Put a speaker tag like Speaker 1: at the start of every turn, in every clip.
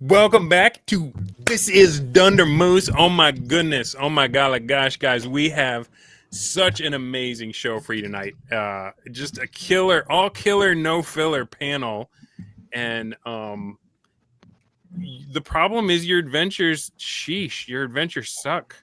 Speaker 1: Welcome back to This is Dunder Moose. Oh my goodness. Oh my gosh, guys. We have such an amazing show for you tonight. Just a killer, all killer, no filler panel. And the problem is your adventures, sheesh, your adventures suck.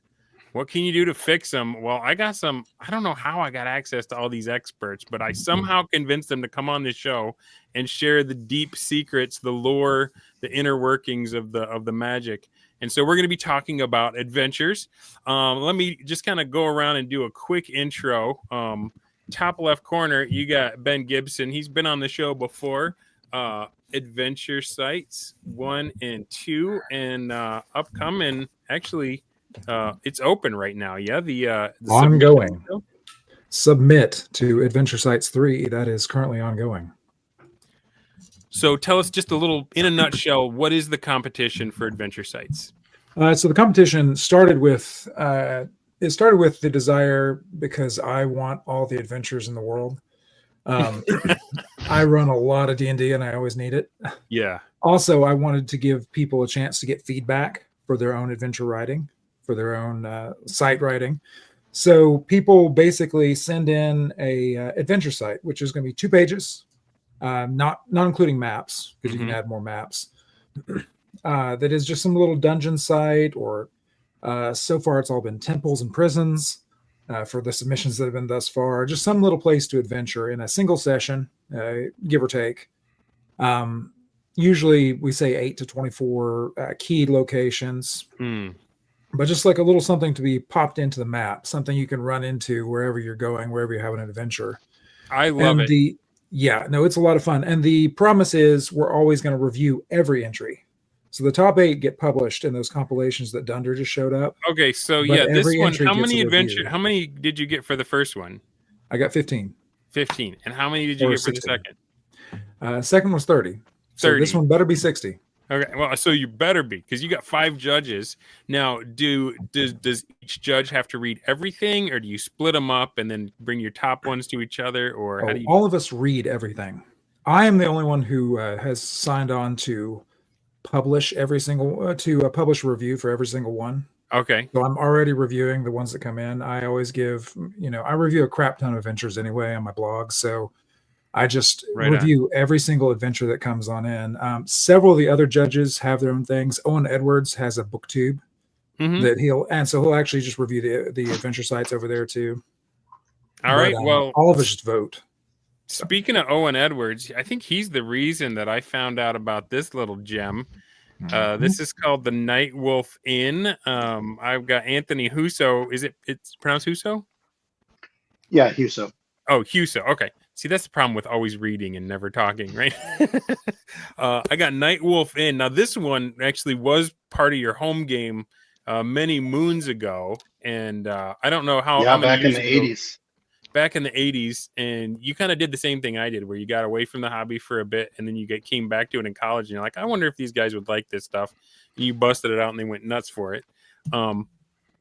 Speaker 1: What can you do to fix them? Well, I don't know how I got access to all these experts, but I somehow convinced them to come on this show and share the deep secrets, the lore, the inner workings of the magic. And so we're going to be talking about adventures. Let me just kind of go around and do a quick intro. Top left corner, you got Ben Gibson. He's been on the show before. Adventure Sites 1 and 2, and upcoming, actually, it's open right now. Yeah, the
Speaker 2: ongoing submit to Adventure Sites 3 that is currently ongoing.
Speaker 1: So tell us just a little, in a nutshell, what is the competition for Adventure Sites?
Speaker 2: So the competition started with the desire because I want all the adventures in the world. I run a lot of D&D and I always need it.
Speaker 1: Yeah.
Speaker 2: Also, I wanted to give people a chance to get feedback for their own adventure writing, for their own site writing. So people basically send in a adventure site, which is going to be 2 pages, not including maps, because you can add more maps. That is just some little dungeon site, or so far it's all been temples and prisons for the submissions that have been thus far. Just some little place to adventure in a single session, give or take. Usually we say 8 to 24 key locations. But just like a little something to be popped into the map, something you can run into wherever you're going, wherever you have an adventure.
Speaker 1: I love it.
Speaker 2: It's a lot of fun. And the promise is we're always going to review every entry. So the top 8 get published in those compilations that Dunder just showed up.
Speaker 1: Okay, so
Speaker 2: But
Speaker 1: this
Speaker 2: every
Speaker 1: one,
Speaker 2: entry
Speaker 1: how
Speaker 2: gets
Speaker 1: many
Speaker 2: a review.
Speaker 1: adventure? How many did you get for the first one?
Speaker 2: I got 15.
Speaker 1: 15. And how many did you get for
Speaker 2: 16.
Speaker 1: the second?
Speaker 2: Second was 30. So
Speaker 1: 30.
Speaker 2: this one better be 60.
Speaker 1: Okay, well, so you better be, because you got 5 judges. Now, does each judge have to read everything, or do you split them up and then bring your top ones to each other, or how do you?
Speaker 2: All of us read everything. I am the only one who has signed on to publish publish a review for every single one.
Speaker 1: Okay.
Speaker 2: So I'm already reviewing the ones that come in. I always give, I review a crap ton of adventures anyway on my blog. So I just review every single adventure that comes on in. Several of the other judges have their own things. Owen Edwards has a booktube that he'll actually just review the adventure sites over there too.
Speaker 1: All right. Well,
Speaker 2: all of us just vote.
Speaker 1: Speaking of Owen Edwards, I think he's the reason that I found out about this little gem. This is called the Night Wolf Inn. I've got Anthony Huso. It's pronounced Huso?
Speaker 3: Yeah, Huso.
Speaker 1: Oh, Huso. Okay. See, that's the problem with always reading and never talking, right? I got Night Wolf Inn. Now, this one actually was part of your home game many moons ago. And I don't know how.
Speaker 3: Yeah, back in the 80s.
Speaker 1: Back in the 80s. And you kind of did the same thing I did, where you got away from the hobby for a bit and then you came back to it in college. And you're like, I wonder if these guys would like this stuff. And you busted it out and they went nuts for it.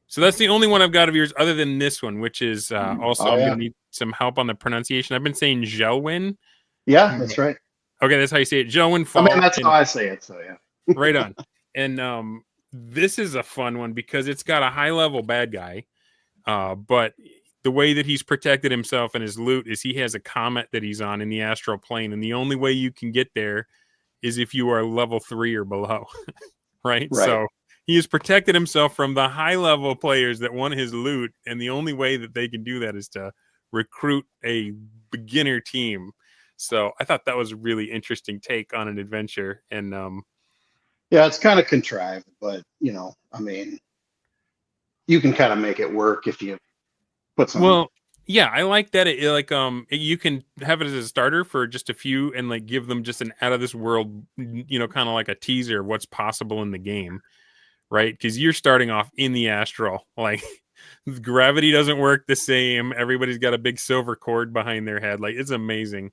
Speaker 1: So that's the only one I've got of yours other than this one, which is also I'm going to need some help on the pronunciation. I've been saying Gelwin.
Speaker 3: Yeah, that's right.
Speaker 1: Okay, that's how you say it. Gelwin Fall.
Speaker 3: I mean, that's how I say it, so yeah.
Speaker 1: Right on. And this is a fun one because it's got a high-level bad guy, but the way that he's protected himself and his loot is he has a comet that he's on in the astral plane, and the only way you can get there is if you are level 3 or below, right? So he has protected himself from the high-level players that want his loot, and the only way that they can do that is to recruit a beginner team. So I thought that was a really interesting take on an adventure. And
Speaker 3: yeah, it's kind of contrived, but I mean, you can kind of make it work if you put some.
Speaker 1: Well, yeah, I like that. You can have it as a starter for just a few and give them just an out of this world, kind of like a teaser of what's possible in the game, right? Because you're starting off in the astral, gravity doesn't work the same. Everybody's got a big silver cord behind their head. It's amazing.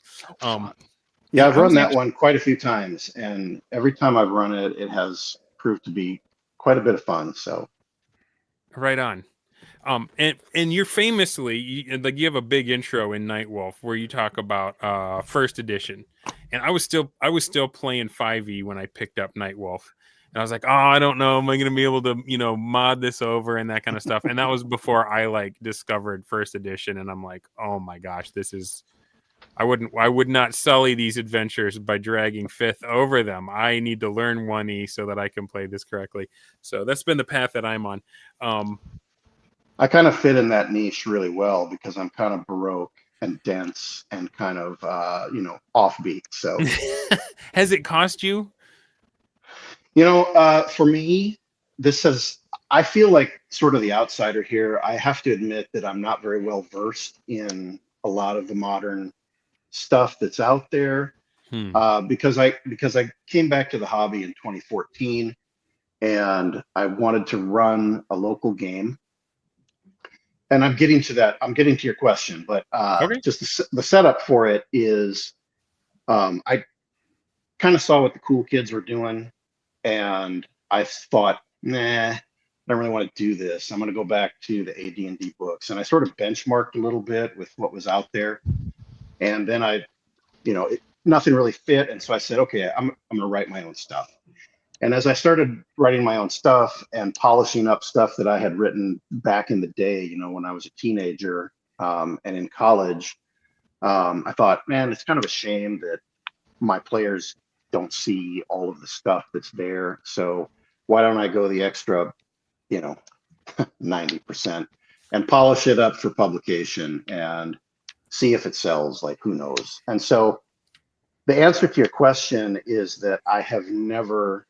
Speaker 3: Yeah, I've run that one quite a few times, and every time I've run it, it has proved to be quite a bit of fun. So,
Speaker 1: right on. And you're famously you have a big intro in Night Wolf where you talk about first edition, and I was still playing 5e when I picked up Nightwolf. And I was like, oh, I don't know, am I gonna be able to, mod this over and that kind of stuff. And that was before I like discovered first edition, and I'm like, oh my gosh, this is I would not sully these adventures by dragging 5th over them. I need to learn 1e so that I can play this correctly. So that's been the path that I'm on.
Speaker 3: I kind of fit in that niche really well because I'm kind of Baroque and dense and kind of offbeat. So
Speaker 1: has it cost you?
Speaker 3: For me, I feel like sort of the outsider here. I have to admit that I'm not very well versed in a lot of the modern stuff that's out there, because I came back to the hobby in 2014, and I wanted to run a local game. And I'm getting to that. I'm getting to your question, but
Speaker 1: Okay.
Speaker 3: just the setup for it is, I kind of saw what the cool kids were doing, and I thought, nah, I don't really want to do this. I'm going to go back to the AD&D books, and I sort of benchmarked a little bit with what was out there, and then nothing really fit, and so I said, okay, I'm going to write my own stuff. And as I started writing my own stuff and polishing up stuff that I had written back in the day, when I was a teenager, and in college, I thought, man, it's kind of a shame that my players don't see all of the stuff that's there. So why don't I go the extra, 90% and polish it up for publication and see if it sells, like who knows. And so the answer to your question is that I have never,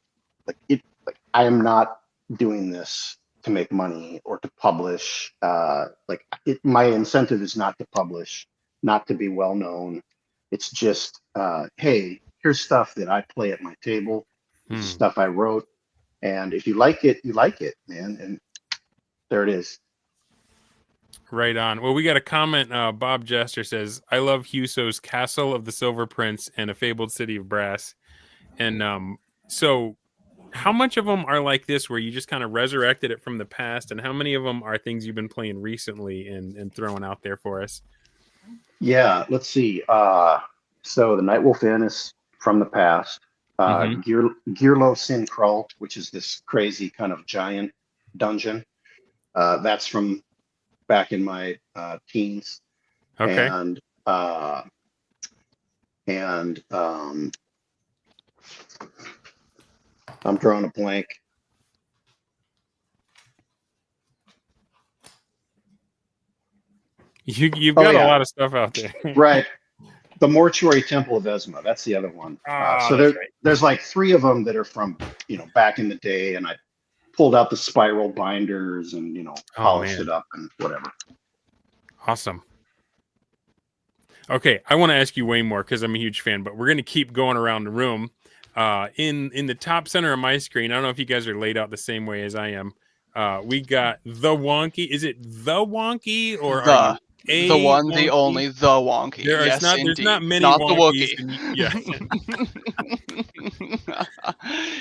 Speaker 3: I am not doing this to make money or to publish. My incentive is not to publish, not to be well known. It's just, hey, here's stuff that I play at my table. This is stuff I wrote, and if you like it, you like it, man. And there it is.
Speaker 1: Right on. Well, we got a comment. Bob Jester says, I love Huso's Castle of the Silver Prince and A Fabled City of Brass. And so how much of them are like this where you just kind of resurrected it from the past, and how many of them are things you've been playing recently and throwing out there for us?
Speaker 3: Yeah, let's see. So the Nightwolf Inn is from the past. Gearlow Sin Crawl, which is this crazy kind of giant dungeon. That's from back in my teens.
Speaker 1: Okay.
Speaker 3: And I'm drawing a blank.
Speaker 1: You've got a lot of stuff out there.
Speaker 3: Right. The Mortuary Temple of Esma. That's the other one. So there's like 3 of them that are from, back in the day, and I pulled out the spiral binders and, polished it up and whatever.
Speaker 1: Awesome. Okay, I want to ask you way more because I'm a huge fan, but we're going to keep going around the room. In the top center of my screen, I don't know if you guys are laid out the same way as I am. We got the Wonkee. Is it the Wonkee or are you
Speaker 4: the one,
Speaker 1: Wonkee?
Speaker 4: the only, the Wonkee?
Speaker 1: Yes,
Speaker 4: indeed.
Speaker 1: There's not many
Speaker 4: not
Speaker 1: Wonkies.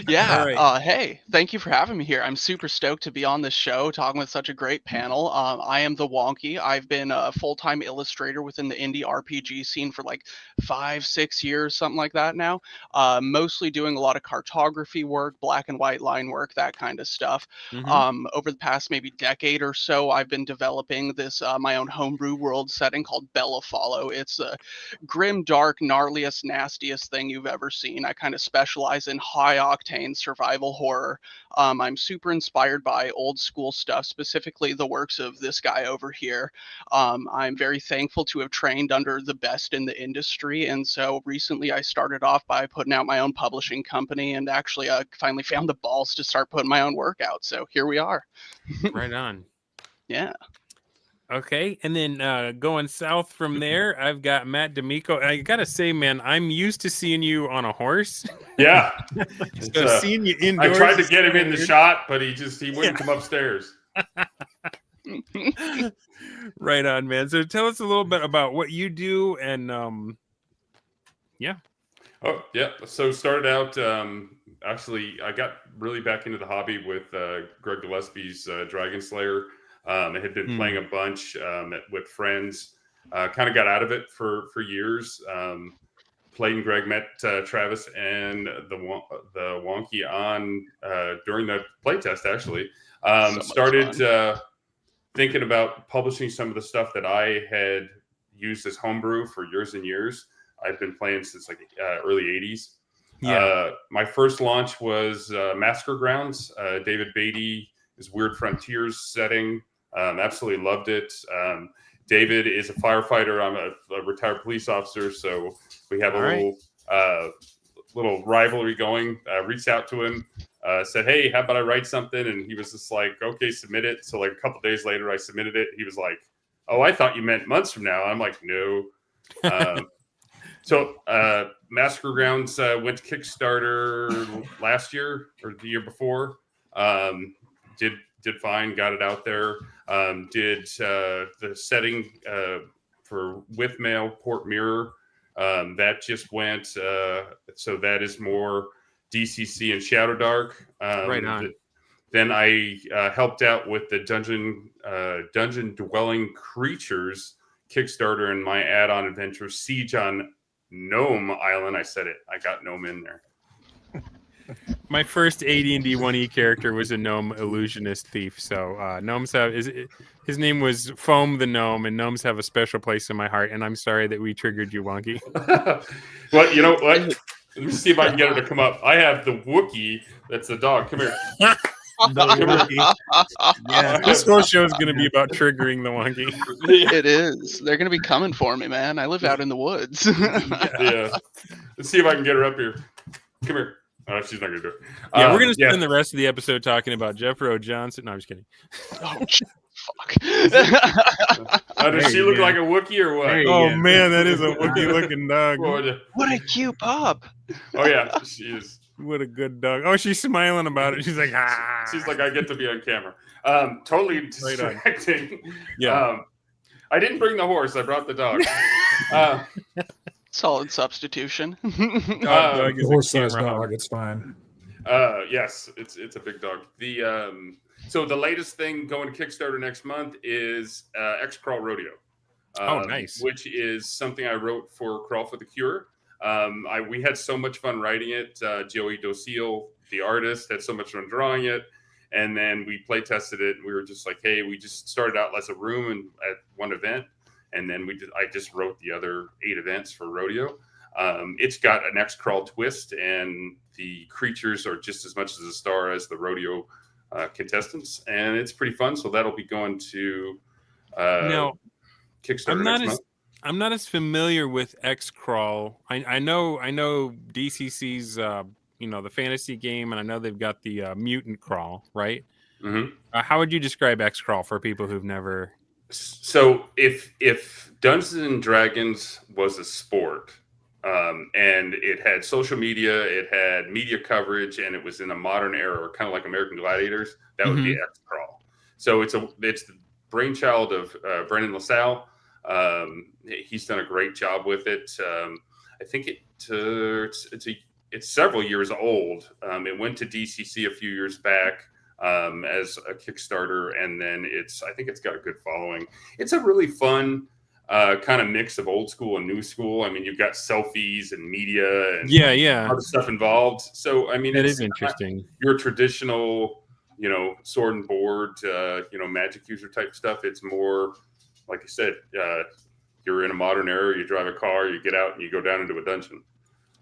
Speaker 4: Yeah.
Speaker 1: Right.
Speaker 4: Hey, thank you for having me here. I'm super stoked to be on this show, talking with such a great panel. I am the Wonkee. I've been a full-time illustrator within the indie RPG scene for like 5-6 years, something like that now. Mostly doing a lot of cartography work, black and white line work, that kind of stuff. Over the past maybe decade or so, I've been developing this my own homebrew world setting called Bellifallow. It's a grim, dark, gnarliest, nastiest thing you've ever seen. I kind of specialize in high octane survival horror. I'm super inspired by old school stuff, specifically the works of this guy over here. I'm very thankful to have trained under the best in the industry, and so recently I started off by putting out my own publishing company, and actually finally found the balls to start putting my own work out. So here we are.
Speaker 1: Right on.
Speaker 4: Yeah.
Speaker 1: Okay, and then going south from there, I've got Matt DeMicco. I gotta say, man, I'm used to seeing you on a horse.
Speaker 5: Yeah,
Speaker 1: so seeing you indoors.
Speaker 5: I tried to get him in the shot, but he wouldn't come upstairs.
Speaker 1: Right on, man. So tell us a little bit about what you do, and yeah.
Speaker 5: Oh yeah. So started out. Actually, I got really back into the hobby with Greg Gillespie's Dragon Slayer. I had been playing a bunch with friends. Kind of got out of it for years. Clayton, Greg met Travis and the Wonkee on during the playtest. Actually, started thinking about publishing some of the stuff that I had used as homebrew for years and years. I've been playing since like early '80s.
Speaker 1: Yeah.
Speaker 5: My first launch was Massacre Grounds. David Beatty, his Weird Frontiers setting. Absolutely loved it. David is a firefighter. I'm a retired police officer, so we have a little rivalry going. Reached out to him, said, "Hey, how about I write something?" And he was just like, "Okay, submit it." So like a couple days later, I submitted it. He was like, "Oh, I thought you meant months from now." I'm like, "No." So Massacre Grounds went to Kickstarter last year or the year before. Did fine, got it out there. Did the setting for with mail port mirror. That just went. So that is more DCC and Shadow Dark.
Speaker 1: Right on.
Speaker 5: Then I helped out with the dungeon dwelling creatures Kickstarter and my add-on adventure Siege on Gnome Island. I said it. I got Gnome in there.
Speaker 1: My first AD&D 1E character was a gnome illusionist thief. So gnomes have his name was Foam the Gnome, and gnomes have a special place in my heart. And I'm sorry that we triggered you, Wonkee.
Speaker 5: Well, you know what? Let me see if I can get her to come up. I have the Wookiee. That's the dog. Come here.
Speaker 1: Yeah, this whole show is going to be about triggering the Wonkee.
Speaker 4: It is. They're going to be coming for me, man. I live out in the woods.
Speaker 5: Yeah. Let's see if I can get her up here. Come here. Oh, she's not going to do it.
Speaker 1: Yeah, we're going to spend the rest of the episode talking about Jeff Rowe Johnson. No, I'm just kidding.
Speaker 4: Oh, fuck.
Speaker 5: Does she look like a Wookiee or what?
Speaker 1: Oh, man, that is a Wookiee-looking dog.
Speaker 4: What a cute pup.
Speaker 5: Oh, yeah, she is.
Speaker 1: What a good dog. Oh, she's smiling about it. She's like, ah.
Speaker 5: She's like, I get to be on camera. Totally distracting.
Speaker 1: Yeah.
Speaker 5: I didn't bring the horse. I brought the dog.
Speaker 4: Solid substitution.
Speaker 2: The horse-sized dog. It's fine.
Speaker 5: Yes, it's a big dog. So the latest thing going to Kickstarter next month is X-Crawl Rodeo.
Speaker 1: Nice.
Speaker 5: Which is something I wrote for Crawl for the Cure. We had so much fun writing it. Joey Docile, the artist, had so much fun drawing it. And then we play tested it. And we were just like, hey, we just started out as a room at one event. And then I just wrote the other 8 events for Rodeo. It's got an X-Crawl twist, and the creatures are just as much as a star as the Rodeo contestants. And it's pretty fun. So that'll be going to Kickstarter next month.
Speaker 1: I'm not as familiar with X-Crawl. I know DCC's the fantasy game, and I know they've got the mutant crawl, right?
Speaker 5: Mm-hmm.
Speaker 1: How would you describe X-Crawl for people who've never?
Speaker 5: So if Dungeons and Dragons was a sport, and it had social media, it had media coverage, and it was in a modern era, kind of like American Gladiators, that would be X-Crawl. So it's the brainchild of Brendan LaSalle. He's done a great job with it. I think it's several years old. It went to DCC a few years back as a Kickstarter, and then I think it's got a good following. It's a really fun kind of mix of old school and new school. I mean, you've got selfies and media and other stuff involved. So I mean,
Speaker 1: it is interesting.
Speaker 5: Your traditional, sword and board, magic user type stuff. It's more, like you said, you're in a modern era, you drive a car, you get out and you go down into a dungeon.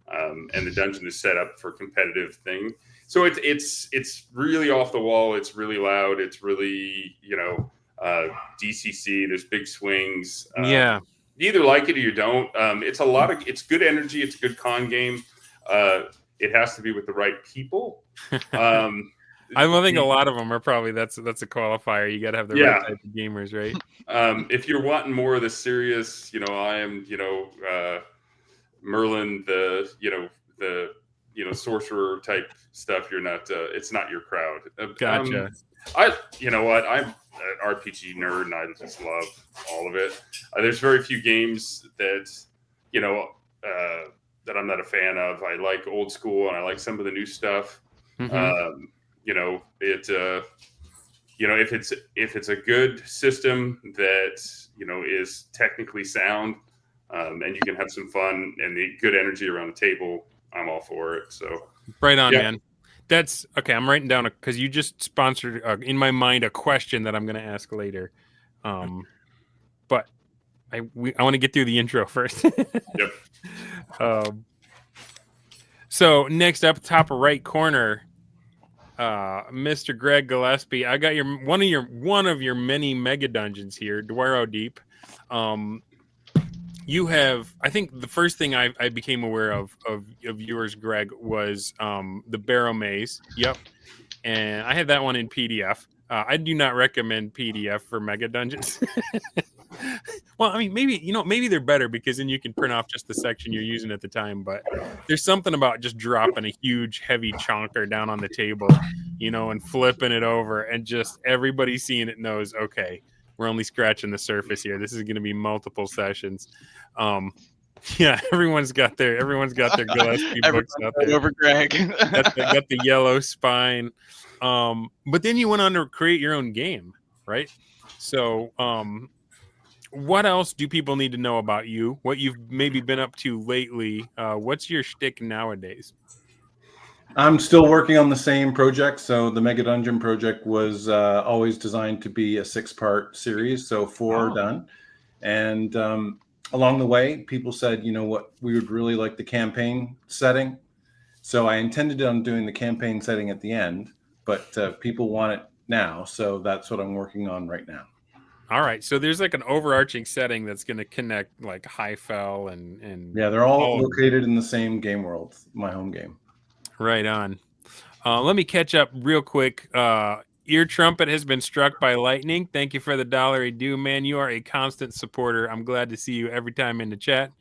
Speaker 5: And the dungeon is set up for competitive thing. So it's really off the wall. It's really loud. It's really, DCC. There's big swings. You either like it or you don't. It's good energy. It's a good con game. It has to be with the right people.
Speaker 1: I think a lot of them are probably that's a qualifier. You got to have the right type of gamers, right?
Speaker 5: If you're wanting more of the serious, I am, Merlin, the sorcerer type stuff. You're not. It's not your crowd.
Speaker 1: Gotcha.
Speaker 5: I'm an RPG nerd, and I just love all of it. There's very few games that that I'm not a fan of. I like old school, and I like some of the new stuff. If it's a good system that is technically sound, and you can have some fun and the good energy around the table. I'm all for it. So
Speaker 1: right on,
Speaker 5: yeah.
Speaker 1: man. That's okay. I'm writing down because you just sponsored in my mind a question that I'm going to ask later. But I want to get through the intro first.
Speaker 5: Yep.
Speaker 1: So next up, top right corner, Mr. Greg Gillespie. I got one of your many mega dungeons here, Dwaro Deep. You have, I think the first thing I became aware of yours, Greg, was the Barrowmaze. Yep. And I had that one in PDF. I do not recommend PDF for mega dungeons. Well, I mean, maybe they're better because then you can print off just the section you're using at the time. But there's something about just dropping a huge, heavy chonker down on the table, and flipping it over, and just everybody seeing it knows, okay, we're only scratching the surface here. This is going to be multiple sessions. Yeah, everyone's got their Gillespie books out there.
Speaker 4: Over Greg.
Speaker 1: got the yellow spine. But then you went on to create your own game, right? So, what else do people need to know about you? What you've maybe been up to lately? What's your shtick nowadays?
Speaker 6: I'm still working on the same project. So the Mega Dungeon project was always designed to be a 6-part series. So 4 are done. And along the way, people said, you know what, we would really like the campaign setting. So I intended on doing the campaign setting at the end, but people want it now. So that's what I'm working on right now.
Speaker 1: All right. So there's like an overarching setting that's going to connect like Highfell and
Speaker 6: yeah, they're all located in the same game world, my home game.
Speaker 1: Right on. Let me catch up real quick. Ear Trumpet has been struck by lightning. Thank you for the $1 due, man. You are a constant supporter. I'm glad to see you every time in the chat.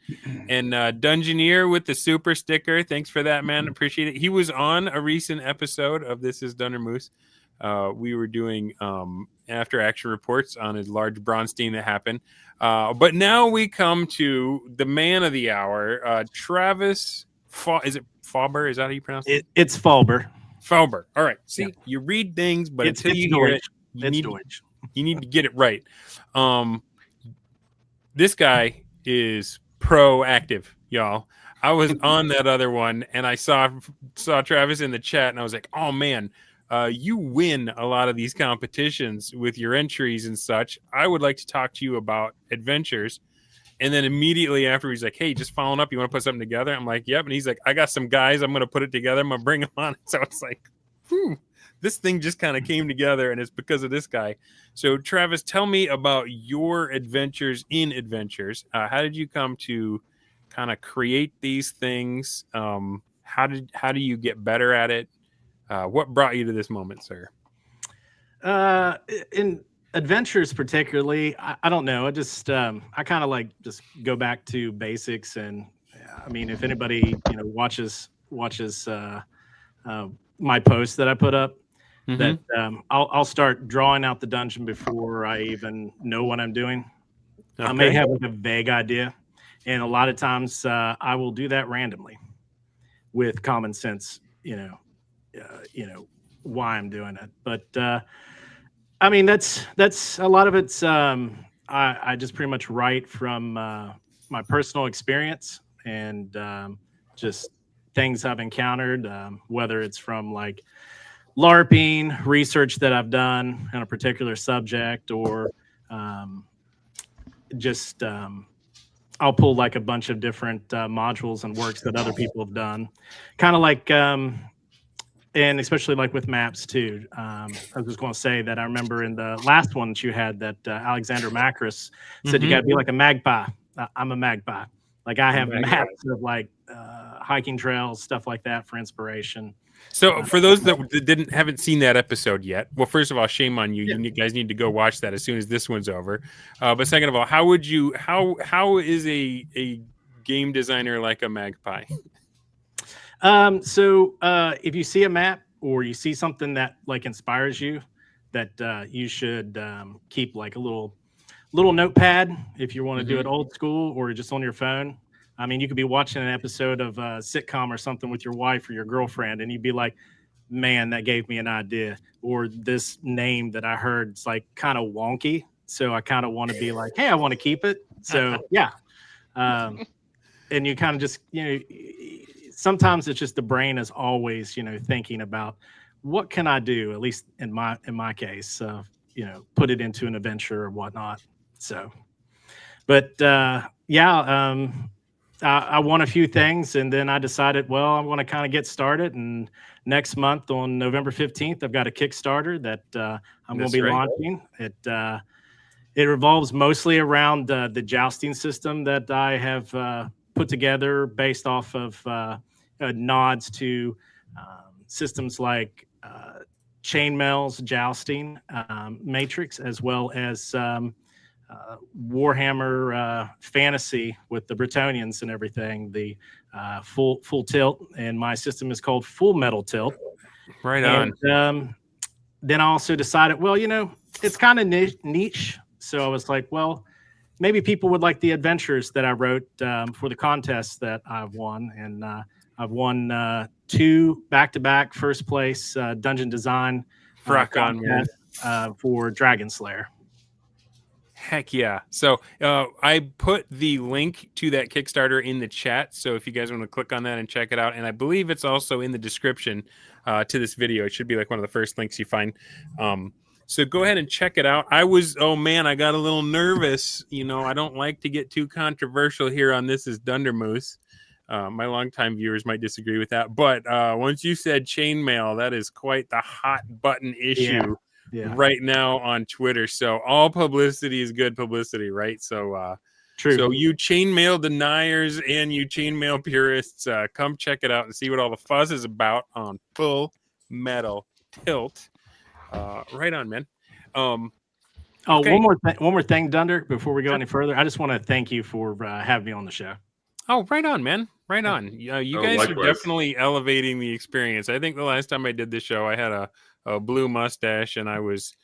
Speaker 1: And Dungeoneer with the super sticker. Thanks for that, man. Appreciate it. He was on a recent episode of This is Dunner Moose. We were doing after action reports on a large bronze team that happened. But now we come to the man of the hour, Travis. Is it Fauber? Is that how you pronounce it?
Speaker 7: It's Fauber.
Speaker 1: Fauber. All right. See, you read things, but until you hear it, you need to get it right. This guy is proactive, y'all. I was on that other one, and I saw Travis in the chat, and I was like, oh, man, you win a lot of these competitions with your entries and such. I would like to talk to you about adventures. And then immediately after, he's like, hey, just following up, you want to put something together? I'm like, yep. And he's like, I got some guys. I'm going to put it together. I'm going to bring them on. So it's like, this thing just kind of came together, and it's because of this guy. So, Travis, tell me about your adventures in adventures. How did you come to kind of create these things? How do you get better at it? What brought you to this moment, sir?
Speaker 7: In adventures particularly, I don't know. I just I kind of like just go back to basics, and I mean, if anybody watches my post that I put up, that I'll start drawing out the dungeon before I even know what I'm doing. Okay. I may have like a vague idea, and a lot of times I will do that randomly with common sense, why I'm doing it. But I mean, that's a lot of it's I just pretty much write from my personal experience and just things I've encountered, whether it's from like LARPing, research that I've done on a particular subject, or just I'll pull like a bunch of different modules and works that other people have done, kind of like and especially like with maps too. I was just going to say that I remember in the last one that you had that Alexander Macris said you got to be like a magpie. I'm a magpie. Like I have maps of like hiking trails, stuff like that for inspiration.
Speaker 1: So for those that haven't seen that episode yet, well, first of all, shame on you. Yeah. You guys need to go watch that as soon as this one's over. But second of all, how is a game designer like a magpie?
Speaker 7: So if you see a map or you see something that like inspires you, that you should keep like a little notepad if you want to do it old school or just on your phone. I mean, you could be watching an episode of a sitcom or something with your wife or your girlfriend, and you'd be like, man, that gave me an idea. Or this name that I heard, it's like kind of wonky. So I kind of want to be like, hey, I want to keep it. So yeah, And you kind of just, sometimes it's just the brain is always, thinking about what can I do, at least in my case, put it into an adventure or whatnot. So, but I won a few things, and then I decided, well, I want to kind of get started. And next month on November 15th, I've got a Kickstarter that I'm going to be launching. It revolves mostly around the jousting system that I have put together based off of nods to systems like chainmail's jousting matrix, as well as Warhammer Fantasy with the Bretonians and everything, the full tilt, and my system is called Full Metal Tilt.
Speaker 1: Right on.
Speaker 7: And, then I also decided, well, it's kind of niche, so I was like, well, maybe people would like the adventures that I wrote for the contests that I've won, and I've won 2 back-to-back first place dungeon design
Speaker 1: man.
Speaker 7: For Dragon Slayer.
Speaker 1: Heck yeah. So I put the link to that Kickstarter in the chat. So if you guys want to click on that and check it out, and I believe it's also in the description to this video. It should be like one of the first links you find. So go ahead and check it out. I got a little nervous. I don't like to get too controversial here on This is Dundermoose. My longtime viewers might disagree with that. But once you said chainmail, that is quite the hot button issue. Yeah. Right now on Twitter. So all publicity is good publicity, right? So true. So you chainmail deniers and you chainmail purists, come check it out and see what all the fuzz is about on Full Metal Tilt. Right on, man.
Speaker 7: Okay. One more thing, Dunder, before we go any further. I just want to thank you for having me on the show.
Speaker 1: Oh, right on, man. Right on. You guys likewise. Are definitely elevating the experience. I think the last time I did this show, I had a blue mustache, and I was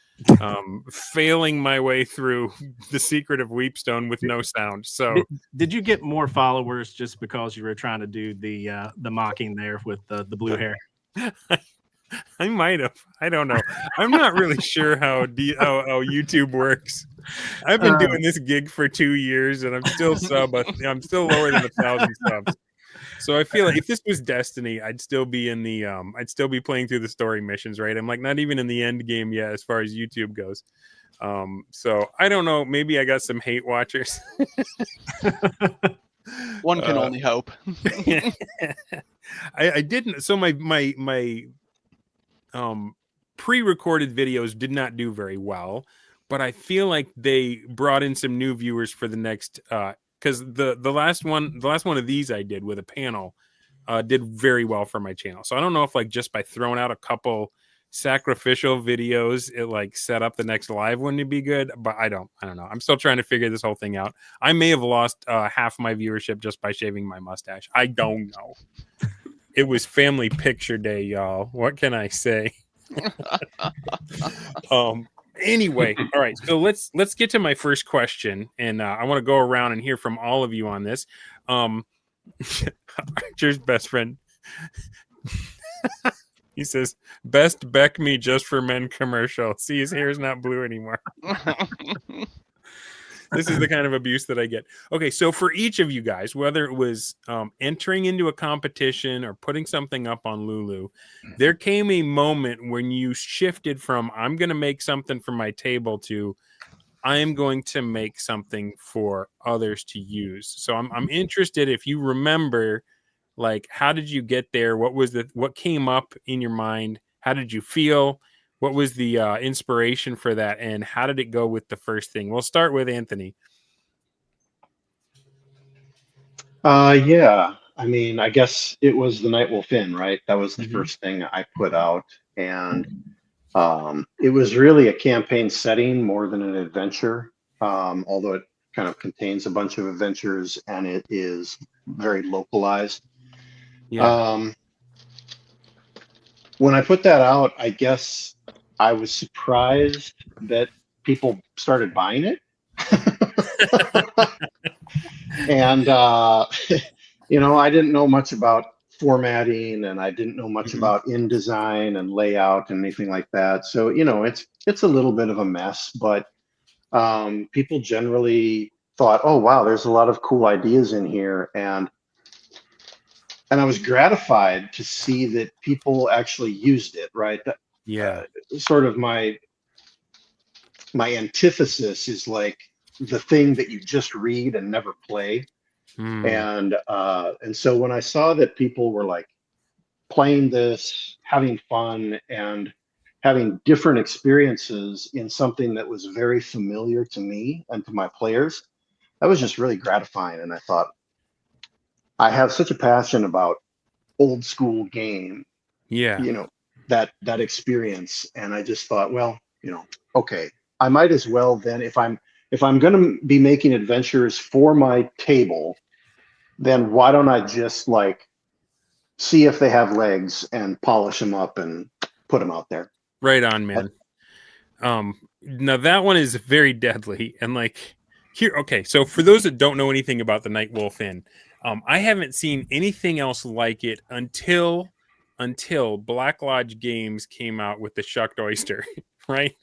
Speaker 1: failing my way through The Secret of Weepstone with no sound. So,
Speaker 7: did you get more followers just because you were trying to do the mocking there with the blue hair?
Speaker 1: I might have. I don't know. I'm not really sure how YouTube works. I've been doing this gig for 2 years, and I'm still I'm still lower than 1,000 subs. So I feel like if this was Destiny, I'd still be in the I'd still be playing through the story missions, right? I'm like not even in the end game yet as far as YouTube goes. So I don't know. Maybe I got some hate watchers.
Speaker 4: One can only hope.
Speaker 1: I didn't. So my pre-recorded videos did not do very well, but I feel like they brought in some new viewers for the next. Because the last one of these I did with a panel did very well for my channel. So I don't know if like just by throwing out a couple sacrificial videos, it like set up the next live one to be good. But I don't know. I'm still trying to figure this whole thing out. I may have lost half my viewership just by shaving my mustache. I don't know. It was family picture day, y'all. What can I say? Anyway, all right. So let's get to my first question, and I want to go around and hear from all of you on this. Archer's best friend. He says, "Best Beck Me Just for Men commercial." See, his hair is not blue anymore. This is the kind of abuse that I get. Okay, so for each of you guys, whether it was entering into a competition or putting something up on Lulu, there came a moment when you shifted from I'm going to make something for my table to I'm going to make something for others to use. So I'm interested if you remember, like, how did you get there? What came up in your mind? How did you feel? What was the inspiration for that, and how did it go with the first thing? We'll start with Anthony.
Speaker 3: Yeah. I mean, I guess it was the Night Wolf Inn, right? That was the first thing I put out, and it was really a campaign setting more than an adventure, although it kind of contains a bunch of adventures, and it is very localized. Yeah. When I put that out, I guess I was surprised that people started buying it. And, I didn't know much about formatting, and I didn't know much about InDesign and layout and anything like that. So, it's a little bit of a mess, but people generally thought, oh wow, there's a lot of cool ideas in here, and I was gratified to see that people actually used it. Right,
Speaker 1: Yeah.
Speaker 3: sort of my antithesis is like the thing that you just read and never play. And so when I saw that people were like playing this, having fun, and having different experiences in something that was very familiar to me and to my players, that was just really gratifying. And I thought, I have such a passion about old school game,
Speaker 1: Yeah.
Speaker 3: you know, that experience. And I just thought, well, okay, I might as well then, if I'm going to be making adventures for my table, then why don't I just like see if they have legs and polish them up and put them out there.
Speaker 1: Right on, man. Now that one is very deadly, and like here, okay. So for those that don't know anything about the Night Wolf Inn, I haven't seen anything else like it until Black Lodge Games came out with the Shucked Oyster, right?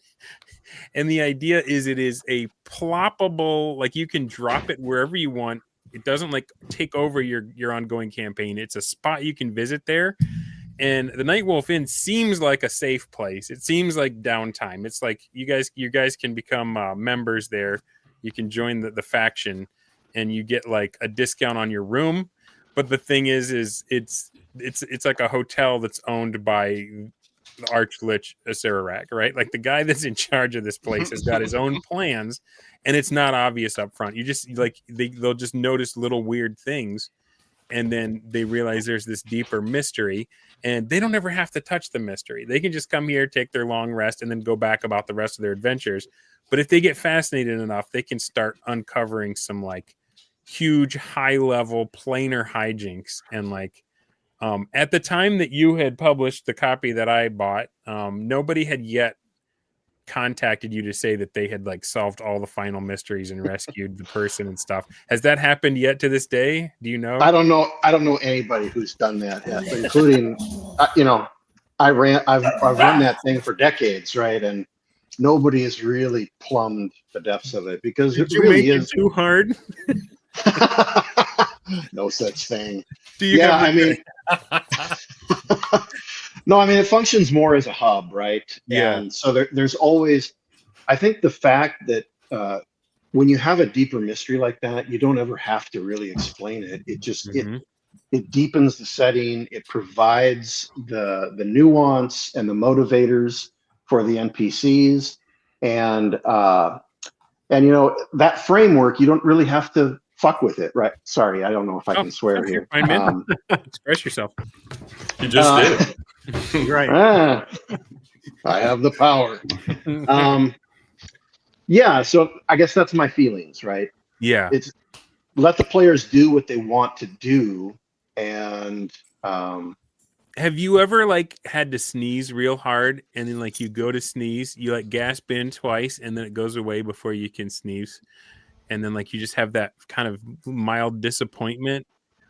Speaker 1: And the idea is it is a ploppable, like you can drop it wherever you want. It doesn't like take over your ongoing campaign. It's a spot you can visit there. And the Night Wolf Inn seems like a safe place. It seems like downtime. It's like you guys can become members there. You can join the faction, and you get like a discount on your room. But the thing is it's like a hotel that's owned by the Archlich Acererak, right? Like the guy that's in charge of this place has got his own plans, and it's not obvious up front. You just like they'll just notice little weird things, and then they realize there's this deeper mystery, and they don't ever have to touch the mystery. They can just come here, take their long rest, and then go back about the rest of their adventures. But if they get fascinated enough, they can start uncovering some like huge high level planar hijinks. And like at the time that you had published the copy that I bought, nobody had yet contacted you to say that they had like solved all the final mysteries and rescued the person and stuff. Has that happened yet to this day? Do you know?
Speaker 3: I don't know anybody who's done that yet, including I've run that thing for decades, right? And nobody has really plumbed the depths of it, because
Speaker 1: Did
Speaker 3: it
Speaker 1: you
Speaker 3: really
Speaker 1: make
Speaker 3: is
Speaker 1: it too hard?
Speaker 3: no such thing.
Speaker 1: Do you
Speaker 3: Yeah,
Speaker 1: have
Speaker 3: I mean, no, I mean, it functions more as a hub, right?
Speaker 1: Yeah.
Speaker 3: And so there's always, I think the fact that when you have a deeper mystery like that, you don't ever have to really explain it. It just it deepens the setting. It provides the nuance and the motivators for the NPCs, and that framework, you don't really have to fuck with it, right? Sorry, I don't know if I can swear here.
Speaker 1: Fine, man. Express yourself.
Speaker 5: You just did.
Speaker 7: Right.
Speaker 3: I have the power. Yeah, so I guess that's my feelings, right?
Speaker 1: Yeah.
Speaker 3: It's let the players do what they want to do, and
Speaker 1: have you ever like had to sneeze real hard, and then like you go to sneeze, you like gasp in twice, and then it goes away before you can sneeze, and then like you just have that kind of mild disappointment,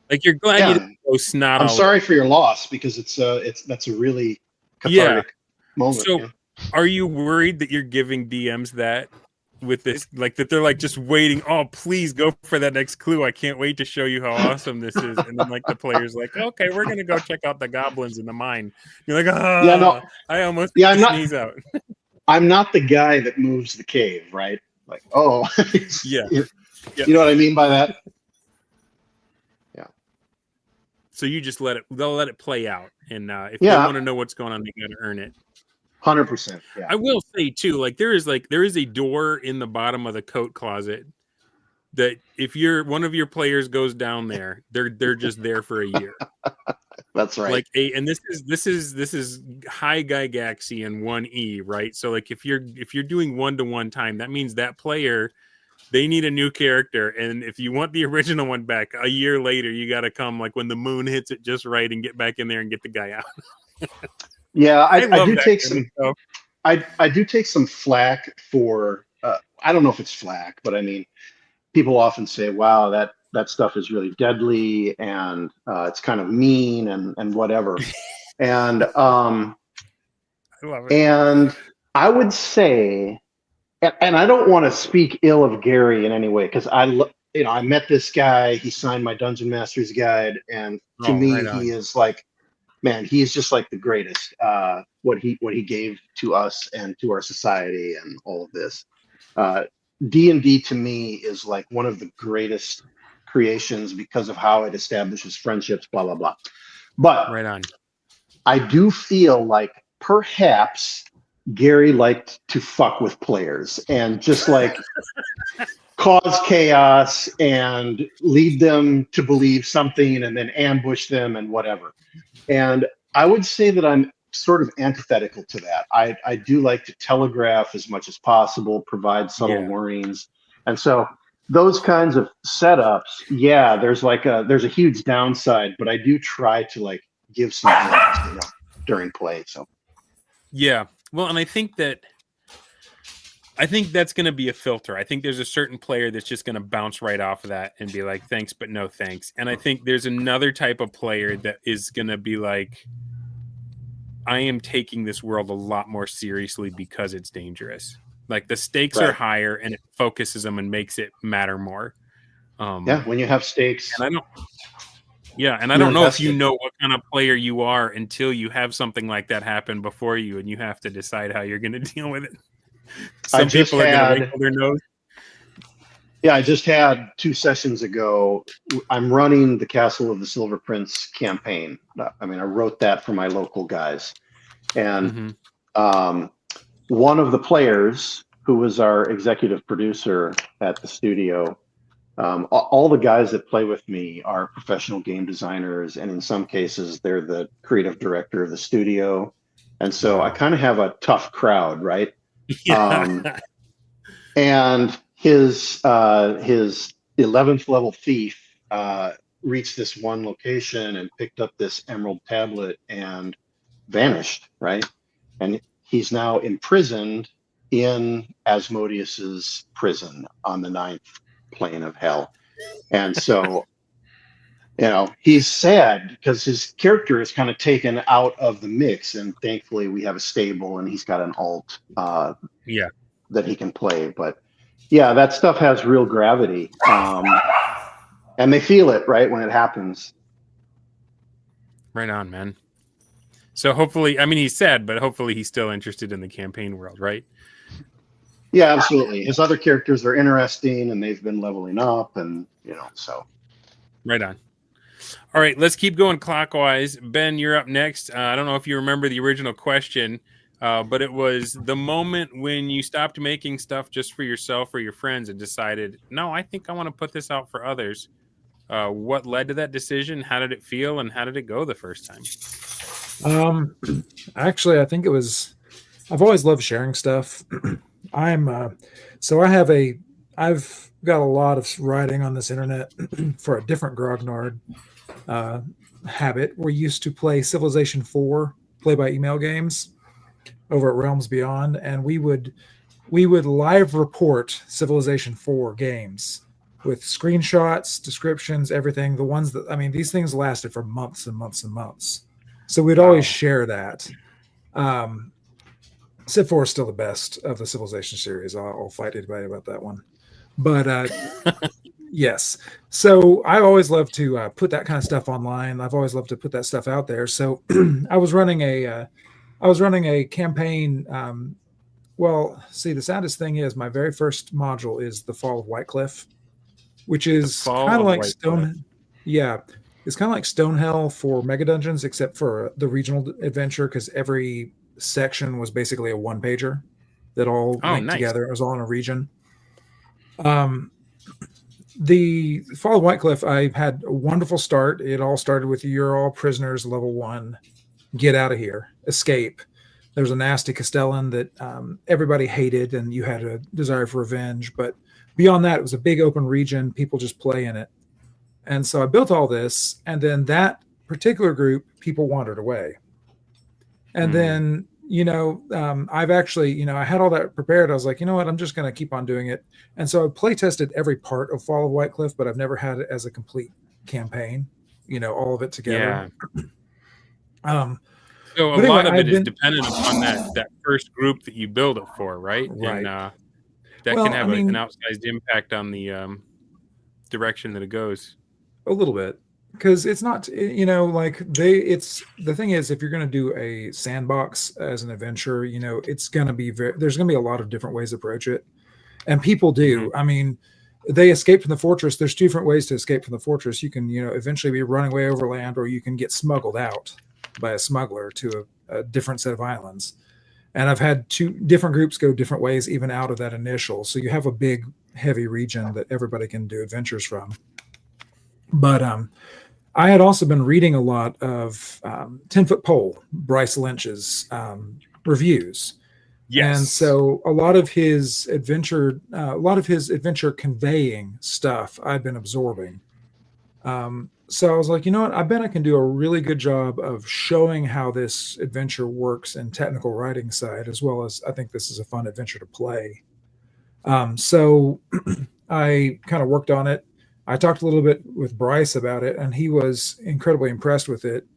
Speaker 1: like you're glad you didn't go snot.
Speaker 3: I'm sorry for your loss, because that's a really cathartic moment.
Speaker 1: So, are you worried that you're giving DMs that with this, like that they're like just waiting? Oh, please go for that next clue. I can't wait to show you how awesome this is. And then like the player's like, okay, we're gonna go check out the goblins in the mine. You're like, oh, yeah, no, I almost sneeze out.
Speaker 3: I'm not the guy that moves the cave, right? Like, oh,
Speaker 1: yeah.
Speaker 3: You know what I mean by that? Yeah.
Speaker 1: So you just they'll let it play out, and if they want to know what's going on, they gotta earn it.
Speaker 3: 100%. Yeah.
Speaker 1: I will say too, like there is a door in the bottom of the coat closet that if one of your players goes down there, they're just there for a year.
Speaker 3: That's right.
Speaker 1: Like and this is high Gygaxian 1E, right? So like if you're doing 1-to-1 time, that means that player, they need a new character, and if you want the original one back a year later, you got to come like when the moon hits it just right and get back in there and get the guy out.
Speaker 3: Yeah, I do take some. I do take some flack for. I don't know if it's flack, but I mean, people often say, "Wow, that stuff is really deadly, and it's kind of mean and whatever." And
Speaker 1: I love it.
Speaker 3: And I would say and I don't want to speak ill of Gary in any way, because I met this guy. He signed my Dungeon Master's Guide, and to me,
Speaker 1: right on.
Speaker 3: he is like, man, he is just like the greatest. What he gave to us and to our society and all of this. D&D to me is like one of the greatest creations because of how it establishes friendships, blah blah blah. But
Speaker 1: Right on.
Speaker 3: I do feel like perhaps Gary liked to fuck with players and just like cause chaos and lead them to believe something and then ambush them and whatever. And I would say that I'm sort of antithetical to that. I do like to telegraph as much as possible, provide subtle warnings. And so those kinds of setups, yeah, there's a huge downside, but I do try to like give some hints, during play. So
Speaker 1: yeah. Well, and I think that's going to be a filter. I think there's a certain player that's just going to bounce right off of that and be like, thanks, but no thanks. And I think there's another type of player that is going to be like, I am taking this world a lot more seriously because it's dangerous. Like the stakes are higher and it focuses them and makes it matter more.
Speaker 3: When you have stakes.
Speaker 1: And I don't know if you know what kind of player you are until you have something like that happen before you and you have to decide how you're going to deal with it. Some people are going to wrinkle their nose.
Speaker 3: Yeah, I just had 2 sessions ago. I'm running the Castle of the Silver Prince campaign. I mean, I wrote that for my local guys. And one of the players, who was our executive producer at the studio, all the guys that play with me are professional game designers. And in some cases, they're the creative director of the studio. And so I kind of have a tough crowd, right?
Speaker 1: Yeah.
Speaker 3: And his 11th level thief reached this one location and picked up this emerald tablet and vanished, right? And he's now imprisoned in Asmodeus's prison on the 9th plane of hell. And so, he's sad because his character is kind of taken out of the mix, and thankfully we have a stable and he's got an alt that he can play. But yeah, that stuff has real gravity, and they feel it right when it happens.
Speaker 1: Right on, man. So hopefully, I mean, he's sad, but hopefully he's still interested in the campaign world, right?
Speaker 3: Yeah, absolutely. His other characters are interesting and they've been leveling up, and so.
Speaker 1: Right on. All right, let's keep going clockwise. Ben, you're up next. I don't know if you remember the original question, but it was the moment when you stopped making stuff just for yourself or your friends and decided, no, I think I want to put this out for others. What led to that decision? How did it feel? And how did it go the first time?
Speaker 2: Actually, I think it was, I've always loved sharing stuff. I've got a lot of writing on this internet for a different grognard habit. We used to play Civilization 4 play-by-email games over at Realms Beyond, and we would live report Civilization 4 games with screenshots, descriptions, everything. The ones that, I mean, these things lasted for months and months and months. So we'd always share that. Civ 4 is still the best of the Civilization series. I'll fight anybody about that one. But yes, so I always love to put that kind of stuff online. I've always loved to put that stuff out there. So I was running a campaign. Well, see, the saddest thing is my very first module is the Fall of Whitecliff, which is kind of like Stone. Yeah, it's kind of like Stonehell for Mega Dungeons, except for the regional adventure, because every section was basically a one-pager that all linked together. It was all in a region. The Fall of Whitecliff, I had a wonderful start. It all started with you're all prisoners, level 1. Get out of here. Escape. There was a nasty Castellan that everybody hated, and you had a desire for revenge. But beyond that, it was a big open region. People just play in it. And so I built all this, and then that particular group, people wandered away. And then, I've actually, I had all that prepared. I was like, you know what, I'm just going to keep on doing it. And so I play tested every part of Fall of Whitecliff, but I've never had it as a complete campaign, all of it together.
Speaker 1: Yeah. So a lot of it is dependent upon that first group that you build it for, right?
Speaker 2: Right.
Speaker 1: And, that
Speaker 2: Well,
Speaker 1: can
Speaker 2: I
Speaker 1: have
Speaker 2: mean-
Speaker 1: an outsized impact on the direction that it goes.
Speaker 2: A little bit, because it's not, you know, like it's the thing is, if you're going to do a sandbox as an adventure, you know, it's going to be there's going to be a lot of different ways to approach it, and people do. I mean, they escape from the fortress. There's two different ways to escape from the fortress. You can, you know, eventually be running away over land, or you can get smuggled out by a smuggler to a different set of islands. And I've had two different groups go different ways, even out of that initial. So you have a big, heavy region that everybody can do adventures from. But I had also been reading a lot of 10-Foot Pole, Bryce Lynch's reviews.
Speaker 1: Yes.
Speaker 2: And so a lot of his adventure conveying stuff I've been absorbing. So I was like, you know what? I bet I can do a really good job of showing how this adventure works in technical writing side, as well as I think this is a fun adventure to play. So I kind of worked on it. I talked a little bit with Bryce about it, and he was incredibly impressed with it.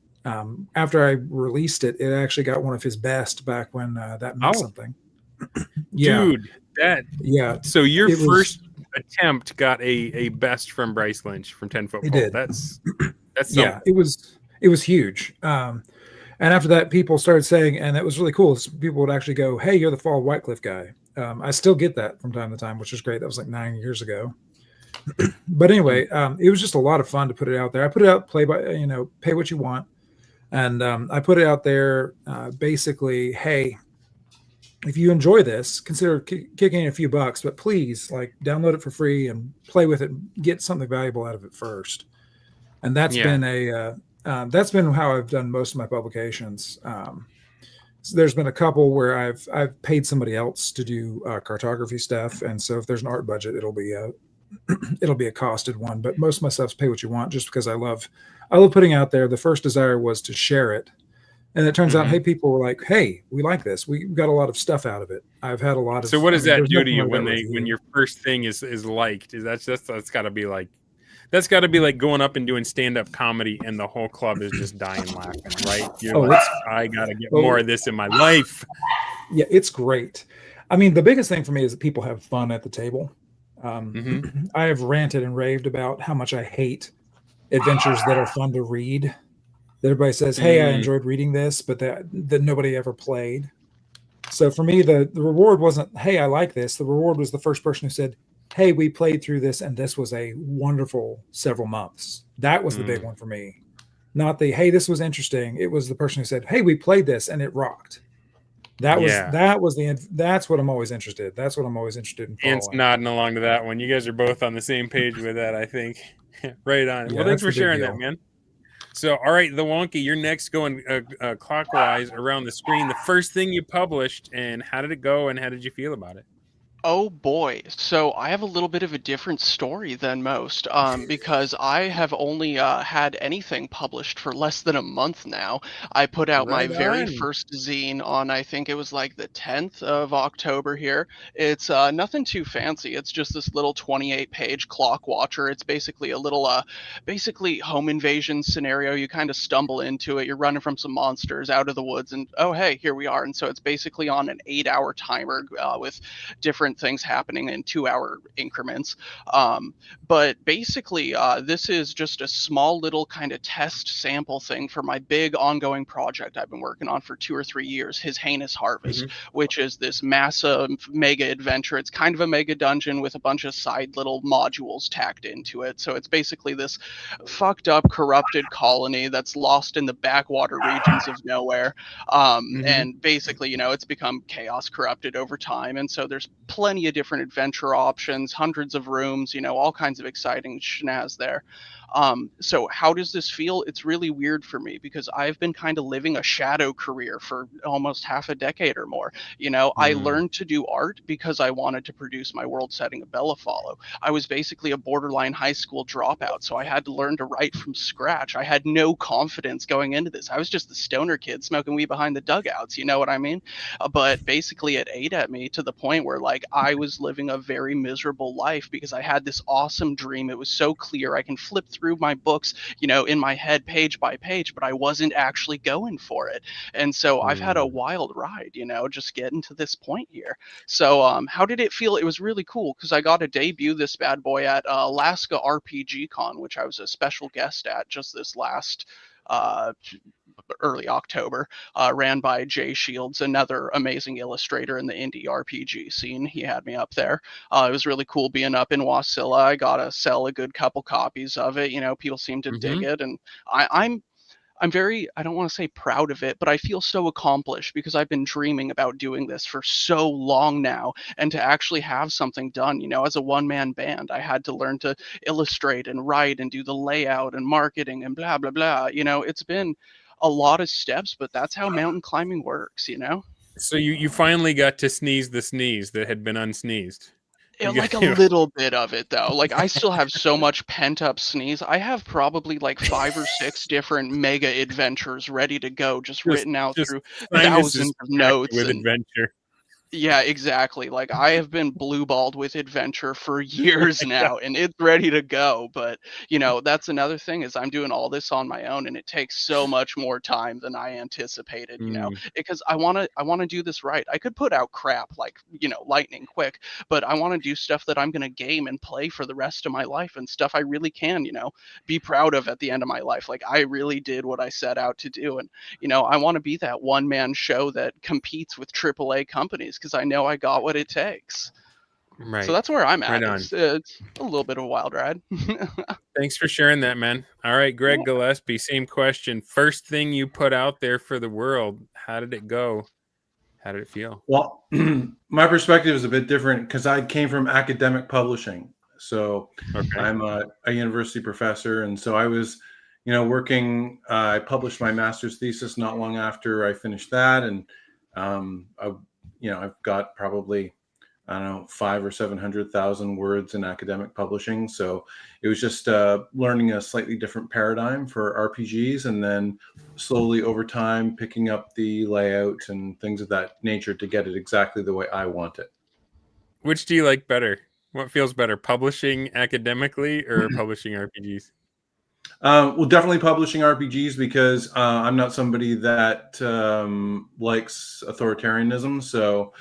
Speaker 2: After I released it, it actually got one of his best back when that meant something.
Speaker 1: Dude,
Speaker 2: yeah.
Speaker 1: So your first attempt got a best from Bryce Lynch from 10-Foot Pole.
Speaker 2: It did.
Speaker 1: That's
Speaker 2: yeah. It was huge. And after that, people started saying, and it was really cool. People would actually go, "Hey, you're the Fall Whitecliff guy." I still get that from time to time, which is great. That was like 9 years ago. But anyway, it was just a lot of fun to put it out there. I put it out, pay what you want. And I put it out there basically, hey, if you enjoy this, consider kicking in a few bucks, but please download it for free and play with it and get something valuable out of it first. And that's been that's been how I've done most of my publications. So there's been a couple where I've paid somebody else to do cartography stuff. And so if there's an art budget, it'll be a costed one, but most of my stuff's pay what you want, just because I love putting out there. The first desire was to share it. And it turns out, hey, people were like, hey, we like this. We got a lot of stuff out of it. I've had a lot of.
Speaker 1: So what does that do to you when your first thing is liked? That's got to be like going up and doing stand-up comedy and the whole club is just dying laughing, right? You're I got to get more of this in my life.
Speaker 2: Yeah, it's great. I mean, the biggest thing for me is that people have fun at the table. I have ranted and raved about how much I hate adventures that are fun to read. That everybody says, hey, I enjoyed reading this, but that nobody ever played. So for me, the reward wasn't, hey, I like this. The reward was the first person who said, hey, we played through this and this was a wonderful several months. That was the big one for me. Not the, hey, this was interesting. It was the person who said, hey, we played this and it rocked. That's what I'm always interested. That's what I'm always interested in.
Speaker 1: Ant's nodding along to that one. You guys are both on the same page with that, I think. Right on.
Speaker 2: Yeah,
Speaker 1: well, thanks for sharing that, man. So, all right, the Wonkee, you're next going clockwise around the screen. The first thing you published, and how did it go, and how did you feel about it?
Speaker 4: Oh boy. So I have a little bit of a different story than most because I have only had anything published for less than a month now. I put out my very first zine on, I think it was like the 10th of October here. It's nothing too fancy. It's just this little 28-page clock watcher. It's basically a little basically home invasion scenario. You kind of stumble into it. You're running from some monsters out of the woods and, oh, hey, here we are. And so it's basically on an 8-hour timer with different things happening in 2-hour increments. But basically, this is just a small little kind of test sample thing for my big ongoing project I've been working on for 2 or 3 years, His Heinous Harvest, which is this massive mega adventure. It's kind of a mega dungeon with a bunch of side little modules tacked into it. So it's basically this fucked up, corrupted colony that's lost in the backwater regions of nowhere. And basically, it's become chaos corrupted over time. And so there's plenty of different adventure options, hundreds of rooms, all kinds of exciting schnaz there. So how does this feel? It's really weird for me because I've been kind of living a shadow career for almost half a decade or more. I learned to do art because I wanted to produce my world setting of Bellifallow. I was basically a borderline high school dropout, so I had to learn to write from scratch. I had no confidence going into this. I was just the stoner kid smoking weed behind the dugouts, you know what I mean? But basically it ate at me to the point where I was living a very miserable life because I had this awesome dream. It was so clear. I can flip through my books, in my head page by page, but I wasn't actually going for it. And so I've had a wild ride, just getting to this point here. So how did it feel? It was really cool because I got to debut this bad boy at Alaska RPG Con, which I was a special guest at just this last early October, ran by Jay Shields, another amazing illustrator in the indie RPG scene. He had me up there. It was really cool being up in Wasilla. I got to sell a good couple copies of it. People seem to dig it. And I'm very, I don't want to say proud of it, but I feel so accomplished because I've been dreaming about doing this for so long now. And to actually have something done, as a one-man band, I had to learn to illustrate and write and do the layout and marketing and blah, blah, blah. It's been a lot of steps, but that's how mountain climbing works,
Speaker 1: So you finally got to sneeze the sneeze that had been unsneezed.
Speaker 4: Like a little bit of it though. Like I still have so much pent up sneeze. I have probably like 5 or 6 different mega adventures ready to go, just written out through thousands of notes
Speaker 1: with adventure.
Speaker 4: Yeah, exactly. Like I have been blue-balled with adventure for years now, and it's ready to go. But that's another thing is I'm doing all this on my own, and it takes so much more time than I anticipated. Because I wanna do this right. I could put out crap like lightning quick, but I want to do stuff that I'm gonna game and play for the rest of my life, and stuff I really can be proud of at the end of my life. Like I really did what I set out to do, and I want to be that one-man show that competes with AAA companies. Because I know I got what it takes.
Speaker 1: Right.
Speaker 4: So that's where I'm at.
Speaker 1: Right
Speaker 4: It's a little bit of a wild ride.
Speaker 1: Thanks for sharing that, man. All right, Greg Gillespie, same question. First thing you put out there for the world, how did it go? How did it feel?
Speaker 6: Well, my perspective is a bit different because I came from academic publishing. So I'm a university professor. And so I was, working, I published my master's thesis not long after I finished that. And I've got probably, 500,000 or 700,000 words in academic publishing. So it was just learning a slightly different paradigm for RPGs, and then slowly over time picking up the layout and things of that nature to get it exactly the way I want it.
Speaker 1: Which do you like better? What feels better, publishing academically or publishing RPGs?
Speaker 6: Well, definitely publishing RPGs because I'm not somebody that likes authoritarianism. So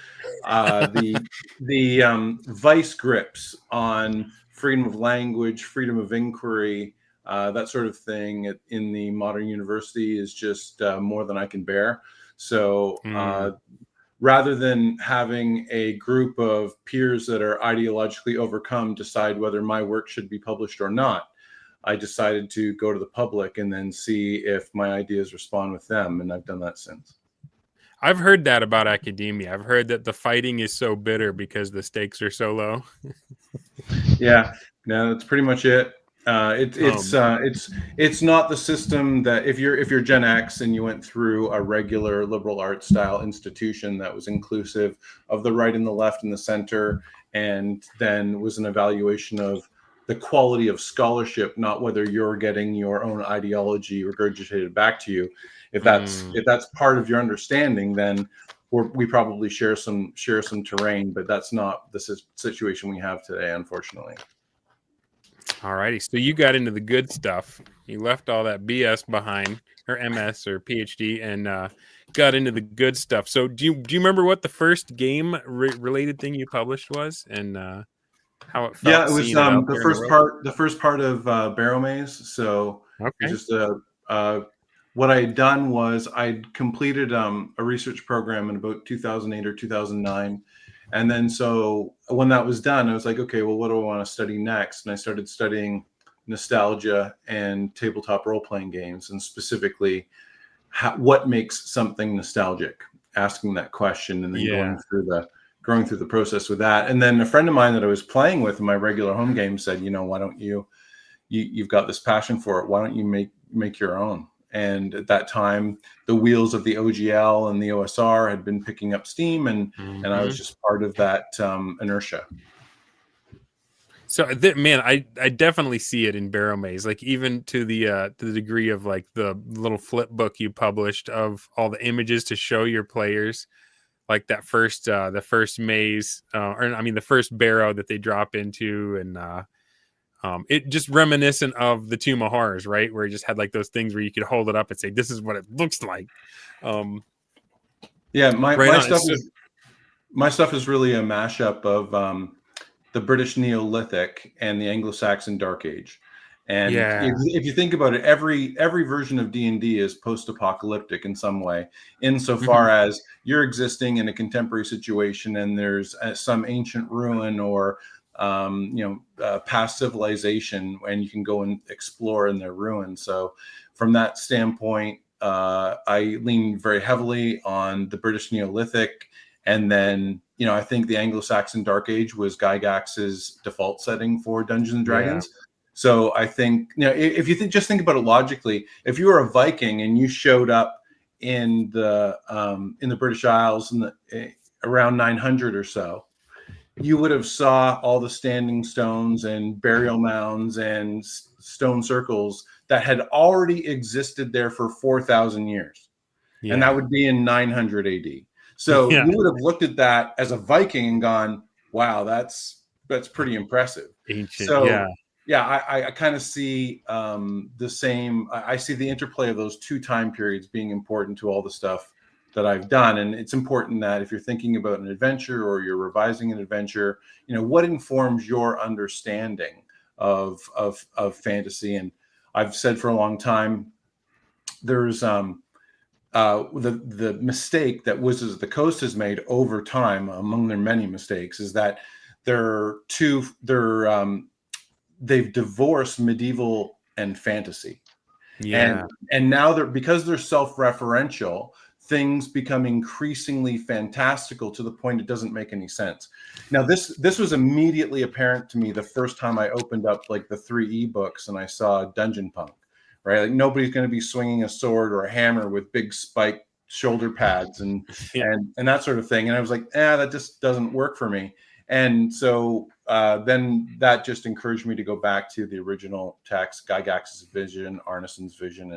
Speaker 6: the vice grips on freedom of language, freedom of inquiry, that sort of thing in the modern university is just more than I can bear. So rather than having a group of peers that are ideologically overcome decide whether my work should be published or not, I decided to go to the public and then see if my ideas respond with them. And I've done that since.
Speaker 1: I've heard that about academia. I've heard that the fighting is so bitter because the stakes are so low.
Speaker 6: Yeah, no, that's pretty much it. It's not the system that if you're Gen X and you went through a regular liberal arts style institution that was inclusive of the right and the left and the center, and then was an evaluation of the quality of scholarship, not whether you're getting your own ideology regurgitated back to you. If that's part of your understanding, then we probably share some terrain, but that's not the situation we have today, unfortunately.
Speaker 1: All righty. So you got into the good stuff. You left all that BS behind, or MS or PhD, and got into the good stuff. So do you remember what the first game related thing you published was, and how it felt?
Speaker 6: Yeah, it was the first part of Barrowmaze. So just what I had done was I'd completed a research program in about 2008 or 2009. And then so when that was done, I was like, okay, well, what do I want to study next? And I started studying nostalgia and tabletop role-playing games, and specifically what makes something nostalgic, asking that question and then going through the process with that. And then a friend of mine that I was playing with in my regular home game said, why don't you've got this passion for it, why don't you make your own? And at that time, the wheels of the OGL and the OSR had been picking up steam, and I was just part of that inertia.
Speaker 1: So, man, I definitely see it in Barrowmaze, like even to the degree of like the little flip book you published of all the images to show your players. like that first the first maze, or I mean the first barrow that they drop into, and it just reminiscent of the Tomb of Horrors, right? Where it just had like those things where you could hold it up and say, "This is what it looks like."
Speaker 6: Yeah,
Speaker 1: Right
Speaker 6: my stuff is really a mashup of the British Neolithic and the Anglo-Saxon Dark Age. And if you think about it, every version of D&D is post-apocalyptic in some way, insofar as you're existing in a contemporary situation and there's some ancient ruin or past civilization, and you can go and explore in their ruins. So from that standpoint, I lean very heavily on the British Neolithic. And then, I think the Anglo-Saxon Dark Age was Gygax's default setting for Dungeons and Dragons. Yeah. So I think, if you just think about it logically, if you were a Viking and you showed up in the British Isles around 900 or so, you would have saw all the standing stones and burial mounds and stone circles that had already existed there for 4,000 years. Yeah. And that would be in 900 AD. So you would have looked at that as a Viking and gone, wow, that's pretty impressive.
Speaker 1: Ancient,
Speaker 6: so, I kind of see the same. I see the interplay of those two time periods being important to all the stuff that I've done. And it's important that if you're thinking about an adventure or you're revising an adventure, what informs your understanding of fantasy. And I've said for a long time, there's the mistake that Wizards of the Coast has made over time, among their many mistakes, is that they've divorced medieval and fantasy. Yeah. And now because they're self-referential, things become increasingly fantastical to the point it doesn't make any sense. Now, this was immediately apparent to me the first time I opened up like the 3E books and I saw Dungeon Punk, right? Like nobody's going to be swinging a sword or a hammer with big spiked shoulder pads and that sort of thing. And I was like, that just doesn't work for me. And so then that just encouraged me to go back to the original text, Gygax's vision, Arneson's vision,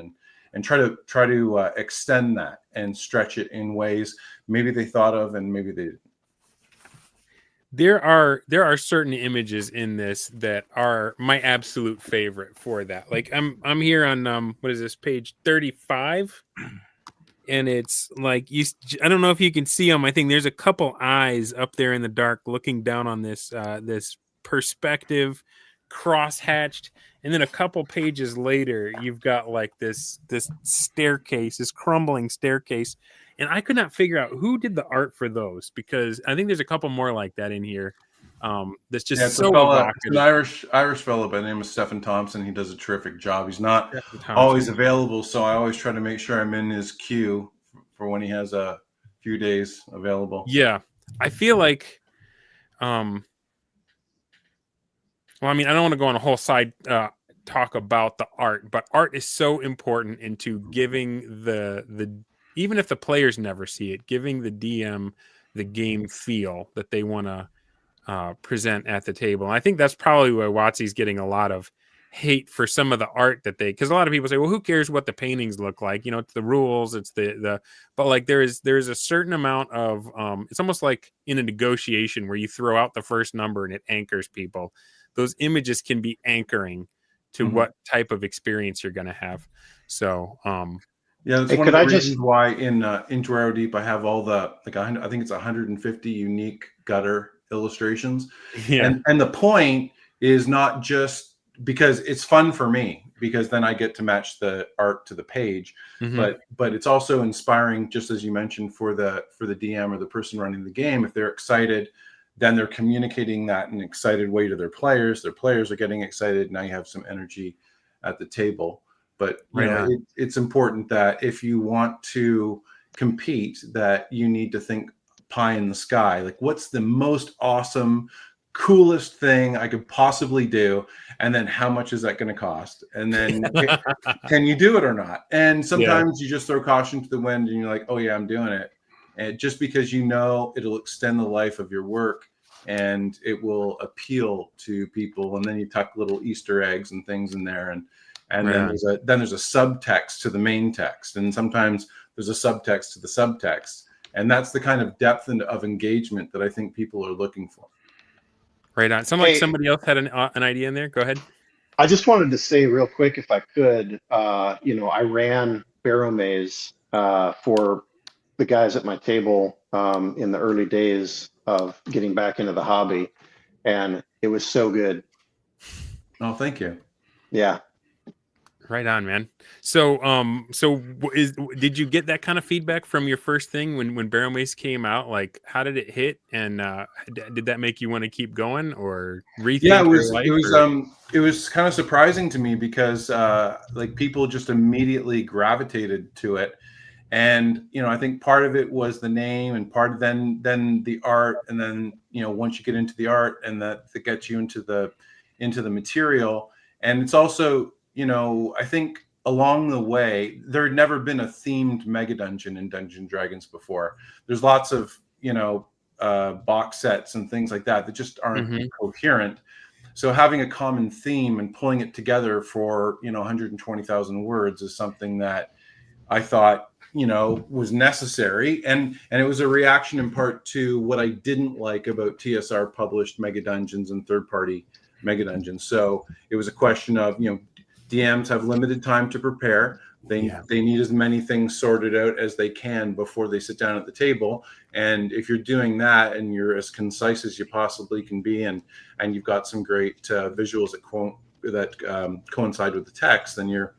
Speaker 6: and try to extend that and stretch it in ways maybe they thought of and maybe they didn't.
Speaker 1: There are certain images in this that are my absolute favorite for that. Like I'm here on what is this, page 35, and it's like I don't know if you can see them. I think there's a couple eyes up there in the dark looking down on this this perspective, cross-hatched. And then a couple pages later, you've got like this staircase, this crumbling staircase. And I could not figure out who did the art for those, because I think there's a couple more like that in here. That's just so evocative.
Speaker 6: It's an Irish fellow by the name of Stephen Thompson. He does a terrific job. He's not always available, so I always try to make sure I'm in his queue for when he has a few days available.
Speaker 1: Yeah, I feel like, well, I mean, I don't want to go on a whole side talk about the art, but art is so important into giving the even if the players never see it, giving the DM the game feel that they want to present at the table. And I think that's probably where WotC's getting a lot of hate for some of the art that because a lot of people say, well, who cares what the paintings look like? It's the rules, it's the but like there is a certain amount of it's almost like in a negotiation where you throw out the first number and it anchors people. Those images can be anchoring to what type of experience you're going to have. So
Speaker 6: yeah, that's one of the reasons why in Into Deep I have all the I think it's 150 unique gutter illustrations. Yeah. And the point is not just because it's fun for me, because then I get to match the art to the page, but it's also inspiring, just as you mentioned, for the DM or the person running the game. If they're excited, then they're communicating that in an excited way to their players are getting excited. Now you have some energy at the table. But it's important that if you want to compete, that you need to think pie in the sky. Like, what's the most awesome, coolest thing I could possibly do? And then how much is that going to cost? And then can you do it or not? And sometimes you just throw caution to the wind and you're like, oh yeah, I'm doing it. And just because it'll extend the life of your work and it will appeal to people. And then you tuck little Easter eggs and things in there. And then there's a subtext to the main text, and sometimes there's a subtext to the subtext, And that's the kind of depth of engagement that I think people are looking for.
Speaker 1: Right on. Sounds like somebody else had an idea in there. Go ahead.
Speaker 3: I just wanted to say real quick, if I could, I ran Barrowmaze for the guys at my table in the early days of getting back into the hobby, and it was so good.
Speaker 6: Oh, thank you.
Speaker 3: Yeah.
Speaker 1: Right on, man. So, did you get that kind of feedback from your first thing when Barrowmaze came out? Like, how did it hit, and did that make you want to keep going or rethink?
Speaker 6: Yeah, it
Speaker 1: your life,
Speaker 6: was kind of surprising to me because like people just immediately gravitated to it, and I think part of it was the name, and part of then the art, and then once you get into the art, and that gets you into the material, and it's also I think along the way, there had never been a themed mega dungeon in Dungeons & Dragons before. There's lots of, box sets and things like that just aren't coherent. So having a common theme and pulling it together for, 120,000 words is something that I thought, was necessary. And it was a reaction in part to what I didn't like about TSR published mega dungeons and third-party mega dungeons. So it was a question of, DMs have limited time to prepare. They need as many things sorted out as they can before they sit down at the table. And if you're doing that and you're as concise as you possibly can be, and you've got some great visuals that coincide with the text, then you're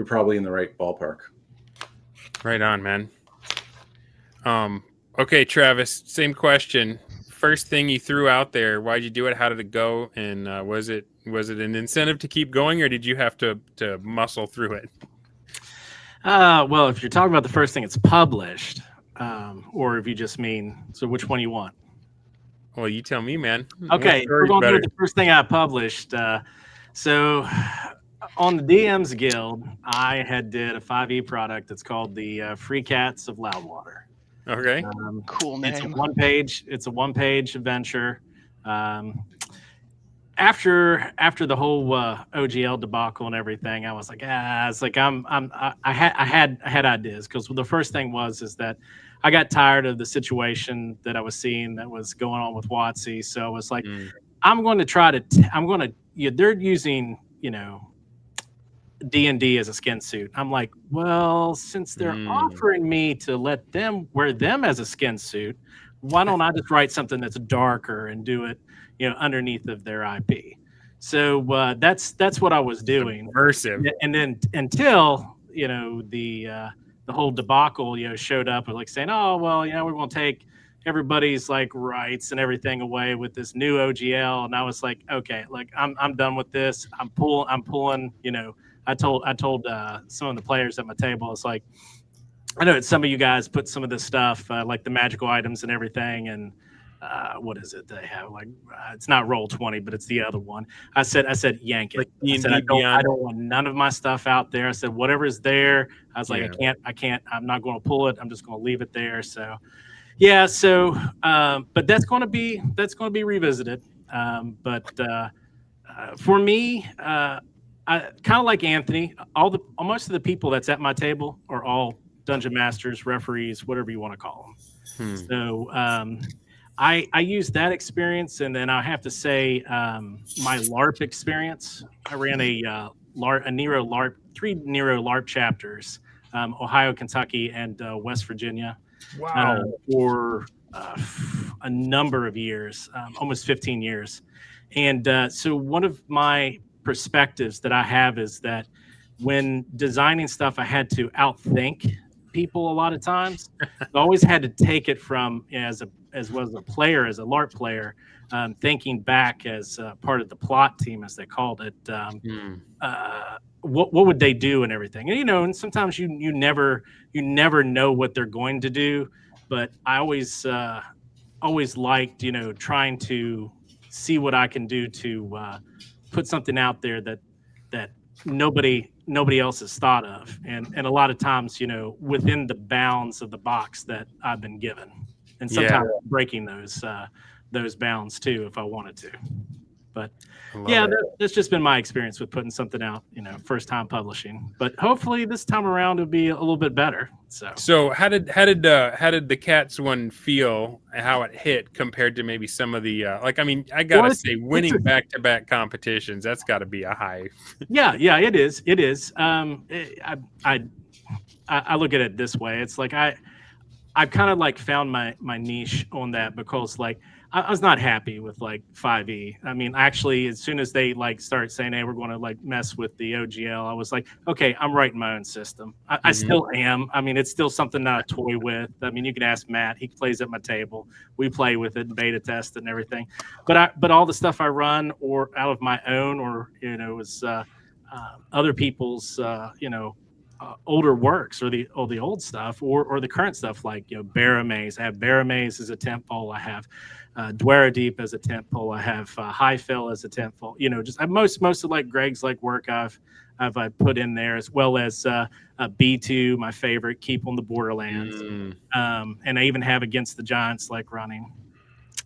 Speaker 6: probably in the right ballpark.
Speaker 1: Right on, man. Okay, Travis, same question. First thing you threw out there, why'd you do it? How did it go? And was it an incentive to keep going, or did you have to muscle through it?
Speaker 7: Well, if you're talking about the first thing it's published, or if you just mean, so which one you want?
Speaker 1: Well, you tell me, man.
Speaker 7: Okay, we're going to do the first thing I published. So on the DMs Guild, I did a 5e product that's called the Free Cats of Loudwater.
Speaker 1: Okay.
Speaker 4: Cool name.
Speaker 7: It's a one-page adventure. After the whole OGL debacle and everything, I was like, I had ideas, because the first thing is that I got tired of the situation that I was seeing that was going on with WotC. So I was like, I'm going to try to. They're using D&D as a skin suit. I'm like, well, since they're offering me to let them wear them as a skin suit, why don't I just write something that's darker and do it, underneath of their IP? So that's what I was doing.
Speaker 1: Immersive.
Speaker 7: And then until the whole debacle showed up, like saying, oh well, we're going to take everybody's like rights and everything away with this new OGL, and I was like, okay, like I'm done with this. I'm pulling. I told some of the players at my table, it's like, I know that some of you guys put some of this stuff, like the magical items and everything, and what is it they have? Like, it's not Roll20, but it's the other one. I said, yank it.
Speaker 1: Like
Speaker 7: I said, I don't want none of my stuff out there. I said, whatever's there. I was like, I can't. I'm not going to pull it. I'm just going to leave it there. So, yeah. So, but that's going to be revisited. But for me, I kind of like Anthony. Most of the people that's at my table are all dungeon masters, referees, whatever you want to call them. So I used that experience, and then I have to say my LARP experience. I ran a Nero LARP, 3 Nero LARP chapters, Ohio, Kentucky, and West Virginia.
Speaker 1: Wow.
Speaker 7: For a number of years, almost 15 years. And so one of my perspectives that I have is that when designing stuff, I had to outthink people a lot of times. I always had to take it from as well as a player, as a LARP player, thinking back as part of the plot team, as they called it. What would they do and everything? And and sometimes you never know what they're going to do. But I always liked trying to see what I can do to put something out there that nobody else has thought of, and a lot of times within the bounds of the box that I've been given, and sometimes breaking those bounds too if I wanted to. But
Speaker 1: I love
Speaker 7: yeah,
Speaker 1: it.
Speaker 7: that's just been my experience with putting something out, first time publishing. But hopefully this time around it'll be a little bit better.
Speaker 1: So how did the Cats one feel? How it hit compared to maybe some of the I gotta say, winning back-to-back competitions, that's got to be a high.
Speaker 7: Yeah, it is. It is. I look at it this way. It's like I've kind of like found my niche on that, because like I was not happy with like 5e. I mean, actually, as soon as they like start saying, "Hey, we're going to like mess with the OGL," I was like, "Okay, I'm writing my own system." I still am. I mean, it's still something that I toy with. I mean, you can ask Matt; he plays at my table. We play with it, and beta test it and everything. But all the stuff I run or out of my own, or is other people's older works, or the old stuff, or the current stuff, like Barrowmaze. I have Barrowmaze as a tent pole. I have Dwara Deep as a tent pole. I have High Fill as a tent pole. Just most of like Greg's like work I've put in there, as well as B2, my favorite, Keep on the Borderlands, and I even have Against the Giants like running.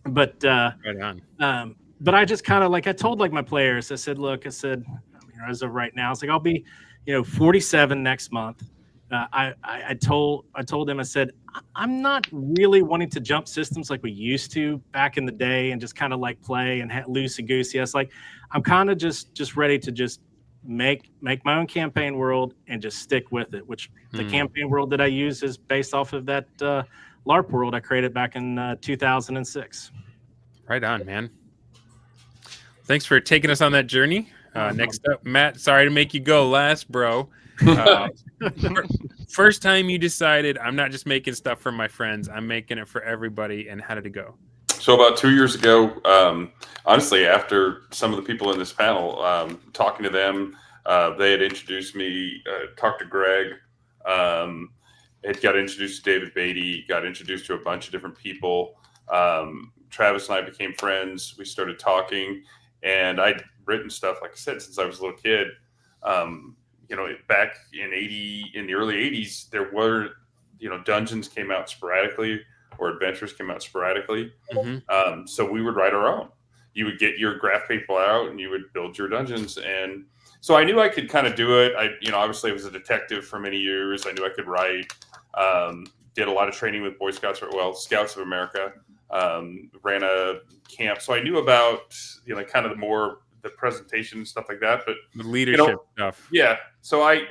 Speaker 7: But
Speaker 1: right on.
Speaker 7: But I just kind of like, I told like my players, I said, look, as of right now, it's like I'll be 47 next month. I told them, I said, I'm not really wanting to jump systems like we used to back in the day and just kind of like play and loosey goosey. I was like, I'm kind of just ready to just make my own campaign world and just stick with it, which the campaign world that I use is based off of that LARP world I created back in 2006.
Speaker 1: Right on, man. Thanks for taking us on that journey. Next up, Matt, sorry to make you go last, bro. First time you decided, I'm not just making stuff for my friends, I'm making it for everybody, and how did it go?
Speaker 5: So about 2 years ago, honestly, after some of the people in this panel, talking to them, they had introduced me, talked to Greg, had got introduced to David Beatty, got introduced to a bunch of different people. Travis and I became friends. We started talking, and I'd written stuff, like I said, since I was a little kid. Back in the early 80s, there were, dungeons came out sporadically, or adventures came out sporadically. So we would write our own. You would get your graph paper out and you would build your dungeons. And so I knew I could kind of do it. Obviously I was a detective for many years. I knew I could write, did a lot of training with Scouts of America, ran a camp. So I knew about, kind of the presentation and stuff like that, but
Speaker 1: the leadership stuff.
Speaker 5: Yeah. So I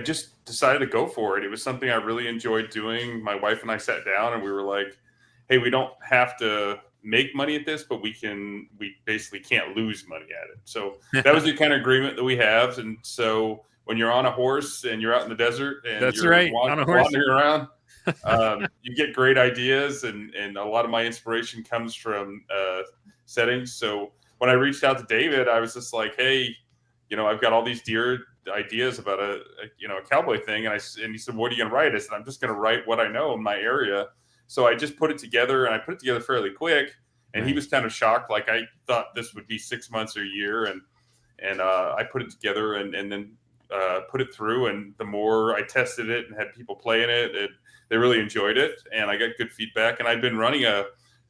Speaker 5: just decided to go for it. It was something I really enjoyed doing. My wife and I sat down and we were like, hey, we don't have to make money at this, but we basically can't lose money at it. So that was the kind of agreement that we have. And so when you're on a horse and you're out in the desert and
Speaker 1: That's
Speaker 5: you're
Speaker 1: right. On a horse.
Speaker 5: wandering around, you get great ideas, and a lot of my inspiration comes from settings. So when I reached out to David, I was just like, hey, I've got all these ideas about a cowboy thing. And he said, what are you going to write? I said, I'm just going to write what I know in my area. So I just put it together, and I put it together fairly quick. And he was kind of shocked. Like, I thought this would be 6 months or a year. And I put it together and then put it through. And the more I tested it and had people playing it, they really enjoyed it. And I got good feedback. And I'd been running a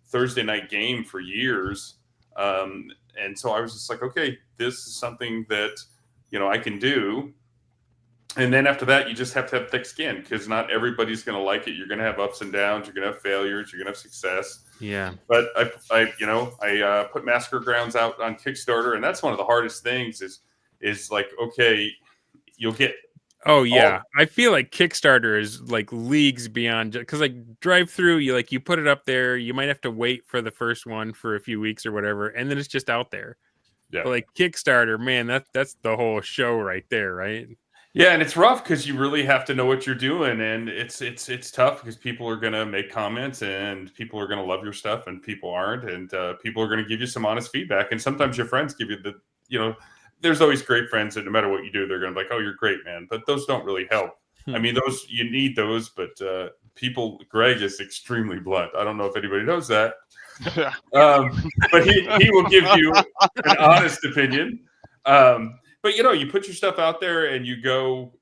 Speaker 5: Thursday night game for years. And so I was just like, okay, this is something that, I can do. And then after that, you just have to have thick skin, because not everybody's going to like it. You're going to have ups and downs. You're going to have failures. You're going to have success.
Speaker 1: Yeah.
Speaker 5: But I put Massacre Grounds out on Kickstarter, and that's one of the hardest things is like, okay, you'll get.
Speaker 1: Oh yeah. I feel like Kickstarter is like leagues beyond, because like drive through, you put it up there. You might have to wait for the first one for a few weeks or whatever, and then it's just out there. Yeah. But like Kickstarter, man, that's the whole show right there, right?
Speaker 5: Yeah, and it's rough because you really have to know what you're doing, and it's tough because people are going to make comments, and people are going to love your stuff, and people aren't, and people are going to give you some honest feedback, and sometimes your friends give you there's always great friends that no matter what you do, they're going to be like, oh, you're great, man, but those don't really help. I mean, you need those, but Greg is extremely blunt. I don't know if anybody knows that. But he will give you an honest opinion. But you put your stuff out there and you go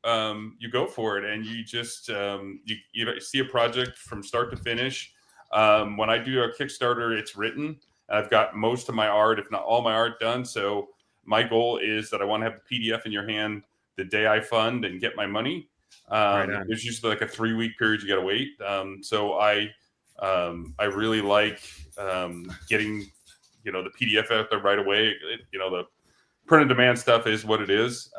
Speaker 5: for it, and you just you see a project from start to finish. When I do a Kickstarter, it's written, I've got most of my art, if not all my art, done. So my goal is that I want to have the PDF in your hand the day I fund and get my money. There's usually like a 3-week period you got to wait. So I really like getting, the PDF out there right away. The print on demand stuff is what it is.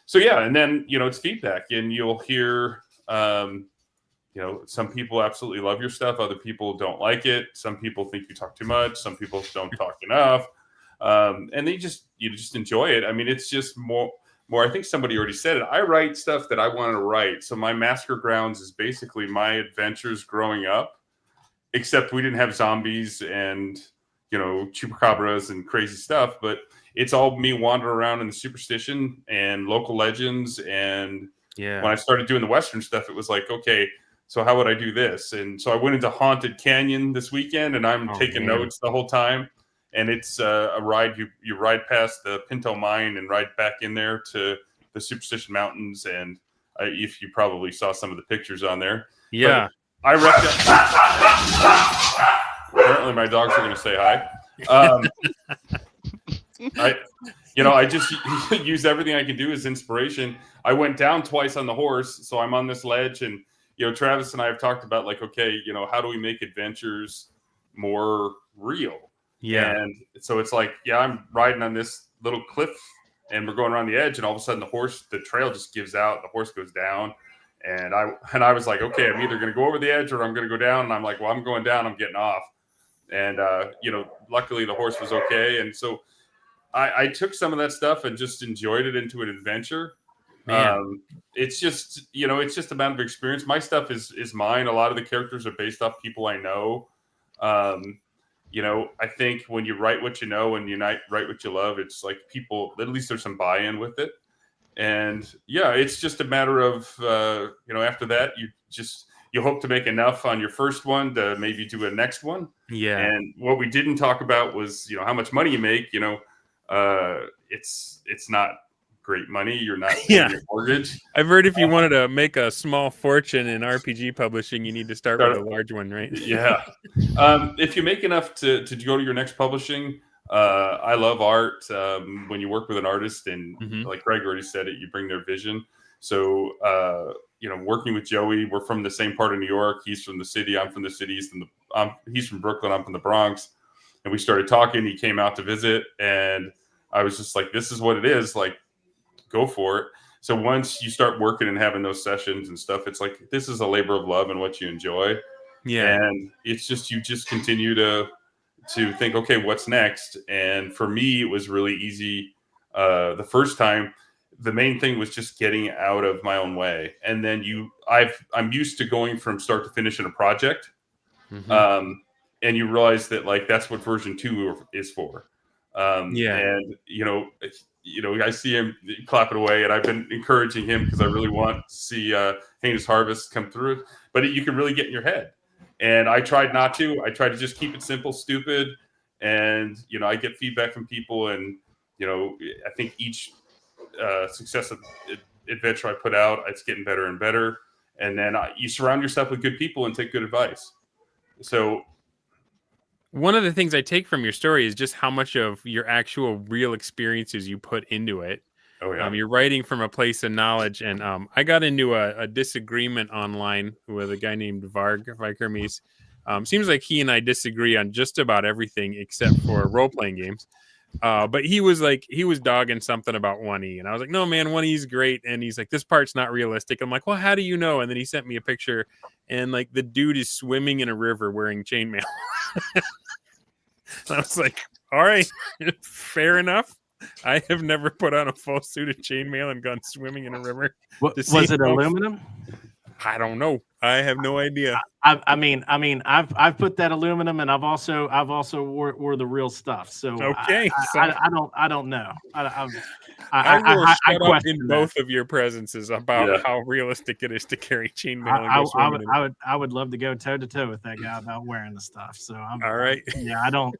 Speaker 5: So yeah, and then it's feedback, and you'll hear some people absolutely love your stuff, other people don't like it, some people think you talk too much, some people don't talk enough, and you just enjoy it. I mean, it's just more. I think somebody already said it. I write stuff that I want to write. So my Massacre Grounds is basically my adventures growing up, except we didn't have zombies and chupacabras and crazy stuff, but it's all me wandering around in the superstition and local legends. And when I started doing the Western stuff, it was like, okay, so how would I do this? And so I went into Haunted Canyon this weekend, and I'm taking notes the whole time. And it's a ride. You ride past the Pinto Mine and ride back in there to the Superstition Mountains. And if you probably saw some of the pictures on there. Yeah. But I recommend. Apparently my dogs are going to say hi. I just use everything I can do as inspiration. I went down twice on the horse. So I'm on this ledge, and, Travis and I have talked about like, okay, how do we make adventures more real? Yeah. And so it's like, I'm riding on this little cliff, and we're going around the edge, and all of a sudden the trail just gives out, the horse goes down. And I was like, okay, I'm either going to go over the edge or I'm going to go down. And I'm like, well, I'm going down, I'm getting off. And, luckily the horse was okay. And so I took some of that stuff and just enjoyed it into an adventure. It's just, it's just a matter of experience. My stuff is mine. A lot of the characters are based off people I know. I think when you write what you know and you write what you love, it's like people, at least there's some buy-in with it. And it's just a matter of, after that, you hope to make enough on your first one to maybe do a next one. Yeah. And what we didn't talk about was, how much money you make. It's not great money. You're not paying your mortgage.
Speaker 1: I've heard if you wanted to make a small fortune in RPG publishing, you need to start with a large one, right?
Speaker 5: Yeah. If you make enough to go to your next publishing, I love art. When you work with an artist, and like Greg already said it, you bring their vision. So, working with Joey, we're from the same part of New York. He's from the city. I'm from the city. He's from Brooklyn. I'm from the Bronx. And we started talking. He came out to visit, and I was just like, this is what it is. Like, go for it. So once you start working and having those sessions and stuff, it's like, this is a labor of love and what you enjoy. Yeah. And it's just, you just continue to think, okay, what's next? And for me, it was really easy. The first time, the main thing was just getting out of my own way. And then I'm used to going from start to finish in a project. And you realize that like, that's what version 2 is for. And I see him clapping away, and I've been encouraging him because I really want to see Heinous Harvest come through. But you can really get in your head. And I tried not to. I tried to just keep it simple, stupid. And, I get feedback from people. And, I think each successive adventure I put out, it's getting better and better. And then you surround yourself with good people and take good advice. So
Speaker 1: one of the things I take from your story is just how much of your actual real experiences you put into it. Oh, yeah. You're writing from a place of knowledge. And I got into a disagreement online with a guy named Barrowmaze. Seems like he and I disagree on just about everything except for role-playing games. But he was dogging something about 1E. And I was like, no, man, 1E is great. And he's like, this part's not realistic. I'm like, well, how do you know? And then he sent me a picture, and like the dude is swimming in a river wearing chainmail. I was like, all right, fair enough. I have never put on a full suit of chainmail and gone swimming in a river.
Speaker 7: Was it aluminum?
Speaker 1: I don't know. I have no idea.
Speaker 7: I mean, I've put that aluminum, and I've also wore the real stuff. So
Speaker 1: okay,
Speaker 7: I don't know.
Speaker 1: I will shut up in both of your presences about how realistic it is to carry chainmail.
Speaker 7: I would love to go toe to toe with that guy about wearing the stuff. So I'm
Speaker 1: all right.
Speaker 7: I don't.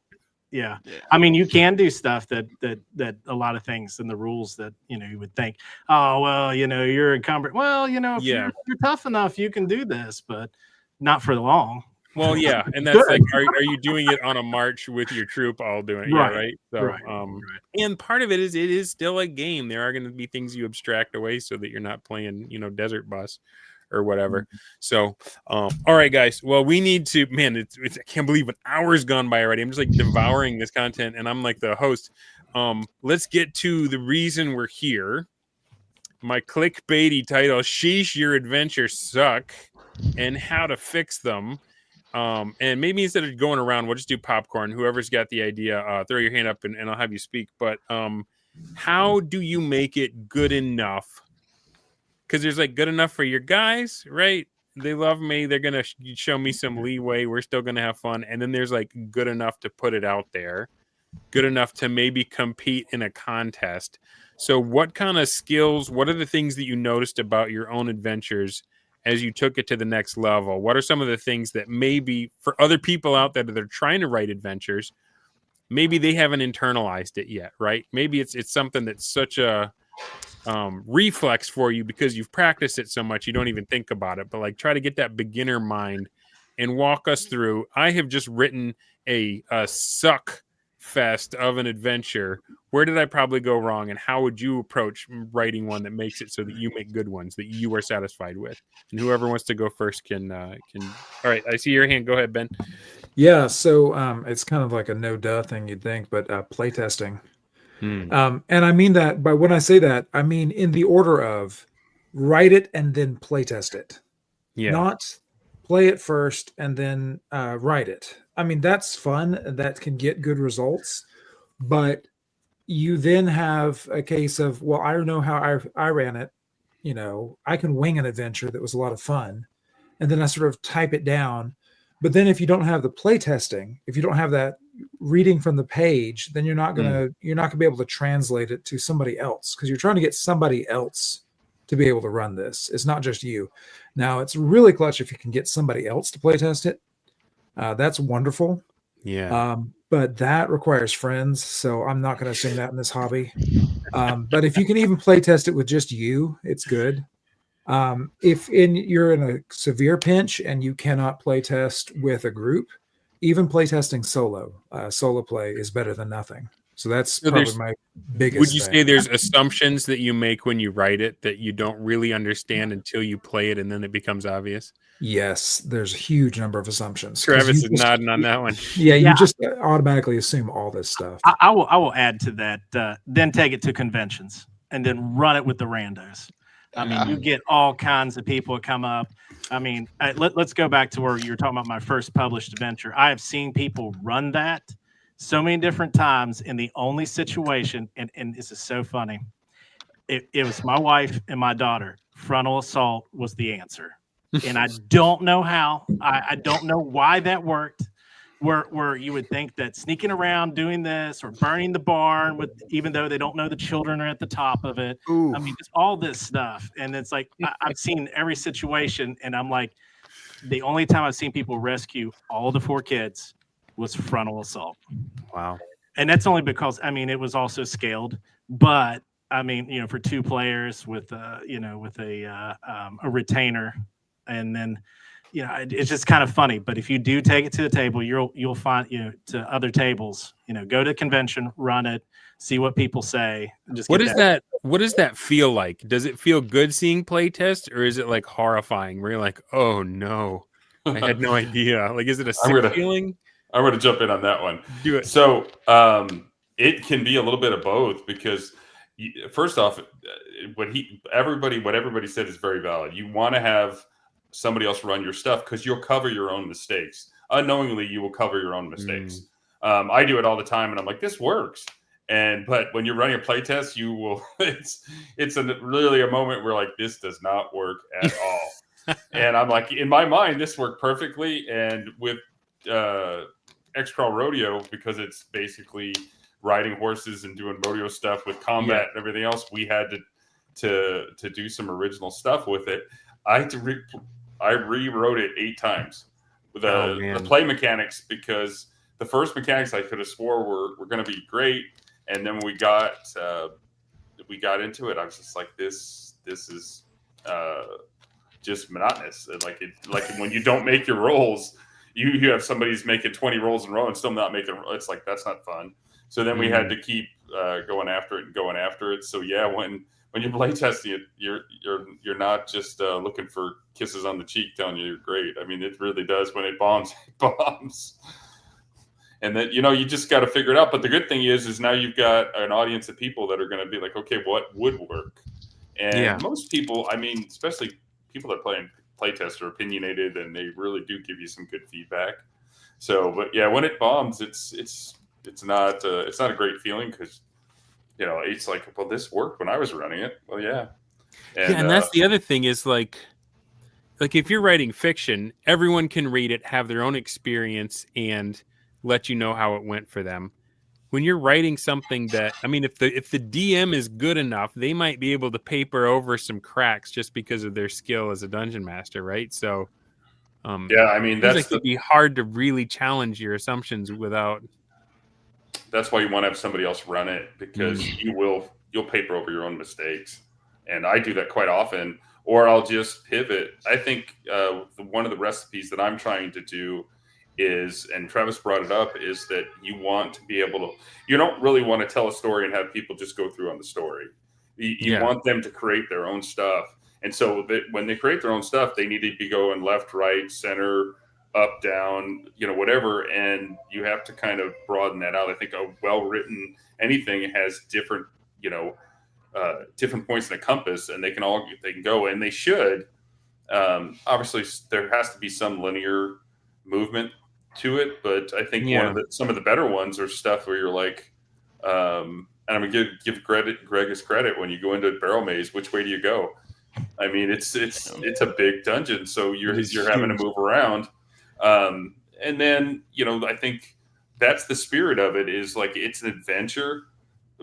Speaker 7: Yeah. I mean, you can do stuff that a lot of things in the rules that, you would think, oh, well, you're encumbered. Well, if you're tough enough, you can do this, but not for long.
Speaker 1: Well, yeah, and that's like, are you doing it on a march with your troop all doing it?
Speaker 7: Right,
Speaker 1: Yeah, right. So,
Speaker 7: right.
Speaker 1: and part of it is still a game. There are going to be things you abstract away so that you're not playing, Desert Bus or whatever. So, all right, guys. Well, we need to. Man, it's I can't believe an hour's gone by already. I'm just like devouring this content, and I'm like the host. Let's get to the reason we're here. My clickbaity title: "Sheesh, your adventures suck," and how to fix them. And maybe instead of going around, we'll just do popcorn. Whoever's got the idea, throw your hand up and I'll have you speak. But how do you make it good enough? Because there's like good enough for your guys, right? They love me. They're going to show me some leeway. We're still going to have fun. And then there's like good enough to put it out there, good enough to maybe compete in a contest. So what kind of skills, what are the things that you noticed about your own adventures as you took it to the next level? What are some of the things that maybe for other people out there that are trying to write adventures, maybe they haven't internalized it yet, right? Maybe it's something that's such a reflex for you because you've practiced it so much you don't even think about it. But like, try to get that beginner mind and walk us through. I have just written a suck fest of an adventure. Where did I probably go wrong, and how would you approach writing one that makes it so that you make good ones that you are satisfied with? And whoever wants to go first can. All right, I see your hand. Go ahead, Ben.
Speaker 2: Yeah, so it's kind of like a no duh thing you'd think, but playtesting. And I mean that, but when I say that, I mean in the order of write it and then playtest it.
Speaker 1: Yeah.
Speaker 2: Not play it first and then write it. I mean, that's fun. That can get good results. But you then have a case of, well, I don't know how I ran it. I can wing an adventure that was a lot of fun. And then I sort of type it down. But then if you don't have the play testing, if you don't have that reading from the page, then you're not gonna be able to translate it to somebody else, because you're trying to get somebody else to be able to run this. It's not just you. Now, it's really clutch if you can get somebody else to play test it. That's wonderful.
Speaker 1: Yeah.
Speaker 2: But that requires friends, so I'm not going to assume that in this hobby. But if you can even play test it with just you, it's good. If you're in a severe pinch and you cannot play test with a group, even play testing solo play is better than nothing. So that's probably my biggest
Speaker 1: Would you
Speaker 2: thing.
Speaker 1: say there's assumptions that you make when you write it that you don't really understand until you play it and then it becomes obvious?
Speaker 2: Yes, there's a huge number of assumptions.
Speaker 1: Travis is nodding on that one.
Speaker 2: Yeah, you just automatically assume all this stuff.
Speaker 7: I will add to that. Then take it to conventions and then run it with the randos. I mean, you get all kinds of people that come up. I mean, let's go back to where you were talking about my first published adventure. I have seen people run that so many different times, and the only situation, and this is so funny, it was my wife and my daughter. Frontal assault was the answer. And I don't know how. I don't know why that worked. Where you would think that sneaking around doing this or burning the barn with, even though they don't know the children are at the top of it. Ooh. I mean, just all this stuff. And it's like, I've seen every situation, and I'm like, the only time I've seen people rescue all the 4 kids was frontal assault.
Speaker 1: Wow.
Speaker 7: And that's only because, I mean, it was also scaled, but I mean, for 2 players with a retainer, and then, it's just kind of funny. But if you do take it to the table, you'll find, to other tables, go to the convention, run it, see what people say. Just
Speaker 1: what does that feel like? Does it feel good seeing playtest, or is it like horrifying where you're like, oh no, I had no idea? Like, is it a sick feeling?
Speaker 5: I'm going to jump in on that one.
Speaker 1: Do it.
Speaker 5: So it can be a little bit of both, because first off, what everybody said is very valid. You want to have somebody else run your stuff because you'll cover your own mistakes. Unknowingly, you will cover your own mistakes. I do it all the time, and I'm like, this works. But when you're running a playtest, you will. It's really a moment where like, this does not work at all. And I'm like, in my mind, this worked perfectly. And with X-Crawl Rodeo, because it's basically riding horses and doing rodeo stuff with combat and everything else, we had to do some original stuff with it. I rewrote it 8 times with the play mechanics, because the first mechanics I could have swore were going to be great, and then when we got into it, I was just like, this is just monotonous. Like when you don't make your rolls, you have somebody who's making 20 rolls in a row and still not making. It's like that's not fun. So then we had to keep going after it. So yeah, when you're playtesting it, you're not just looking for kisses on the cheek telling you you're great. I mean, it really does. When it bombs, it bombs. And then, you just got to figure it out. But the good thing is now you've got an audience of people that are going to be like, okay, what would work? And most people, I mean, especially people that playtest are opinionated, and they really do give you some good feedback. So, but yeah, when it bombs, it's not a great feeling, because it's like, well, this worked when I was running it. Well, yeah.
Speaker 1: And that's the other thing is like if you're writing fiction, everyone can read it, have their own experience, and let you know how it went for them. When you're writing something that, I mean, if the DM is good enough, they might be able to paper over some cracks just because of their skill as a dungeon master, right? So,
Speaker 5: yeah, I mean,
Speaker 1: it'd be hard to really challenge your assumptions without.
Speaker 5: That's why you want to have somebody else run it, because you'll paper over your own mistakes, and I do that quite often. Or I'll just pivot. I think one of the recipes that I'm trying to do is, and Travis brought it up, is that you want to be able to, you don't really want to tell a story and have people just go through on the story. You want them to create their own stuff. And so when they create their own stuff, they need to be going left, right, center, up, down, whatever. And you have to kind of broaden that out. I think a well-written anything has different, different points in the compass, and they can go, and they should. Obviously, there has to be some linear movement to it, but I think some of the better ones are stuff where you're like, and I'm gonna give Greg his credit. When you go into Barrowmaze, which way do you go? I mean, it's a big dungeon, so you're having to move around, and then I think that's the spirit of it, is like it's an adventure.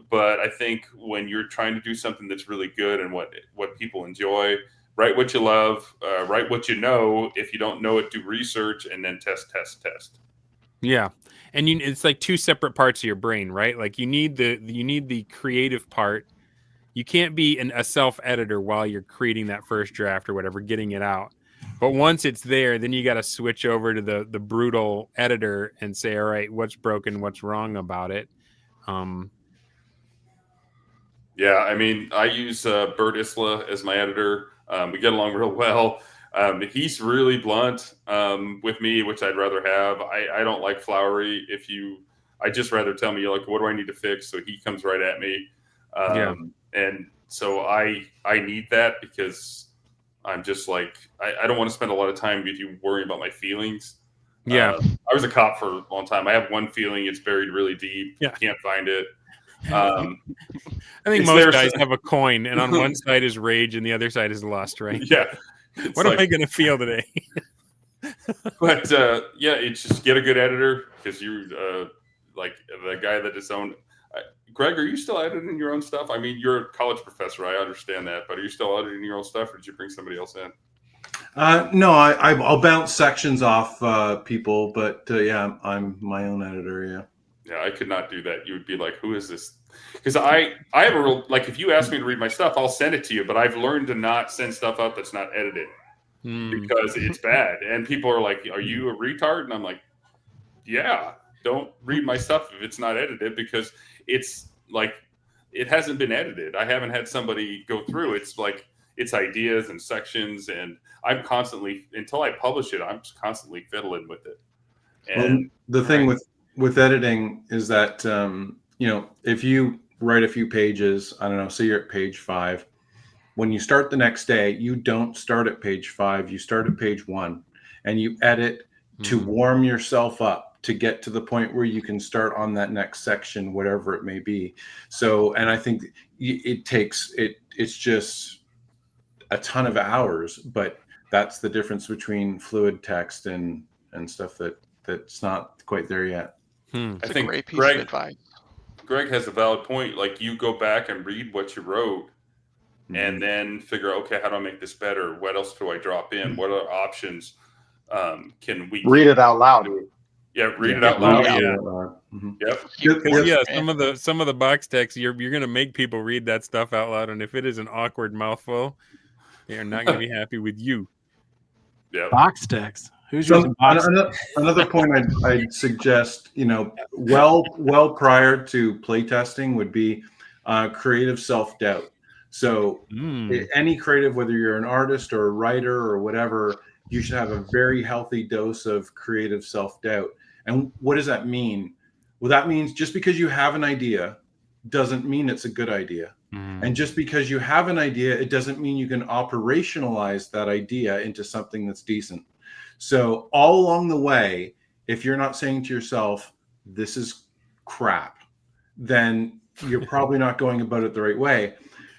Speaker 5: But I think when you're trying to do something that's really good and what people enjoy, write what you love, write what you know. If you don't know it, do research, and then test.
Speaker 1: Yeah, and it's like two separate parts of your brain, right? Like you need the creative part. You can't be a self-editor while you're creating that first draft or whatever, getting it out. But once it's there, then you got to switch over to the brutal editor and say, all right, what's broken, what's wrong about it.
Speaker 5: Yeah, I mean, I use Bert Isla as my editor. We get along real well. He's really blunt with me, which I'd rather have. I don't like flowery. I just rather tell me, like, what do I need to fix? So he comes right at me. And so I need that, because I'm just like, I don't want to spend a lot of time with you worrying about my feelings. I was a cop for a long time. I have one feeling, it's buried really deep. Yeah. Can't find it.
Speaker 1: I think most guys have a coin, and on one side is rage and the other side is lust, right?
Speaker 5: Yeah.
Speaker 1: What am I going to feel today?
Speaker 5: But it's just get a good editor, because you're like the guy that is owned. Greg, are you still editing your own stuff? I mean, you're a college professor. I understand that, but are you still editing your own stuff, or did you bring somebody else in?
Speaker 6: No, I'll bounce sections off people, but yeah, I'm my own editor. Yeah.
Speaker 5: Yeah, I could not do that. You would be like, who is this? Because I have a real, like, if you ask me to read my stuff, I'll send it to you, but I've learned to not send stuff out that's not edited because it's bad. And people are like, are you a retard? And I'm like, yeah, don't read my stuff if it's not edited, because it's like, it hasn't been edited. I haven't had somebody go through. It's like, it's ideas and sections, and I'm constantly, until I publish it, I'm constantly fiddling with it. And
Speaker 6: the thing with editing is that, if you write a few pages, I don't know, say you're at page 5, when you start the next day, you don't start at page 5, you start at page 1, and you edit to warm yourself up to get to the point where you can start on that next section, whatever it may be. So, and I think it's just a ton of hours, but that's the difference between fluid text and stuff that's not quite there yet.
Speaker 5: I think great piece of advice. Greg has a valid point. Like, you go back and read what you wrote, and then figure, okay, how do I make this better? What else do I drop in? What other options can we
Speaker 3: read it out loud?
Speaker 5: Yeah, read it out loud.
Speaker 1: Yeah, some of the box text, you're going to make people read that stuff out loud, and if it is an awkward mouthful, they are not going to be happy with you.
Speaker 5: Yeah,
Speaker 7: box text. Who's using box?
Speaker 6: Another point I'd suggest, well prior to playtesting would be creative self-doubt. So any creative, whether you're an artist or a writer or whatever, you should have a very healthy dose of creative self-doubt. And what does that mean? Well, that means just because you have an idea doesn't mean it's a good idea. And just because you have an idea, it doesn't mean you can operationalize that idea into something that's decent. So all along the way, if you're not saying to yourself, this is crap, then you're probably not going about it the right way.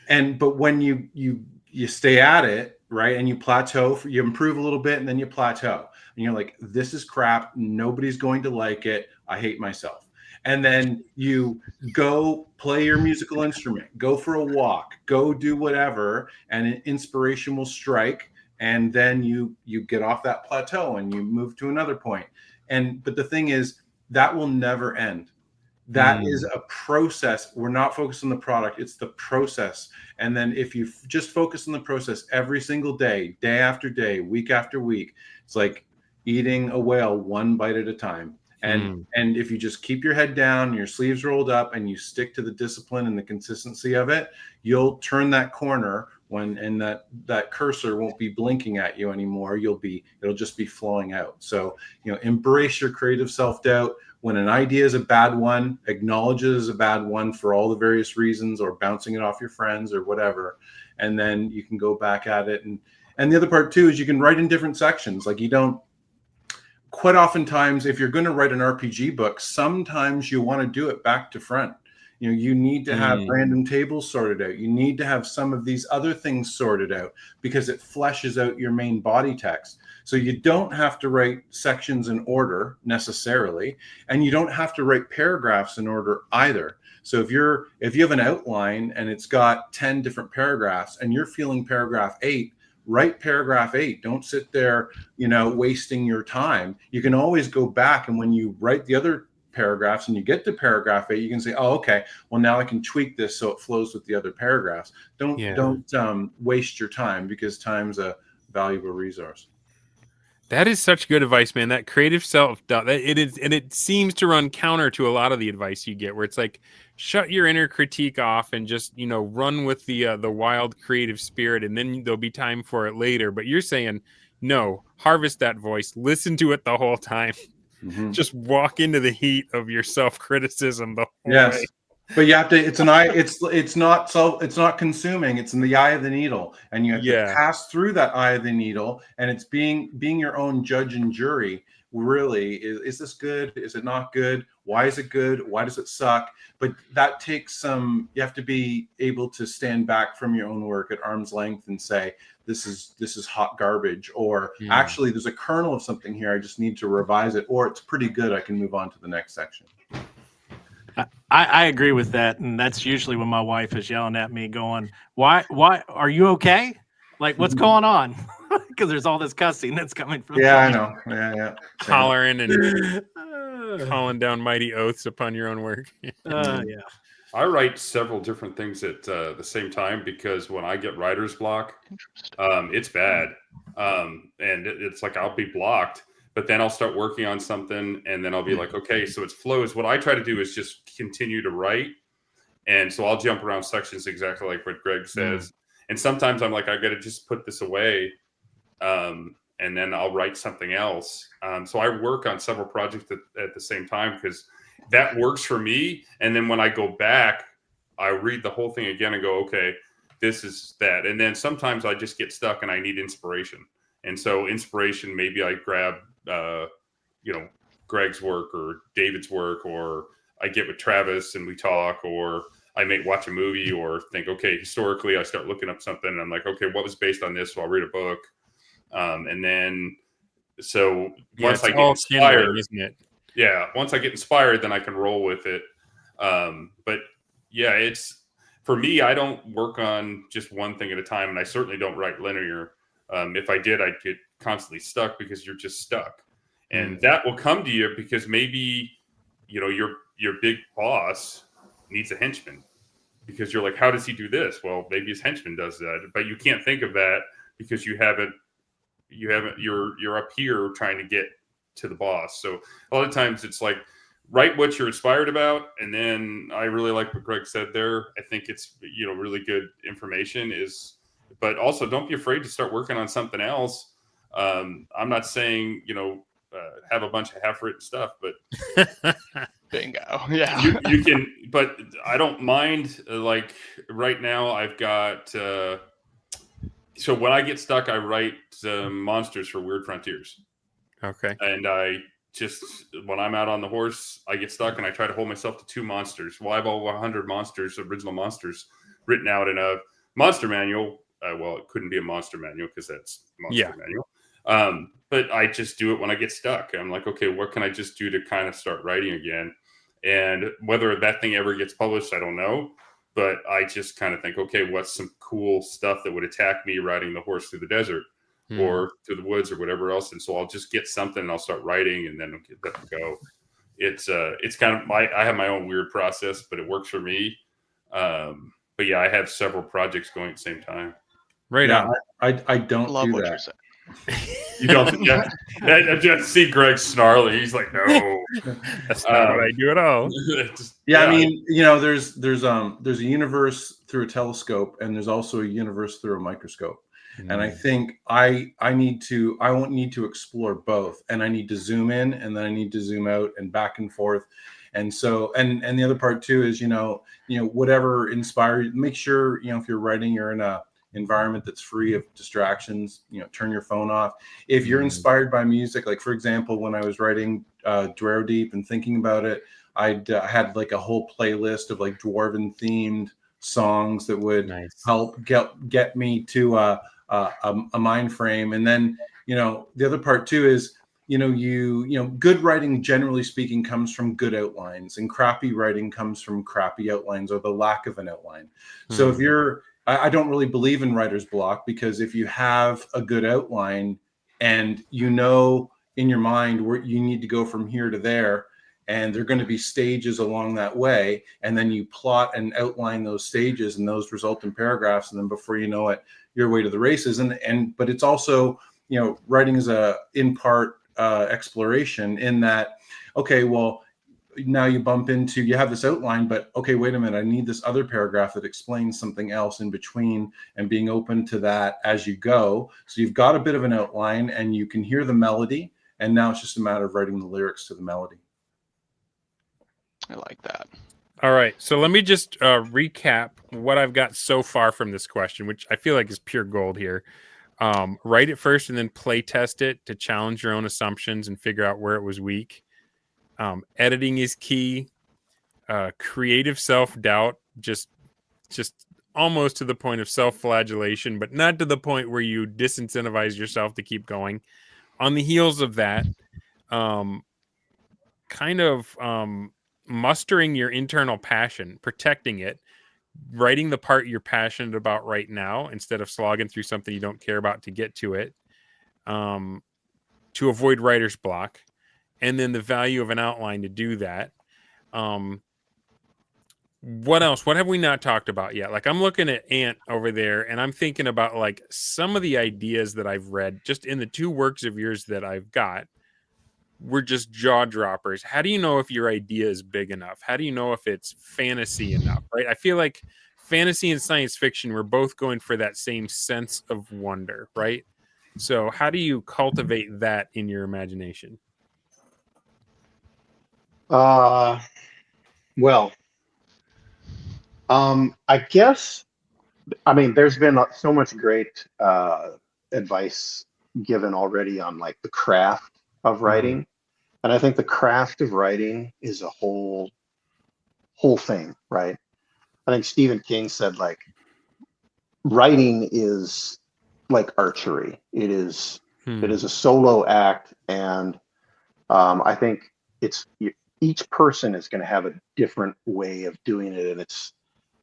Speaker 6: But when you stay at it, right, and you plateau, you improve a little bit, and then you plateau, and you're like, this is crap. Nobody's going to like it. I hate myself. And then you go play your musical instrument, go for a walk, go do whatever, and an inspiration will strike. And then you get off that plateau and you move to another point. But the thing is, that will never end. That is a process. We're not focused on the product. It's the process. And then if you just focus on the process every single day, day after day, week after week, it's like eating a whale one bite at a time. And if you just keep your head down, your sleeves rolled up, and you stick to the discipline and the consistency of it, you'll turn that corner and that cursor won't be blinking at you anymore. It'll just be flowing out. So, embrace your creative self-doubt. When an idea is a bad one, acknowledge it as a bad one for all the various reasons, or bouncing it off your friends or whatever. And then you can go back at it. And the other part too is you can write in different sections. Like, quite oftentimes, if you're going to write an RPG book, sometimes you want to do it back to front. You need to have random tables sorted out. You need to have some of these other things sorted out because it fleshes out your main body text. So you don't have to write sections in order necessarily, and you don't have to write paragraphs in order either. So if you have an outline and it's got 10 different paragraphs and you're feeling paragraph 8, write paragraph 8. Don't sit there, wasting your time. You can always go back, and when you write the other paragraphs and you get to paragraph 8, you can say, oh, okay, well, now I can tweak this so it flows with the other paragraphs. Don't waste your time, because time's a valuable resource.
Speaker 1: That is such good advice, man. That creative self-doubt, it is, and it seems to run counter to a lot of the advice you get, where it's like, shut your inner critique off and just, run with the wild creative spirit, and then there'll be time for it later. But you're saying, no, harvest that voice, listen to it the whole time, just walk into the heat of your self-criticism the whole way.
Speaker 6: But you have to. It's not consuming. It's in the eye of the needle, and you have to pass through that eye of the needle. And it's being your own judge and jury. Really, is this good? Is it not good? Why is it good? Why does it suck? But that takes some. You have to be able to stand back from your own work at arm's length and say, this is hot garbage, or actually there's a kernel of something here. I just need to revise it, or it's pretty good. I can move on to the next section.
Speaker 7: I agree with that, and that's usually when my wife is yelling at me, going, "Why are you okay? Like, what's going on?" Because there's all this cussing that's coming from.
Speaker 6: Yeah, I know. Yeah.
Speaker 1: Hollering and calling down mighty oaths upon your own work.
Speaker 7: Yeah.
Speaker 5: I write several different things at the same time, because when I get writer's block, it's bad, and it's like I'll be blocked. But then I'll start working on something, and then I'll be like, okay, so it flows. What I try to do is just continue to write. And so I'll jump around sections exactly like what Greg says. And sometimes I'm like, I got to just put this away. And then I'll write something else. So I work on several projects at the same time, because that works for me. And then when I go back, I read the whole thing again and go, okay, this is that. And then sometimes I just get stuck and I need inspiration. And so inspiration, maybe I grab Greg's work or David's work, or I get with Travis and we talk, or I may watch a movie, or think, okay, historically, I start looking up something and I'm like, okay, what was based on this? So I'll read a book. And then, so once I get inspired,
Speaker 1: isn't it?
Speaker 5: Yeah. Once I get inspired, then I can roll with it. But yeah, it's, for me, I don't work on just one thing at a time. And I certainly don't write linear. If I did, I'd get constantly stuck, because you're just stuck. And that will come to you because maybe, your big boss needs a henchman, because you're like, how does he do this? Well, maybe his henchman does that, but you can't think of that because you haven't you're up here trying to get to the boss. So a lot of times it's like, write what you're inspired about. And then I really like what Greg said there. I think it's, really good information but also don't be afraid to start working on something else. I'm not saying, have a bunch of half-written stuff, but
Speaker 4: bingo. Yeah.
Speaker 5: you can, but I don't mind. Like right now I've got, so when I get stuck, I write monsters for Weird Frontiers.
Speaker 1: Okay.
Speaker 5: And when I'm out on the horse, I get stuck and I try to hold myself to 2 monsters. Well, I have over 100 monsters, original monsters written out in a monster manual. Well, it couldn't be a monster manual because that's monster manual. But I just do it when I get stuck. I'm like, okay, what can I just do to kind of start writing again? And whether that thing ever gets published, I don't know. But I just kind of think, okay, what's some cool stuff that would attack me riding the horse through the desert or through the woods or whatever else? And so I'll just get something and I'll start writing and then let it go. It's kind of I have my own weird process, but it works for me. But yeah, I have several projects going at the same time.
Speaker 1: Right on.
Speaker 6: I don't
Speaker 4: Love
Speaker 6: do
Speaker 4: what
Speaker 6: that.
Speaker 4: you're saying.
Speaker 5: You don't? Yeah. I just see Greg snarly. He's like, no,
Speaker 1: That's not what I do at all.
Speaker 6: I mean, there's a universe through a telescope, and there's also a universe through a microscope. And I think I won't need to explore both, and I need to zoom in, and then I need to zoom out, and back and forth. And so, and the other part too is, whatever inspires. Make sure if you're writing, you're in a environment that's free of distractions. Turn your phone off. If you're inspired by music, like for example, when I was writing Dwarrow Deep and thinking about it, I had like a whole playlist of like dwarven themed songs that would help get me to a mind frame. And then the other part too is good writing, generally speaking, comes from good outlines, and crappy writing comes from crappy outlines or the lack of an outline. So if you're I don't really believe in writer's block, because if you have a good outline and in your mind where you need to go from here to there, and there are going to be stages along that way, and then you plot and outline those stages, and those result in paragraphs, and then before you know it, you're away to the races. But it's also, writing is in part exploration, in that, okay, well, now you have this outline, but okay, wait a minute, I need this other paragraph that explains something else in between, and being open to that as you go. So you've got a bit of an outline and you can hear the melody, and now it's just a matter of writing the lyrics to the melody.
Speaker 4: I like that.
Speaker 1: All right, so let me just recap what I've got so far from this question, which I feel like is pure gold here. Write it first and then play test it to challenge your own assumptions and figure out where it was weak. Editing is key. Creative self-doubt, just almost to the point of self-flagellation, but not to the point where you disincentivize yourself to keep going. On the heels of that, mustering your internal passion, protecting it, writing the part you're passionate about right now instead of slogging through something you don't care about to get to it, to avoid writer's block. And then the value of an outline to do that. What else? What have we not talked about yet? Like, I'm looking at Ant over there, and I'm thinking about like some of the ideas that I've read just in the 2 works of yours that I've got were just jaw droppers. How do you know if your idea is big enough? How do you know if it's fantasy enough? Right? I feel like fantasy and science fiction, we're both going for that same sense of wonder, right? So how do you cultivate that in your imagination?
Speaker 3: Well, I guess, there's been so much great advice given already on like the craft of writing. And I think the craft of writing is a whole thing, right? I think Stephen King said like writing is like archery. It is a solo act. And I think each person is going to have a different way of doing it, and it's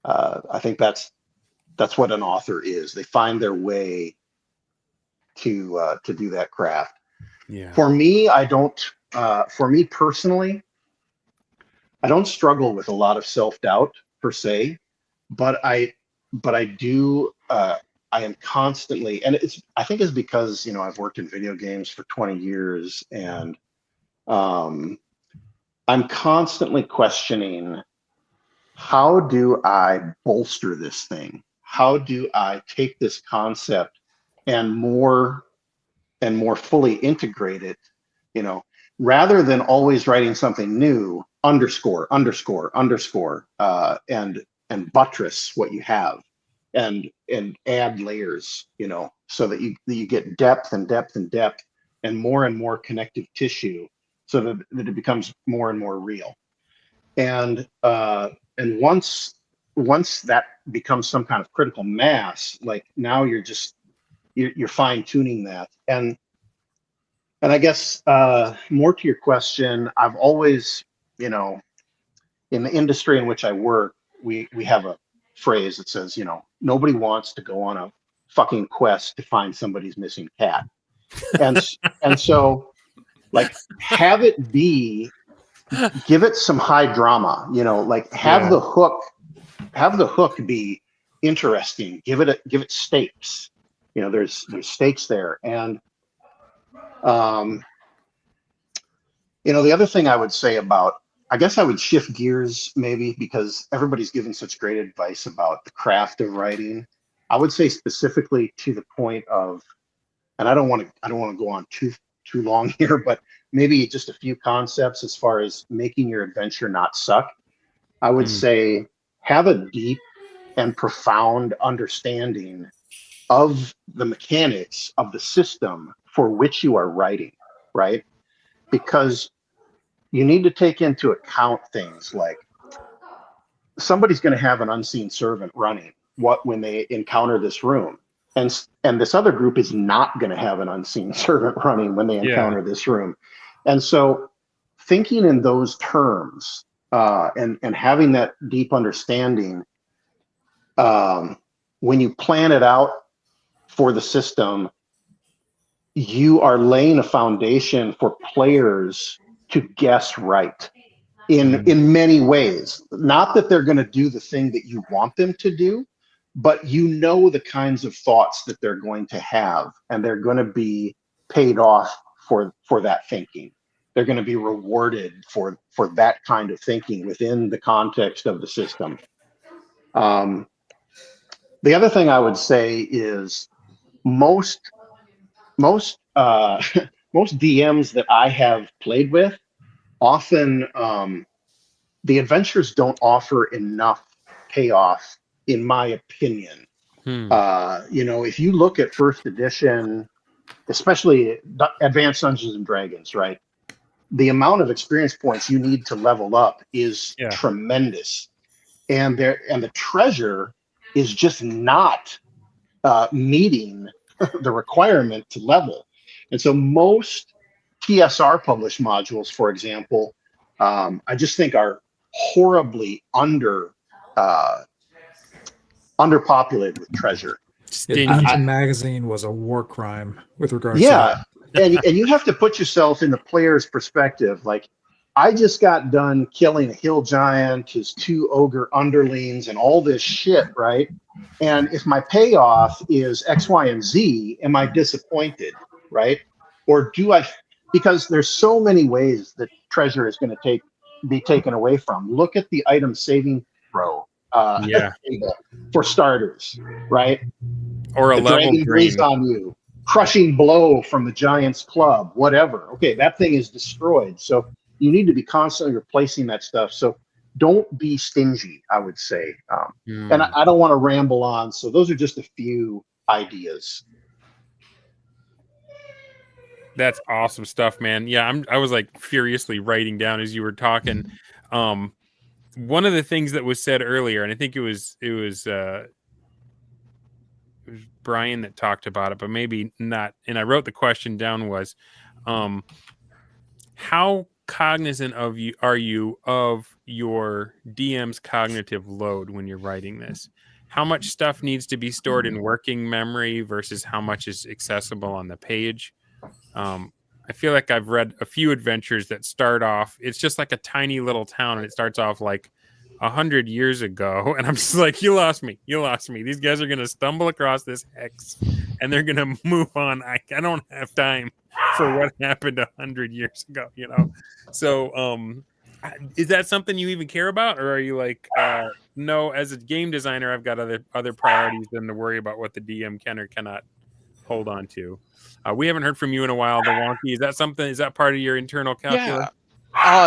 Speaker 3: I think that's what an author is. They find their way to do that craft.
Speaker 1: Yeah.
Speaker 3: For me, I don't. For me personally, I don't struggle with a lot of self-doubt per se, but I do am constantly, and I think it's because, you know, I've worked in video games for 20 years, and I'm constantly questioning, how do I bolster this thing? How do I take this concept and more fully integrate it, you know, rather than always writing something new, underscore, and buttress what you have, and add layers, you know, so that you get depth and more connective tissue, so that it becomes more and more real. And once that becomes some kind of critical mass, like now you're fine tuning that. And I guess more to your question, I've always, you know, in the industry in which I work, we have a phrase that says, you know, nobody wants to go on a fucking quest to find somebody's missing cat. And so, like, have it be, give it some high drama, you know, like have the hook be interesting, give it stakes, you know, there's stakes there. And you know, the other thing I would say about, I guess I would shift gears maybe, because everybody's given such great advice about the craft of writing. I would say specifically to the point of, and I don't want to go on too long here, but maybe just a few concepts as far as making your adventure not suck. I would say have a deep and profound understanding of the mechanics of the system for which you are writing, right? Because you need to take into account things like, somebody's going to have an unseen servant running when they encounter this room, and this other group is not going to have an unseen servant running when they encounter this room. And so thinking in those terms, and having that deep understanding, when you plan it out for the system, you are laying a foundation for players to guess right in many ways. Not that they're going to do the thing that you want them to do, but you know the kinds of thoughts that they're going to have, and they're going to be paid off for that thinking. They're going to be rewarded for that kind of thinking within the context of the system. The other thing I would say is most DMs that I have played with, often the adventures don't offer enough payoff, in my opinion. You know, if you look at first edition, especially Advanced Dungeons and Dragons, right? The amount of experience points you need to level up is tremendous, and the treasure is just not meeting the requirement to level. And so most TSR published modules, for example, I just think are horribly underpopulated with treasure.
Speaker 2: Dungeon Magazine was a war crime with regards to
Speaker 3: that. and you have to put yourself in the player's perspective. Like, I just got done killing a hill giant, his 2 ogre underlings, and all this shit, right? And if my payoff is X, Y, and Z, am I disappointed, right? Or do I? Because there's so many ways that treasure is going to be taken away from. Look at the item saving throw for starters, right?
Speaker 1: Or a level
Speaker 3: dragon breeze on you, crushing blow from the giant's club, whatever. Okay, that thing is destroyed. So you need to be constantly replacing that stuff. So don't be stingy, I would say. And I don't want to ramble on. So those are just a few ideas.
Speaker 1: That's awesome stuff, man. Yeah, I was like furiously writing down as you were talking. One of the things that was said earlier, and I think it was Brian that talked about it, but maybe not. And I wrote the question down, was how cognizant are you of your DM's cognitive load when you're writing this? How much stuff needs to be stored in working memory versus how much is accessible on the page? I feel like I've read a few adventures that start off, it's just like a tiny little town, and it starts off like 100 years ago, and I'm just like, you lost me. These guys are gonna stumble across this hex and they're gonna move on. I don't have time for what happened 100 years ago, so is that something you even care about, or are you like, no, as a game designer I've got other priorities than to worry about what the DM can or cannot hold on to? We haven't heard from you in a while, the Wonkee. Is that part of your internal calculus?
Speaker 4: Yeah.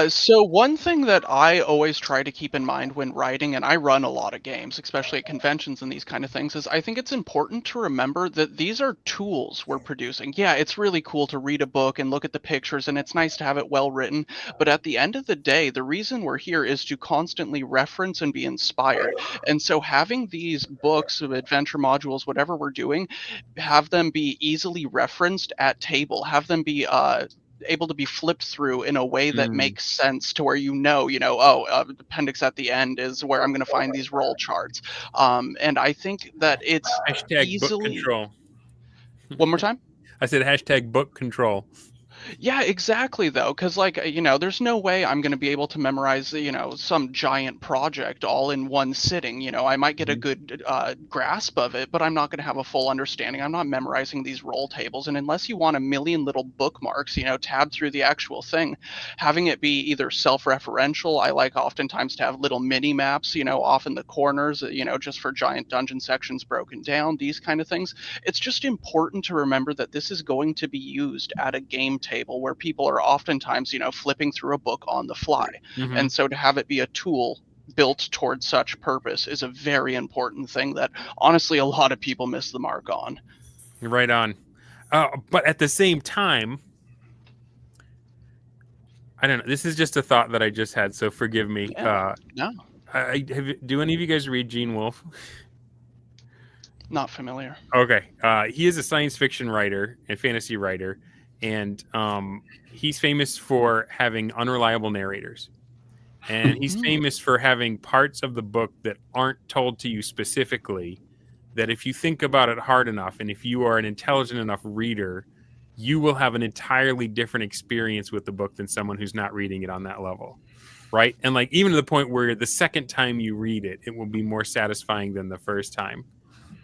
Speaker 4: So one thing that I always try to keep in mind when writing, and I run a lot of games, especially at conventions and these kind of things, is I think it's important to remember that these are tools we're producing. Yeah, it's really cool to read a book and look at the pictures, and it's nice to have it well written. But at the end of the day, the reason we're here is to constantly reference and be inspired. And so having these books of adventure modules, whatever we're doing, have them be easily referenced at table, have them be able to be flipped through in a way that makes sense to where the appendix at the end is where I'm going to find these roll charts. And I think that it's
Speaker 1: Hashtag book control.
Speaker 4: One more time?
Speaker 1: I said hashtag book control.
Speaker 4: Yeah, exactly, though, because, there's no way I'm going to be able to memorize, some giant project all in one sitting. I might get a good grasp of it, but I'm not going to have a full understanding. I'm not memorizing these roll tables. And unless you want a million little bookmarks, tabbed through the actual thing, having it be either self-referential, I like oftentimes to have little mini maps, off in the corners, just for giant dungeon sections broken down, these kind of things. It's just important to remember that this is going to be used at a game table where people are oftentimes, flipping through a book on the fly. And so to have it be a tool built towards such purpose is a very important thing that honestly a lot of people miss the mark on.
Speaker 1: You're right on. But at the same time, I don't know. This is just a thought that I just had, so forgive me.
Speaker 4: No.
Speaker 1: Do any of you guys read Gene Wolfe?
Speaker 4: Not familiar.
Speaker 1: Okay. He is a science fiction writer and fantasy writer. And he's famous for having unreliable narrators. And he's famous for having parts of the book that aren't told to you specifically, that if you think about it hard enough, and if you are an intelligent enough reader, you will have an entirely different experience with the book than someone who's not reading it on that level. Right? And even to the point where the second time you read it, it will be more satisfying than the first time.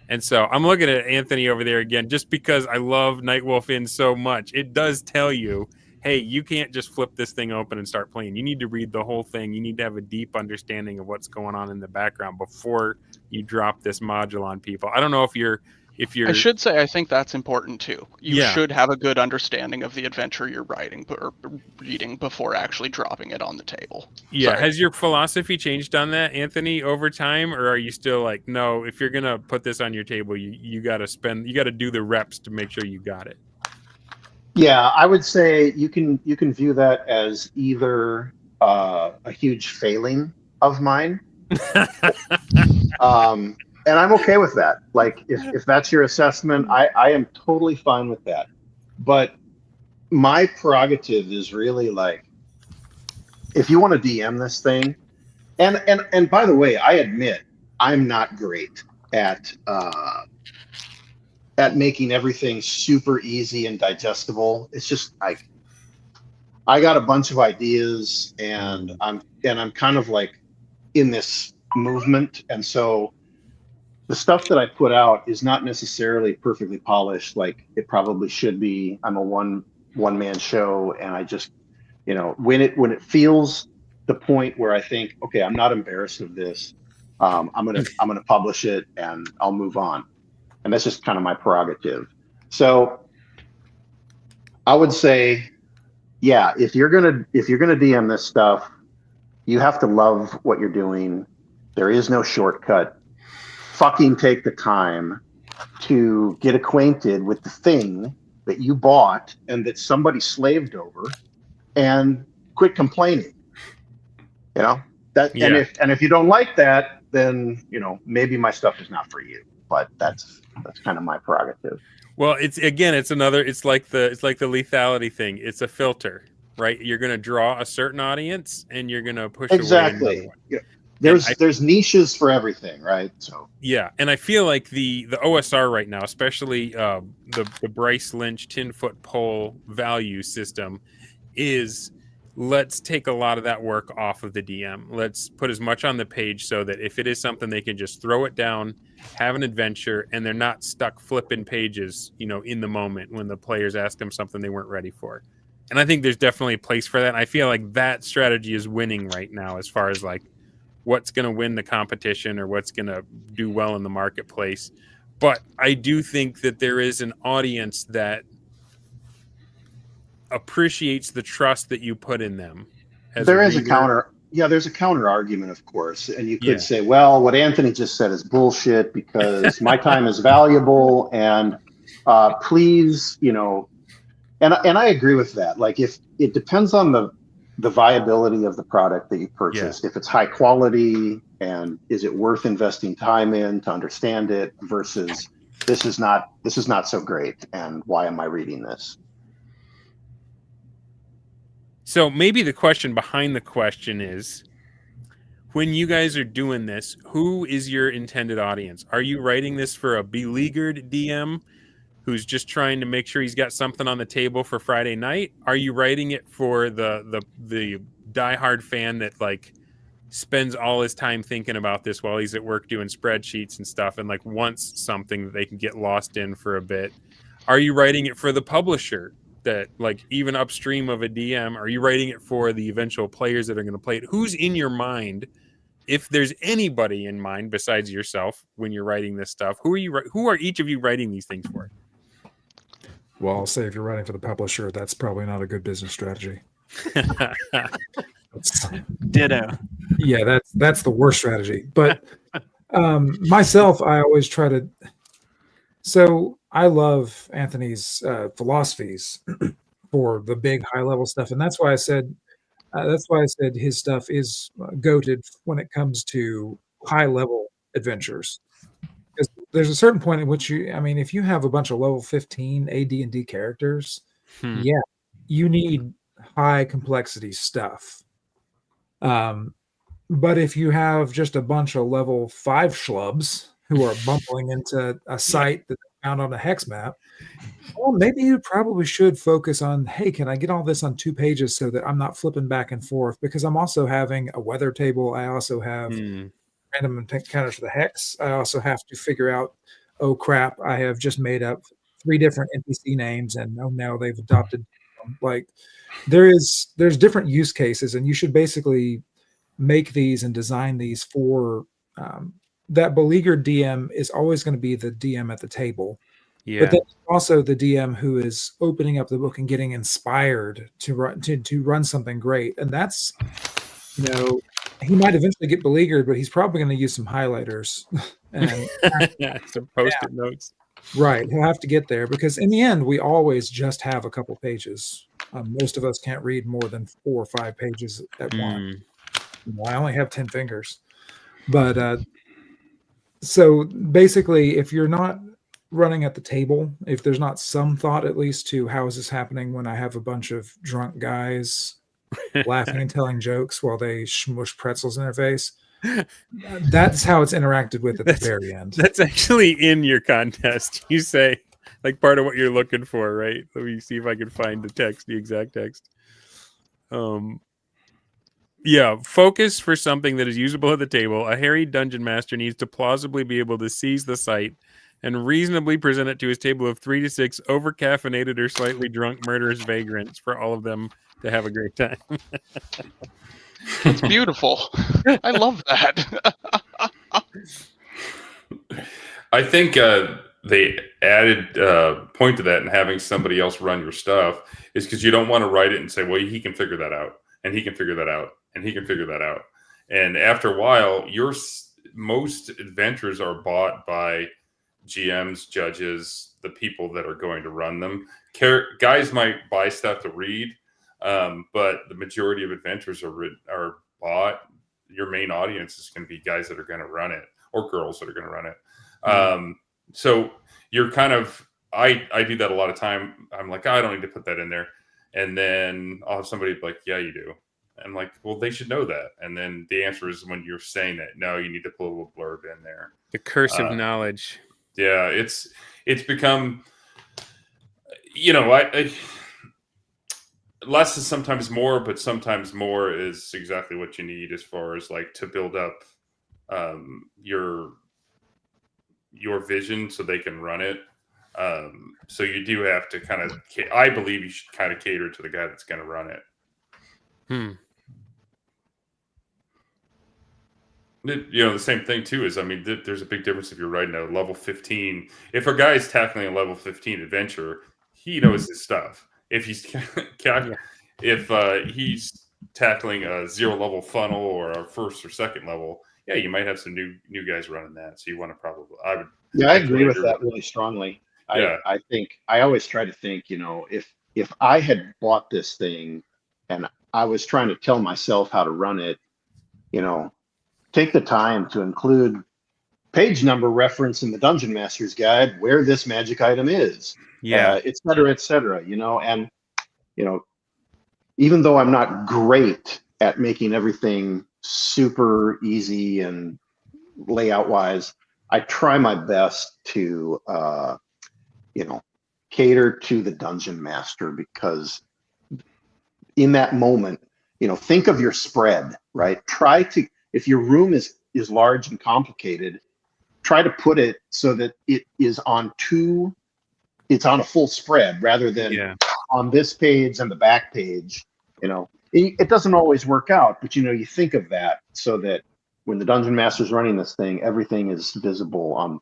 Speaker 1: And so I'm looking at Anthony over there again, just because I love Nightwolf Inn so much. It does tell you, hey, you can't just flip this thing open and start playing. You need to read the whole thing. You need to have a deep understanding of what's going on in the background before you drop this module on people. I don't know if you're I
Speaker 4: should say, I think that's important too. You should have a good understanding of the adventure you're writing or reading before actually dropping it on the table.
Speaker 1: Yeah.
Speaker 4: Sorry.
Speaker 1: Has your philosophy changed on that, Anthony, over time? Or are you still like, no, if you're going to put this on your table, you got to do the reps to make sure you got it?
Speaker 3: Yeah, I would say you can view that as either a huge failing of mine. And I'm okay with that. Like, if that's your assessment, I am totally fine with that. But my prerogative is really like, if you want to DM this thing, and by the way, I admit I'm not great at making everything super easy and digestible. It's just I got a bunch of ideas, and I'm kind of like in this movement, and so the stuff that I put out is not necessarily perfectly polished like it probably should be. I'm a one man show, and I just, when it feels the point where I think, okay, I'm not embarrassed of this, I'm gonna publish it and I'll move on, and that's just kind of my prerogative. So I would say, yeah, if you're gonna DM this stuff, you have to love what you're doing. There is no shortcut. Fucking take the time to get acquainted with the thing that you bought and that somebody slaved over, and quit complaining. And if you don't like that, then maybe my stuff is not for you. But that's kind of my prerogative.
Speaker 1: Well, it's like the lethality thing. It's a filter, right? You're going to draw a certain audience, and you're going to push away another one.
Speaker 3: Yeah. There's niches for everything, right? So
Speaker 1: yeah, and I feel like the OSR right now, especially the Bryce Lynch 10-foot pole value system, is let's take a lot of that work off of the DM. Let's put as much on the page so that if it is something, they can just throw it down, have an adventure, and they're not stuck flipping pages, in the moment when the players ask them something they weren't ready for. And I think there's definitely a place for that. And I feel like that strategy is winning right now as far as like what's going to win the competition or what's going to do well in the marketplace. But I do think that there is an audience that appreciates the trust that you put in them.
Speaker 3: There's a counter argument, of course. And you could say, well, what Anthony just said is bullshit because my time is valuable and please, and I agree with that. Like if it depends on the viability of the product that you purchased, if it's high quality and is it worth investing time in to understand it versus this is not so great and why am I reading this?
Speaker 1: So maybe the question behind the question is, when you guys are doing this, who is your intended audience? Are you writing this for a beleaguered DM who's just trying to make sure he's got something on the table for Friday night? Are you writing it for the diehard fan that like spends all his time thinking about this while he's at work doing spreadsheets and stuff and like wants something that they can get lost in for a bit? Are you writing it for the publisher that like even upstream of a DM? Are you writing it for the eventual players that are going to play it? Who's in your mind? If there's anybody in mind besides yourself when you're writing this stuff, who are each of you writing these things for?
Speaker 2: Well, I'll say if you're writing for the publisher, that's probably not a good business strategy.
Speaker 7: Ditto.
Speaker 2: Yeah, that's the worst strategy. But myself, I always try to. So I love Anthony's philosophies for the big high level stuff, and that's why I said his stuff is goated when it comes to high level adventures. Because there's a certain point at which if you have a bunch of level 15 AD&D characters, you need high complexity stuff. But if you have just a bunch of level 5 schlubs who are bumbling into a site that they found on a hex map, well, maybe you probably should focus on, hey, can I get all this on 2 pages so that I'm not flipping back and forth? Because I'm also having a weather table. I also have random encounters for the hex. I also have to figure out, oh crap, I have just made up 3 different NPC names, and oh no, they've adopted. Like there's different use cases, and you should basically make these and design these for that beleaguered DM is always going to be the DM at the table.
Speaker 1: Yeah.
Speaker 2: But then also the DM who is opening up the book and getting inspired to run something great. And that's, he might eventually get beleaguered, but he's probably going to use some highlighters and
Speaker 1: some post-it notes.
Speaker 2: Right. He'll have to get there because in the end, we always just have a couple pages. Most of us can't read more than 4 or 5 pages at once. I only have 10 fingers. But so basically, if you're not running at the table, if there's not some thought at least to how is this happening when I have a bunch of drunk guys laughing and telling jokes while they smush pretzels in their face, that's how it's interacted with at the very end. That's
Speaker 1: actually in your contest. You say like part of what you're looking for, right? Let me see if I can find the exact text. Focus for something that is usable at the table. A harried dungeon master needs to plausibly be able to seize the site and reasonably present it to his table of 3 to 6 over-caffeinated or slightly drunk murderous vagrants for all of them to have a great time.
Speaker 4: It's beautiful. I love that.
Speaker 5: I think the added point to that and having somebody else run your stuff is because you don't want to write it and say, well, he can figure that out, and he can figure that out, and he can figure that out. And after a while, most adventures are bought by GMs, judges, the people that are going to run them. Guys might buy stuff to read, but the majority of adventures are bought. Your main audience is going to be guys that are going to run it or girls that are going to run it. So you're kind of, I do that a lot of time. I'm like, I don't need to put that in there. And then I'll have somebody be like, yeah, you do. And I'm like, well, they should know that. And then the answer is when you're saying that, no, you need to put a little blurb in there.
Speaker 1: The curse of knowledge.
Speaker 5: Yeah, it's become, I less is sometimes more, but sometimes more is exactly what you need as far as like to build up your vision so they can run it. So you do have to kind of, I believe you should kind of cater to the guy that's going to run it. The same thing too is, I mean, there's a big difference if you're writing a level 15. If a guy is tackling a level 15 adventure, he knows his stuff. If he's if he's tackling a 0 level funnel or a 1st or 2nd level, yeah, you might have some new guys running that. So you want to probably, I
Speaker 3: agree with that really strongly.
Speaker 5: Yeah.
Speaker 3: I think I always try to think, if I had bought this thing and I was trying to tell myself how to run it, take the time to include page number reference in the Dungeon Master's Guide where this magic item is, et cetera, and, even though I'm not great at making everything super easy and layout wise, I try my best to, cater to the Dungeon Master, because in that moment, think of your spread, right? Try to, if your room is large and complicated, try to put it so that it is it's on a full spread rather than on this page and the back page. It doesn't always work out, but you think of that so that when the Dungeon Master's running this thing, everything is visible on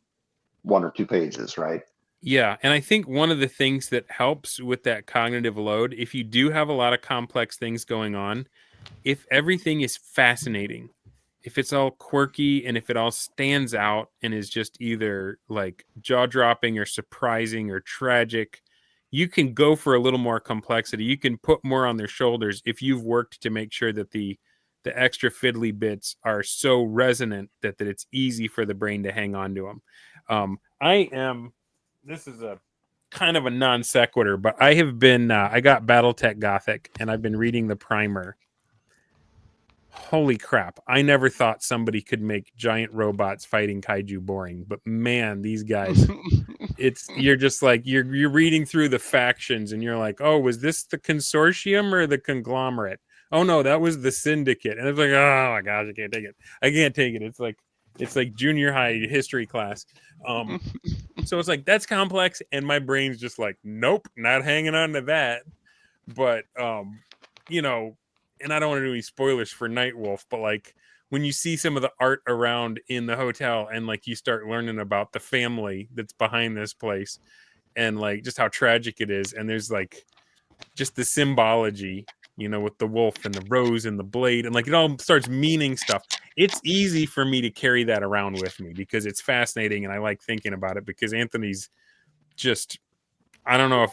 Speaker 3: 1 or 2 pages, right?
Speaker 1: Yeah, and I think one of the things that helps with that cognitive load, if you do have a lot of complex things going on, if everything is fascinating, if it's all quirky, and if it all stands out and is just either like jaw-dropping or surprising or tragic, you can go for a little more complexity. You can put more on their shoulders if you've worked to make sure that the extra fiddly bits are so resonant that it's easy for the brain to hang on to them. This is a kind of a non sequitur, but I have been, I got Battletech Gothic and I've been reading the primer. Holy crap. I never thought somebody could make giant robots fighting kaiju boring, but man, these guys, you're just like, you're reading through the factions and you're like, oh, was this the consortium or the conglomerate? Oh no, that was the syndicate. And it's like, oh my gosh, I can't take it. I can't take it. It's like junior high history class. So it's like, that's complex. And my brain's just like, nope, not hanging on to that. But, and I don't want to do any spoilers for Nightwolf, but like when you see some of the art around in the hotel and like you start learning about the family that's behind this place and like just how tragic it is. And there's like just the symbology, with the wolf and the rose and the blade, and like it all starts meaning stuff. It's easy for me to carry that around with me because it's fascinating and I like thinking about it, because Anthony's just, I don't know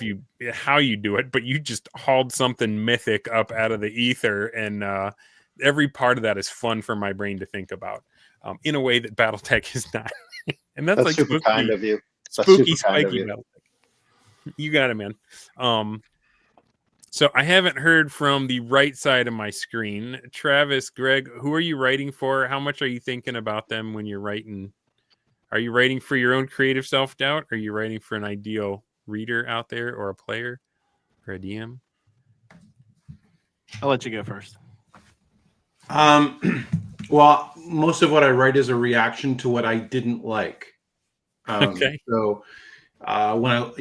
Speaker 1: how you do it, but you just hauled something mythic up out of the ether, and every part of that is fun for my brain to think about in a way that Battletech is not. And that's like
Speaker 3: super kind of you.
Speaker 1: Spooky, spiky Battletech. You got it, man. So I haven't heard from the right side of my screen. Travis, Greg, who are you writing for? How much are you thinking about them when you're writing? Are you writing for your own creative self-doubt? Or are you writing for an ideal reader out there, or a player, or a DM?
Speaker 7: I'll let you go first.
Speaker 6: Well, most of what I write is a reaction to what I didn't like.
Speaker 1: Okay.
Speaker 6: So when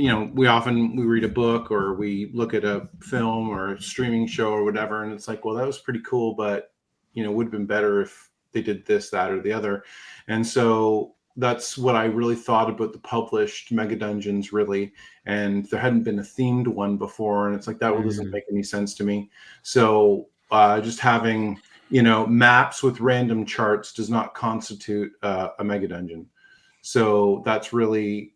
Speaker 6: we read a book or we look at a film or a streaming show or whatever, and it's like, well, that was pretty cool, but would have been better if they did this, that, or the other. And so that's what I really thought about the published Mega Dungeons, really. And there hadn't been a themed one before, and it's like, that doesn't make any sense to me. So just having maps with random charts does not constitute a Mega Dungeon. So that's really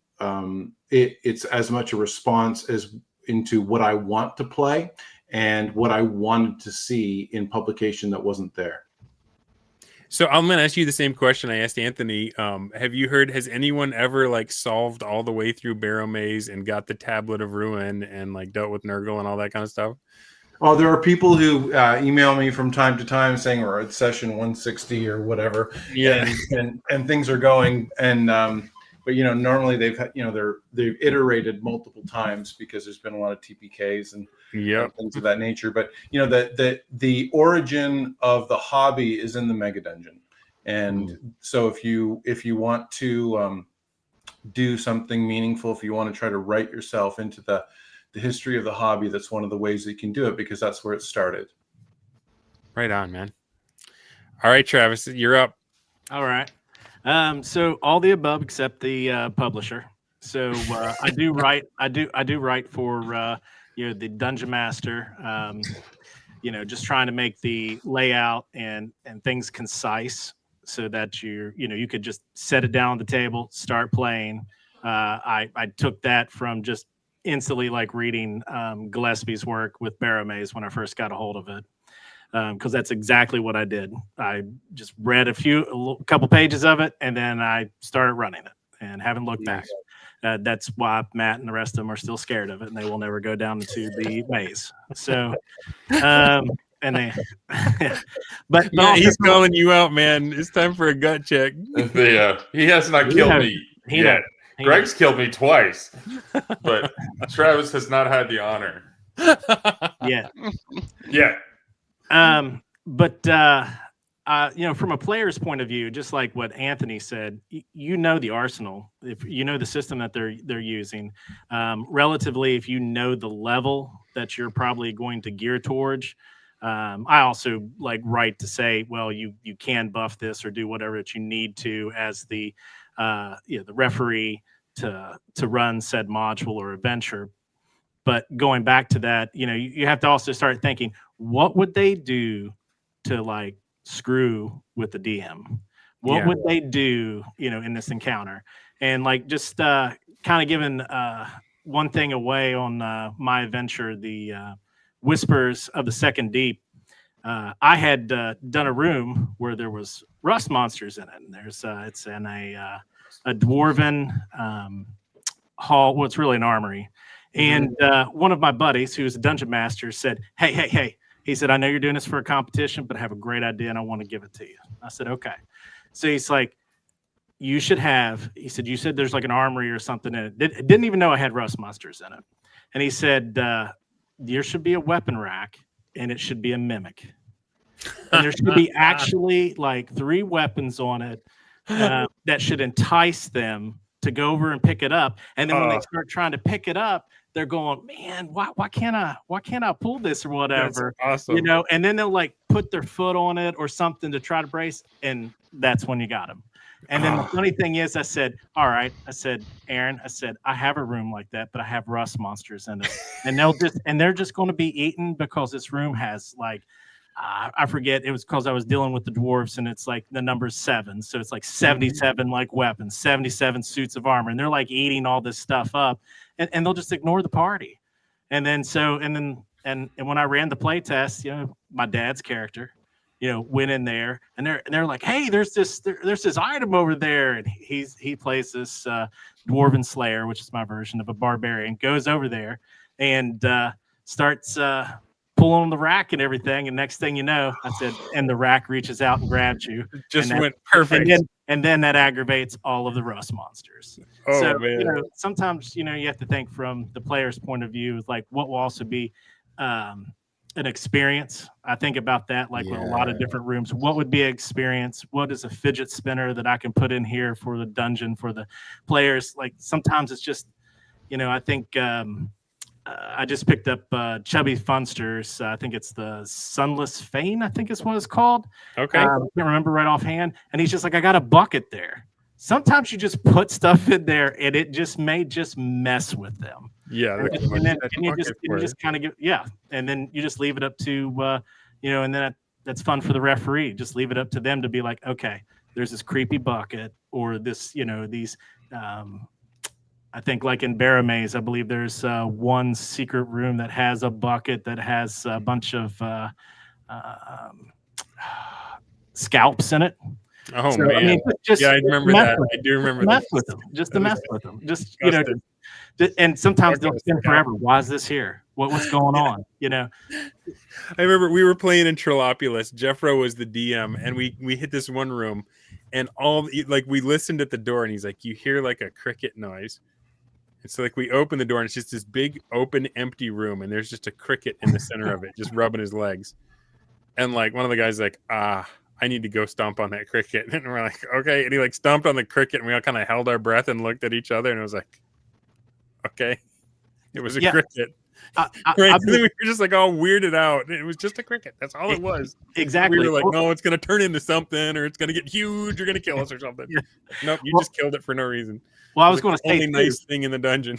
Speaker 6: it's as much a response as into what I want to play and what I wanted to see in publication that wasn't there.
Speaker 1: So I'm going to ask you the same question I asked Anthony. Have you heard, has anyone ever like solved all the way through Barrowmaze and got the Tablet of Ruin and like dealt with Nurgle and all that kind of stuff?
Speaker 6: Oh, there are people who email me from time to time saying we're at session 160 or whatever.
Speaker 1: Yeah.
Speaker 6: And things are going. And, But normally they've iterated multiple times because there's been a lot of TPKs and things of that nature. But the origin of the hobby is in the Mega Dungeon, and so if you want to do something meaningful, if you want to try to write yourself into the history of the hobby, that's one of the ways that you can do it, because that's where it started.
Speaker 1: Right on, man. All right, Travis, you're up.
Speaker 7: All right. So all the above except the publisher. So I do write. I do write for the Dungeon Master. Just trying to make the layout and things concise, so that you could just set it down on the table, start playing. I took that from just instantly like reading Gillespie's work with Barrowmaze when I first got a hold of it. Because that's exactly what I did. I just read a couple pages of it, and then I started running it and haven't looked back. That's why Matt and the rest of them are still scared of it, and they will never go down into the maze. So, but
Speaker 1: he's calling you out, man. It's time for a gut check.
Speaker 5: He has not killed me yet. Greg's killed me twice, but Travis has not had the honor.
Speaker 7: Yeah.
Speaker 5: Yeah.
Speaker 7: But from a player's point of view, just like what Anthony said, the arsenal, if you know the system that they're using, relatively, if you know the level that you're probably going to gear towards. I also write to say, well, you can buff this or do whatever that you need to as the referee to run said module or adventure. But going back to that, you have to also start thinking, what would they do to screw with the DM? What would they do, in this encounter? And just kind of giving one thing away on my adventure, the Whispers of the Second Deep. I had done a room where there was rust monsters in it, and it's in a dwarven hall. Well, it's really an armory. And one of my buddies, who's a dungeon master, said, hey. He said, I know you're doing this for a competition, but I have a great idea and I want to give it to you. I said, okay. So he's like, you said there's like an armory or something in it. Didn't even know I had rust monsters in it. And he said, there should be a weapon rack and it should be a mimic. And there should be actually 3 weapons on it that should entice them to go over and pick it up. And then when they start trying to pick it up, they're going, man, why can't I pull this or whatever?
Speaker 1: That's awesome.
Speaker 7: And then they'll put their foot on it or something to try to brace, and that's when you got them. And then the funny thing is, I said, all right, Aaron, I have a room like that, but I have rust monsters in it, and they're just going to be eaten because this room has I forget, it was because I was dealing with the dwarves, and it's the number 7, so it's 77 weapons, 77 suits of armor, and they're eating all this stuff up. And they'll just ignore the party. And then when I ran the play test, my dad's character, went in there and they're like, hey, there's this item over there. And he plays this dwarven slayer, which is my version of a barbarian, goes over there and starts pulling on the rack and everything. And next thing you know, I said, and the rack reaches out and grabs you.
Speaker 1: Went perfect.
Speaker 7: And then that aggravates all of the rust monsters.
Speaker 1: Oh,
Speaker 7: so,
Speaker 1: man.
Speaker 7: Sometimes, you have to think from the player's point of view, what will also be an experience. I think about that, with a lot of different rooms. What would be an experience? What is a fidget spinner that I can put in here for the dungeon, for the players? Sometimes it's just, I think I just picked up Chubby Funsters. I think it's the Sunless Fane, I think is what it's called.
Speaker 1: Okay.
Speaker 7: I can't remember right offhand. And he's just I got a bucket there. Sometimes you just put stuff in there and it just may mess with them.
Speaker 1: Yeah.
Speaker 7: And you just kind of and then you just leave it up to, and then that's fun for the referee. Just leave it up to them to be okay, there's this creepy bucket or this, these, I think in Barrowmaze, I believe there's one secret room that has a bucket that has a bunch of scalps in it.
Speaker 1: Oh, so, man. I remember that. I do remember that.
Speaker 7: Just to mess with them. Just, and sometimes they'll spin forever. Why is this here? What's going on?
Speaker 1: I remember we were playing in Trilopulus. Jeffro was the DM, and we hit this one room, and like we listened at the door, and he's like, you hear like a cricket noise. And so like we open the door, and it's just this big open empty room, and there's just a cricket in the center of it, just rubbing his legs. And like one of the guys like, I need to go stomp on that cricket. And we're like, okay. And he like stomped on the cricket, and we all kind of held our breath and looked at each other, and it was like, okay. It was a cricket. Right? We were just like all weirded out. It was just a cricket. That's all it was.
Speaker 7: Exactly.
Speaker 1: We were like, no, it's going to turn into something, or it's going to get huge. You're going to kill us or something. Nope, you just killed it for no reason.
Speaker 7: Well, I was going to say
Speaker 1: only nice thing in the dungeon.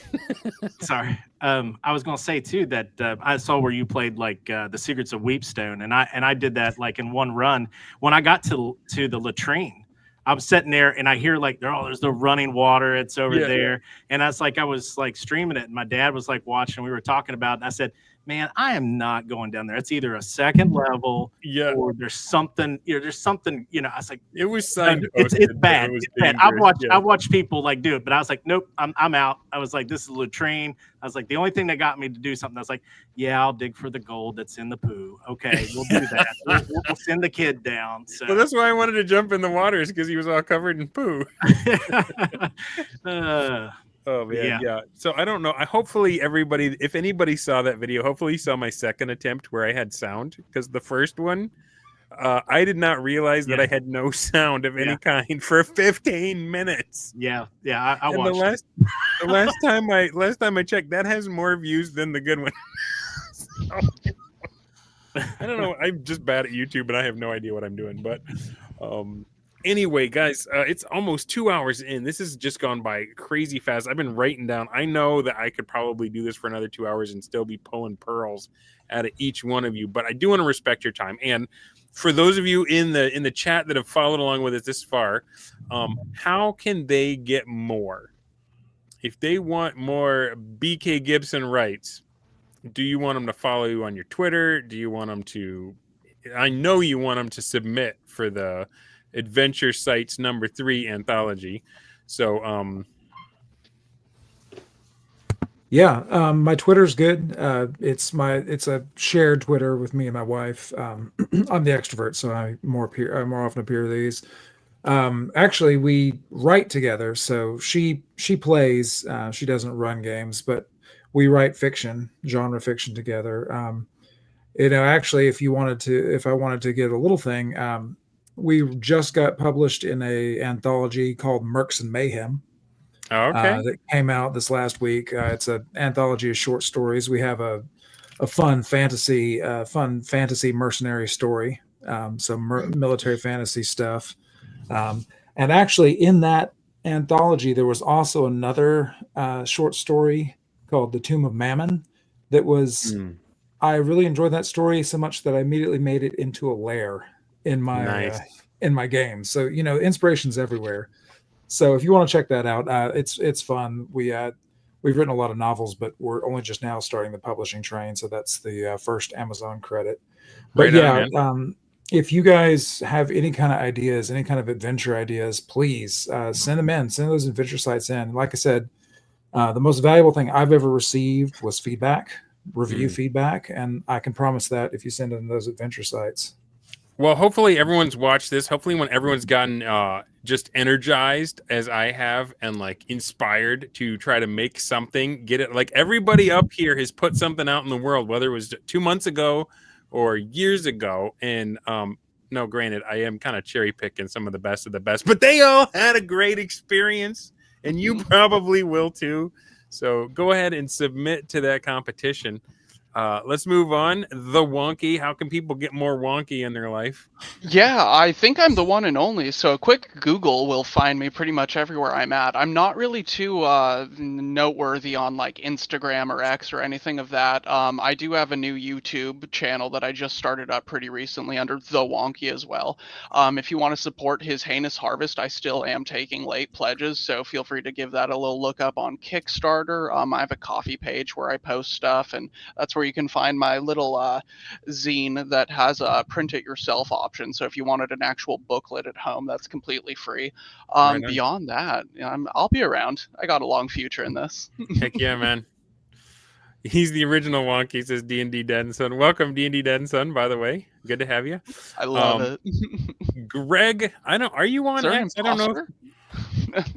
Speaker 7: Sorry, I was going to say too that I saw where you played like the Secrets of Weepstone, and I did that like in one run. When I got to the latrine, I'm sitting there and I hear like there's the running water. It's over there, and I was like streaming it, and my dad was like watching. We were talking about it, and I said, man, I am not going down there. It's either a second level, or there's something. There's something. I was like,
Speaker 1: it was signed.
Speaker 7: It's bad. It's bad. I watched people like do it, but I was like, nope, I'm out. I was like, this is a latrine. I was like, the only thing that got me to do something. I was like, yeah, I'll dig for the gold that's in the poo. Okay, we'll do that. we'll send the kid down. So
Speaker 1: well, that's why I wanted to jump in the waters, because he was all covered in poo. Oh man, yeah. So I don't know. Hopefully everybody, if anybody saw that video, hopefully you saw my second attempt where I had sound, because the first one, I did not realize that I had no sound of any kind for 15 minutes.
Speaker 7: Yeah. I watched.
Speaker 1: The last time I checked, that has more views than the good one. So, I don't know. I'm just bad at YouTube, and I have no idea what I'm doing. But anyway, guys, it's almost 2 hours in. This has just gone by crazy fast. I've been writing down. I know that I could probably do this for another 2 hours and still be pulling pearls out of each one of you, but I do want to respect your time. And for those of you in the chat that have followed along with us this far, how can they get more? If they want more BK Gibson writes, do you want them to follow you on your Twitter? Do you want them to? I know you want them to submit for the Adventure Sites #3 anthology. So
Speaker 2: my Twitter's good. It's a shared Twitter with me and my wife. I'm the extrovert, so I more often appear to these. Actually, we write together. So she plays. She doesn't run games, but we write fiction, genre fiction together. Actually, if I wanted to get a little thing, we just got published in a anthology called Mercs and Mayhem.
Speaker 1: Oh, okay.
Speaker 2: That came out this last week. It's an anthology of short stories. We have a fun fantasy mercenary story, some military fantasy stuff. And actually, in that anthology, there was also another short story called The Tomb of Mammon that was. I really enjoyed that story so much that I immediately made it into a lair in my game. So inspiration's everywhere. So if you want to check that out, it's fun. We've written a lot of novels, but we're only just now starting the publishing train. So that's the first Amazon credit. But if you guys have any kind of ideas, any kind of adventure ideas, please send them in. Send those adventure sites in. Like I said, the most valuable thing I've ever received was review feedback, and I can promise that if you send in those adventure sites.
Speaker 1: Well, hopefully everyone's watched this. Hopefully when everyone's gotten just energized as I have and like inspired to try to make something, get it. Like everybody up here has put something out in the world, whether it was 2 months ago or years ago. And no, granted, I am kind of cherry picking some of the best, but they all had a great experience, and you probably will too. So go ahead and submit to that competition. Let's move on. The Wonkee. How can people get more Wonkee in their life?
Speaker 4: Yeah, I think I'm the one and only. So a quick Google will find me pretty much everywhere I'm at. I'm not really too noteworthy on like Instagram or X or anything of that. I do have a new YouTube channel that I just started up pretty recently under The Wonkee as well. If you want to support his heinous harvest, I still am taking late pledges, so feel free to give that a little look up on Kickstarter. I have a coffee page where I post stuff, and that's where you can find my little zine that has a print it yourself option. So if you wanted an actual booklet at home, that's completely free.
Speaker 1: Right on.
Speaker 4: Beyond that, I'll be around. I got a long future in this.
Speaker 1: Heck yeah, man. He's the original Wonkee, says D&D Dead and Son. Welcome, D&D Dead and Son, by the way. Good to have you.
Speaker 4: I love it.
Speaker 1: Greg, are you on
Speaker 4: Is there an
Speaker 1: X? I don't know.
Speaker 4: imposter?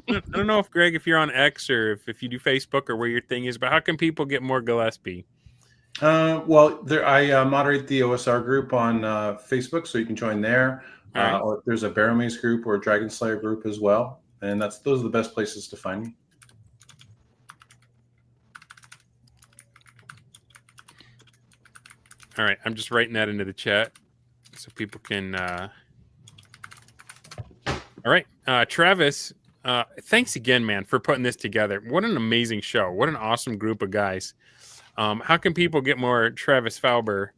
Speaker 1: I don't know if Greg, if you're on X or if you do Facebook or where your thing is, but how can people get more Gillespie?
Speaker 6: Well, I moderate the OSR group on Facebook, so you can join there.
Speaker 1: Right.
Speaker 6: Or there's a Barrowmaze group or a Dragon Slayer group as well, and those are the best places to find me.
Speaker 1: All right, I'm just writing that into the chat so people can. All right, Travis. Thanks again, man, for putting this together. What an amazing show! What an awesome group of guys. How can people get more Travis Fauber?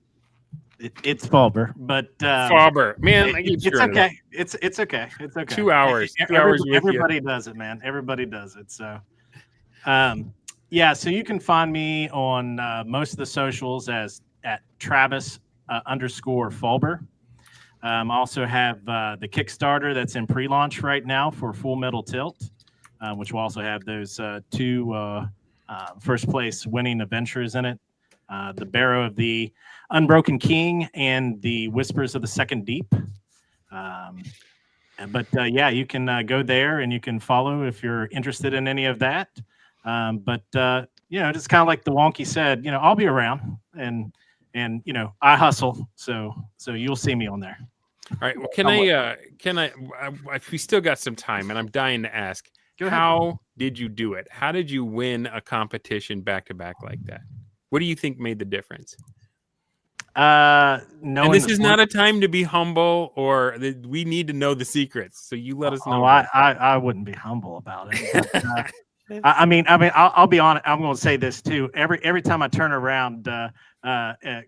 Speaker 7: It's Fauber, but
Speaker 1: Fauber, man,
Speaker 7: it's okay. It's okay. It's okay.
Speaker 1: 2 hours. 2 hours with
Speaker 7: everybody
Speaker 1: you.
Speaker 7: does it, man. Everybody does it. So, yeah. So you can find me on most of the socials as at Travis _Fauber. I also have the Kickstarter that's in pre-launch right now for Full Metal Tilt, which will also have those two first place winning adventures in it. The Barrow of the Unbroken King and the Whispers of the Second Deep. But yeah, you can go there and you can follow if you're interested in any of that. But just kind of like the Wonkee said, I'll be around and I hustle, so you'll see me on there.
Speaker 1: All right. Well, can I? We still got some time, and I'm dying to ask. How did you do it? How did you win a competition back to back like that? What do you think made the difference? And this is not a time to be humble, or we need to know the secrets. So you let us know.
Speaker 7: I wouldn't be humble about it. But, I mean, I'll be honest. I'm going to say this too. Every time I turn around,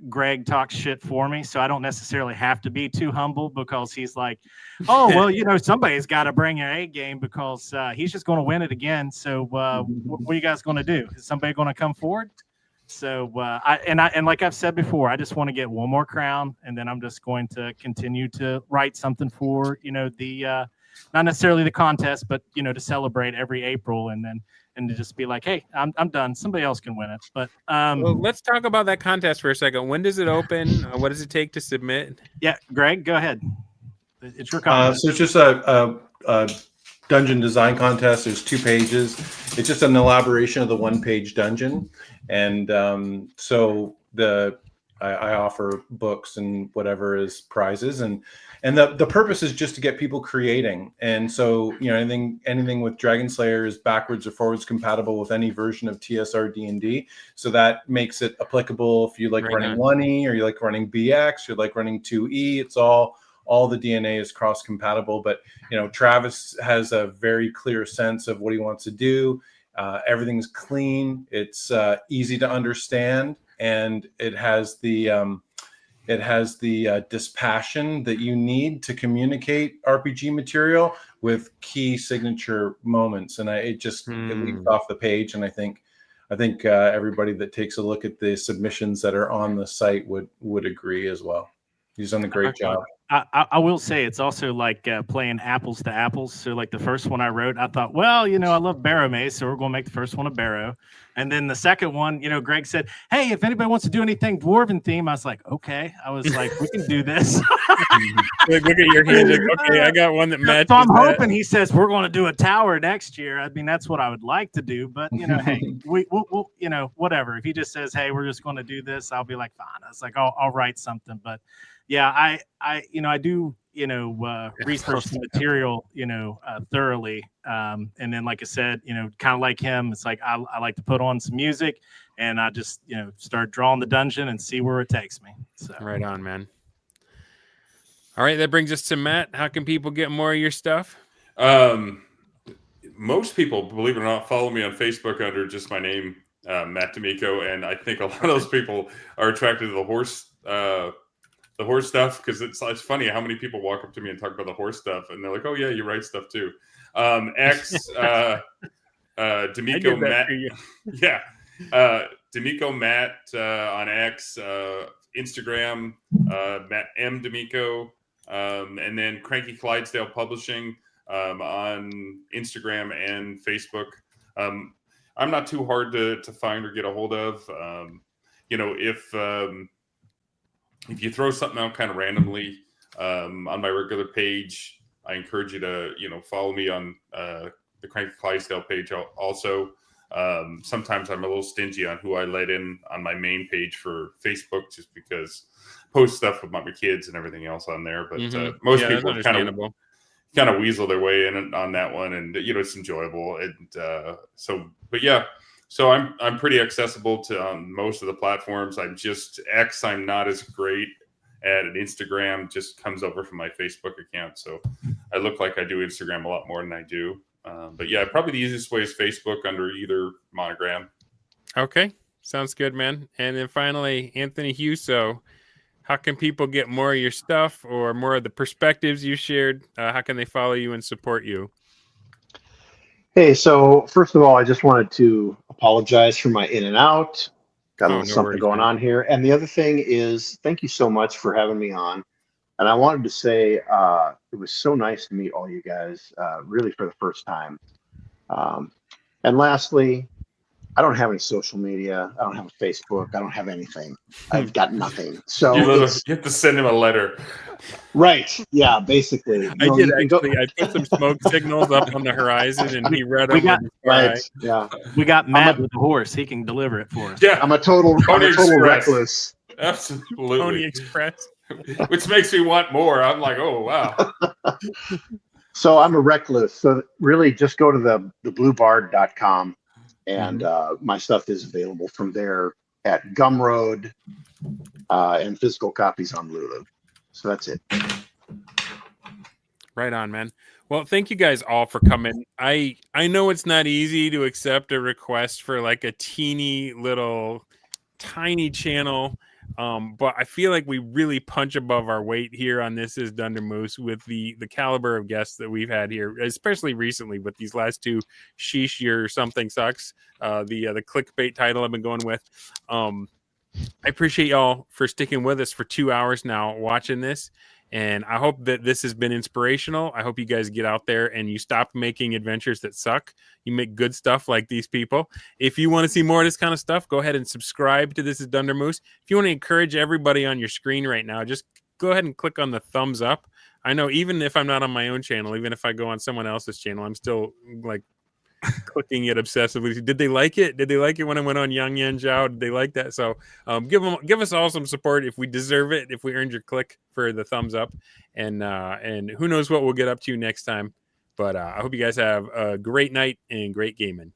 Speaker 7: Greg talks shit for me, so I don't necessarily have to be too humble because he's like, "Oh, well, somebody's got to bring your A game because he's just going to win it again." So, what are you guys going to do? Is somebody going to come forward? So, and like I've said before, I just want to get one more crown, and then I'm just going to continue to write something for the not necessarily the contest, but to celebrate every April, and to just be like, hey, I'm done. Somebody else can win it. But
Speaker 1: well, let's talk about that contest for a second. When does it open? What does it take to submit?
Speaker 7: Yeah, Greg, go ahead. It's your contest.
Speaker 6: So it's just a dungeon design contest. There's 2 pages. It's just an elaboration of the 1-page dungeon, and so I offer books and whatever as prizes, and the purpose is just to get people creating. And so anything with Dragon Slayer is backwards or forwards compatible with any version of TSR D&D. So that makes it applicable if you like running 1E or you like running BX, you like running 2E. It's all the DNA is cross compatible. But Travis has a very clear sense of what he wants to do. Everything's clean. It's easy to understand. And it has the dispassion that you need to communicate RPG material with key signature moments, and it leaps off the page. And I think everybody that takes a look at the submissions that are on the site would agree as well. He's done a great job.
Speaker 7: I will say it's also like playing apples to apples. So like the first one I wrote, I thought, well, I love Barrowmaze, so we're going to make the first one a Barrow. And then the second one, Greg said, hey, if anybody wants to do anything Dwarven theme, I was like, okay. I was like, we can do this.
Speaker 1: Look at your hands. Like, okay, I got one that matches.
Speaker 7: So I'm hoping he says we're going to do a tower next year. I mean, that's what I would like to do. But, hey, we'll whatever. If he just says, hey, we're just going to do this, I'll be like, fine. I was like, I'll write something. But yeah, I do, research the material, thoroughly. And then, like I said, kind of like him, it's like, I like to put on some music and I just, start drawing the dungeon and see where it takes me. So
Speaker 1: right on, man. All right. That brings us to Matt. How can people get more of your stuff?
Speaker 5: Most people, believe it or not, follow me on Facebook under just my name, Matt DeMicco. And I think a lot of those people are attracted to the horse stuff, because it's funny how many people walk up to me and talk about the horse stuff, and they're like, "Oh yeah, you write stuff too." X DeMicco Matt, yeah, DeMicco Matt on X, Instagram, Matt M DeMicco, and then Cranky Clydesdale Publishing on Instagram and Facebook. I'm not too hard to find or get a hold of. You know, if you throw something out kind of randomly on my regular page, I encourage you to, you know, follow me on the Cranky Clydesdale page also. Sometimes I'm a little stingy on who I let in on my main page for Facebook, just because I post stuff with my kids and everything else on there. But most people kind of weasel their way in on that one, and you know, it's enjoyable. And so I'm pretty accessible to most of the platforms. I'm not as great at an Instagram. Just comes over from my Facebook account, so I look like I do Instagram a lot more than I do. But yeah, probably the easiest way is Facebook under either monogram.
Speaker 1: Okay, sounds good, man. And then finally, Anthony Huso, how can people get more of your stuff or more of the perspectives you shared? How can they follow you and support you?
Speaker 3: Hey, so first of all, I just wanted to apologize for my in and out. Got a little something going on here. And the other thing is, thank you so much for having me on. And I wanted to say it was so nice to meet all you guys, really for the first time. And lastly, I don't have any social media. I don't have a Facebook. I don't have anything. I've got nothing. So
Speaker 5: you have to send him a letter.
Speaker 3: Right. Yeah, basically.
Speaker 1: I did actually. I put some smoke signals up on the horizon, and he read them.
Speaker 3: Right. Yeah.
Speaker 7: We got Matt with the horse. He can deliver it for us.
Speaker 5: Yeah.
Speaker 3: I'm a total reckless.
Speaker 5: Absolutely.
Speaker 1: Pony Express.
Speaker 5: Which makes me want more. I'm like, oh, wow.
Speaker 3: So I'm a reckless. So really just go to the bluebard.com and my stuff is available from there at Gumroad and physical copies on Lulu. So that's it.
Speaker 1: Right on, man. Well, thank you guys all for coming. I know it's not easy to accept a request for like a teeny little tiny channel. But I feel like we really punch above our weight here on This Is Dundermoose with the caliber of guests that we've had here, especially recently with these last two. Sheesh, Your Something Sucks, the clickbait title I've been going with. I appreciate y'all for sticking with us for 2 hours now watching this. And I hope that this has been inspirational. I hope you guys get out there and you stop making adventures that suck. You make good stuff like these people. If you want to see more of this kind of stuff, go ahead and subscribe to This Is Dundermoose. If you want to encourage everybody on your screen right now, just go ahead and click on the thumbs up. I know even if I'm not on my own channel, even if I go on someone else's channel, I'm still like clicking it obsessively. Did they like it? Did they like it when I went on Yang Yan Zhao? Did they like that? So give us all some support if we deserve it, if we earned your click for the thumbs up, and who knows what we'll get up to next time. But I hope you guys have a great night and great gaming.